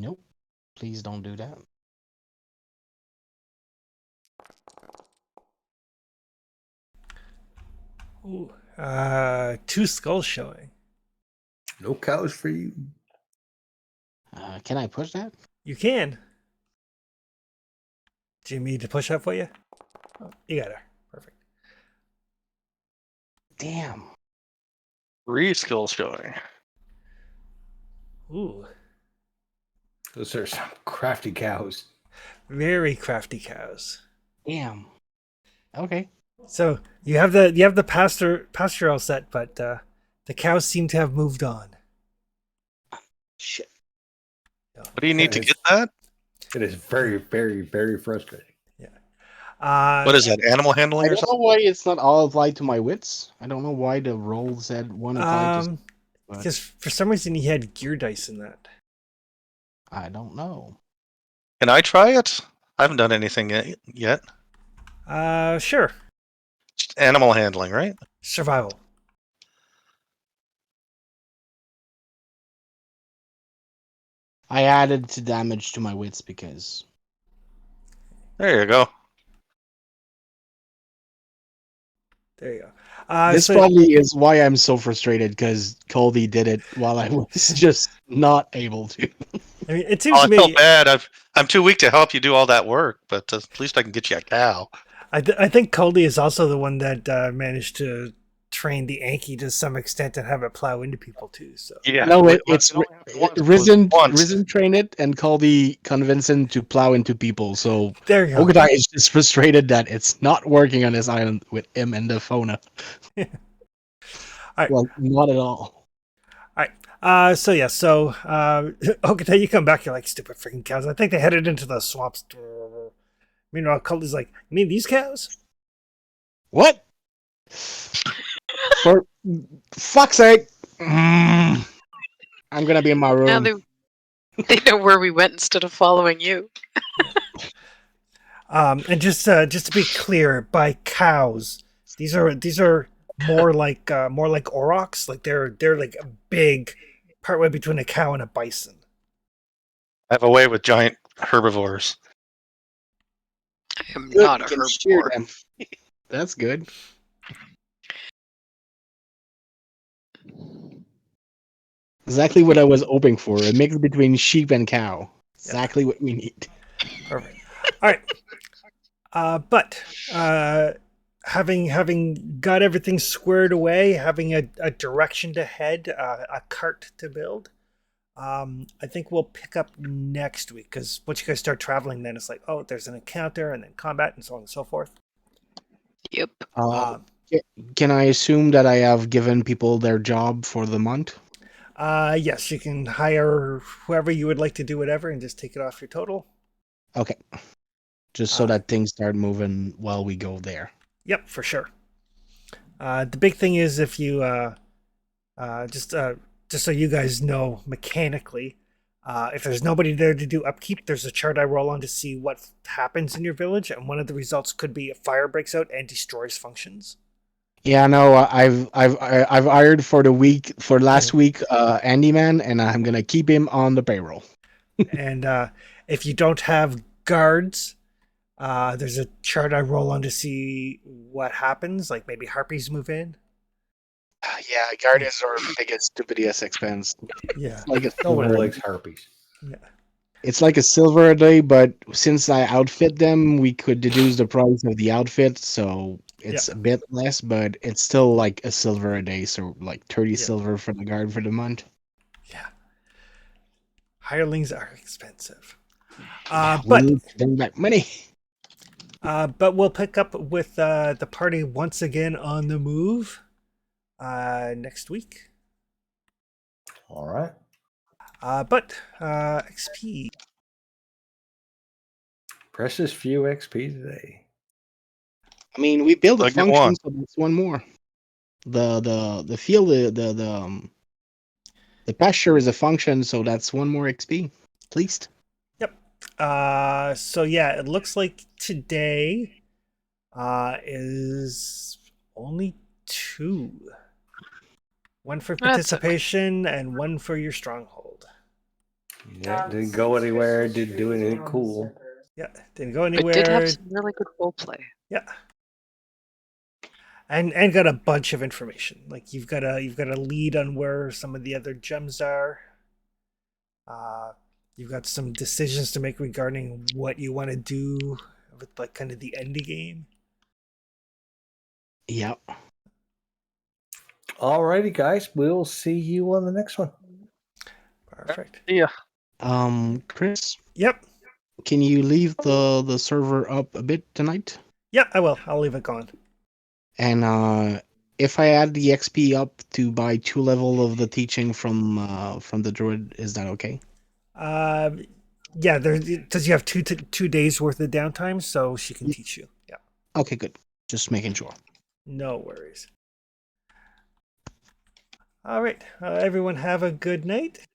Nope. Please don't do that. Ooh, 2 skulls showing. No cows for you. Can I push that? You can. Do you need me to push that for you? Oh, you got her. Perfect. Damn. 3 skills showing. Ooh, Those are some crafty cows. very crafty cows. Damn. Okay. So you have the pasture all set, but the cows seem to have moved on. Shit. What do you need to It's- get that? It is very, very, very frustrating. What is that? Animal handling I or don't something? know why it's not all applied to my wits. I don't know why the roll said one applied to. But Because for some reason he had gear dice in that. I don't know. Can I try it? I haven't done anything yet. Sure. Just animal handling, right? Survival. I added to damage to my wits because There you go. There you go. this So- probably is why I'm so frustrated because Colby did it while I was just not able to. I mean, it seems Oh, to I felt me. bad. I'm too weak to help you do all that work, but at least I can get you a cow. I think Coldy is also the one that managed to train the Anki to some extent and have it plow into people too. So Yeah. No, Wait, it's only happened once. Risen. Once. Risen train it and Colby convince him to plow into people. So there you go. Ogadai is just frustrated that it's not working on this island with him and the Fona. Alright. Well, not at all. So okay, you come back, you're like, stupid freaking cows. I think they headed into the swamps. Meanwhile, Coldy's like, you mean these cows? What? For fuck's sake! I'm gonna be in my Now room. they know where we went instead of following you. And just to be clear, by cows, these are more like aurochs. Like they're like a big, partway between a cow and a bison. I have a way with giant herbivores. I am Good, not a you can shear herbivore. them. That's good. Exactly what I was hoping for. A mix between sheep and cow. Exactly what we need. Perfect. All right. But having got everything squared away, having a direction to head, a cart to build, I think we'll pick up next week because once you guys start traveling, then it's like, oh, there's an encounter and then combat and so on and so forth. Yep. Can I assume that I have given people their job for the month? Yes, you can hire whoever you would like to do whatever and just take it off your total. Okay. Just so that things start moving while we go there. Yep, for sure. The big thing is if you just so you guys know mechanically, if there's nobody there to do upkeep, there's a chart I roll on to see what happens in your village, and one of the results could be a fire breaks out and destroys functions. Yeah, no, I've hired for the week for last week, Andy Man, and I'm gonna keep him on the payroll. And if you don't have guards, there's a chart I roll on to see what happens. Like maybe harpies move in. Yeah, Guardians are the biggest stupidest expense. Yeah. Like a No one silver, likes harpies. it's like a silver a day, but since I outfit them, we could deduce the price of the outfit, so it's a bit less, but it's still like a silver a day, so like 30 silver for the guard for the month. Yeah. Hirelings are expensive. We But need to bring back money. but we'll pick up with the party once again on the move next week. All right. But XP. Precious few XP today. I mean, we build a Like it function, one. so that's one more. The field, the pasture is a function, so that's one more XP, at least. Yep. So yeah, it looks like today is only 2. One for That's okay. participation and one for your stronghold. Yeah, didn't go anywhere. Didn't do anything cool. Yeah, didn't go But anywhere. did have some really good role play. Yeah. And got a bunch of information. Like you've got a lead on where some of the other gems are. You've got some decisions to make regarding what you want to do with like kind of the end game. Yep. Alrighty, guys. We'll see you on the next one. Perfect. Yeah. Chris, Yep. can you leave the server up a bit tonight? Yeah, I will. I'll leave it gone. And if I add the XP up to buy 2 level of the teaching from the druid, is that okay? Yeah, does you have two days worth of downtime, so she can teach you. Yeah. Okay, good. Just making sure. No worries. All right. Everyone have a good night.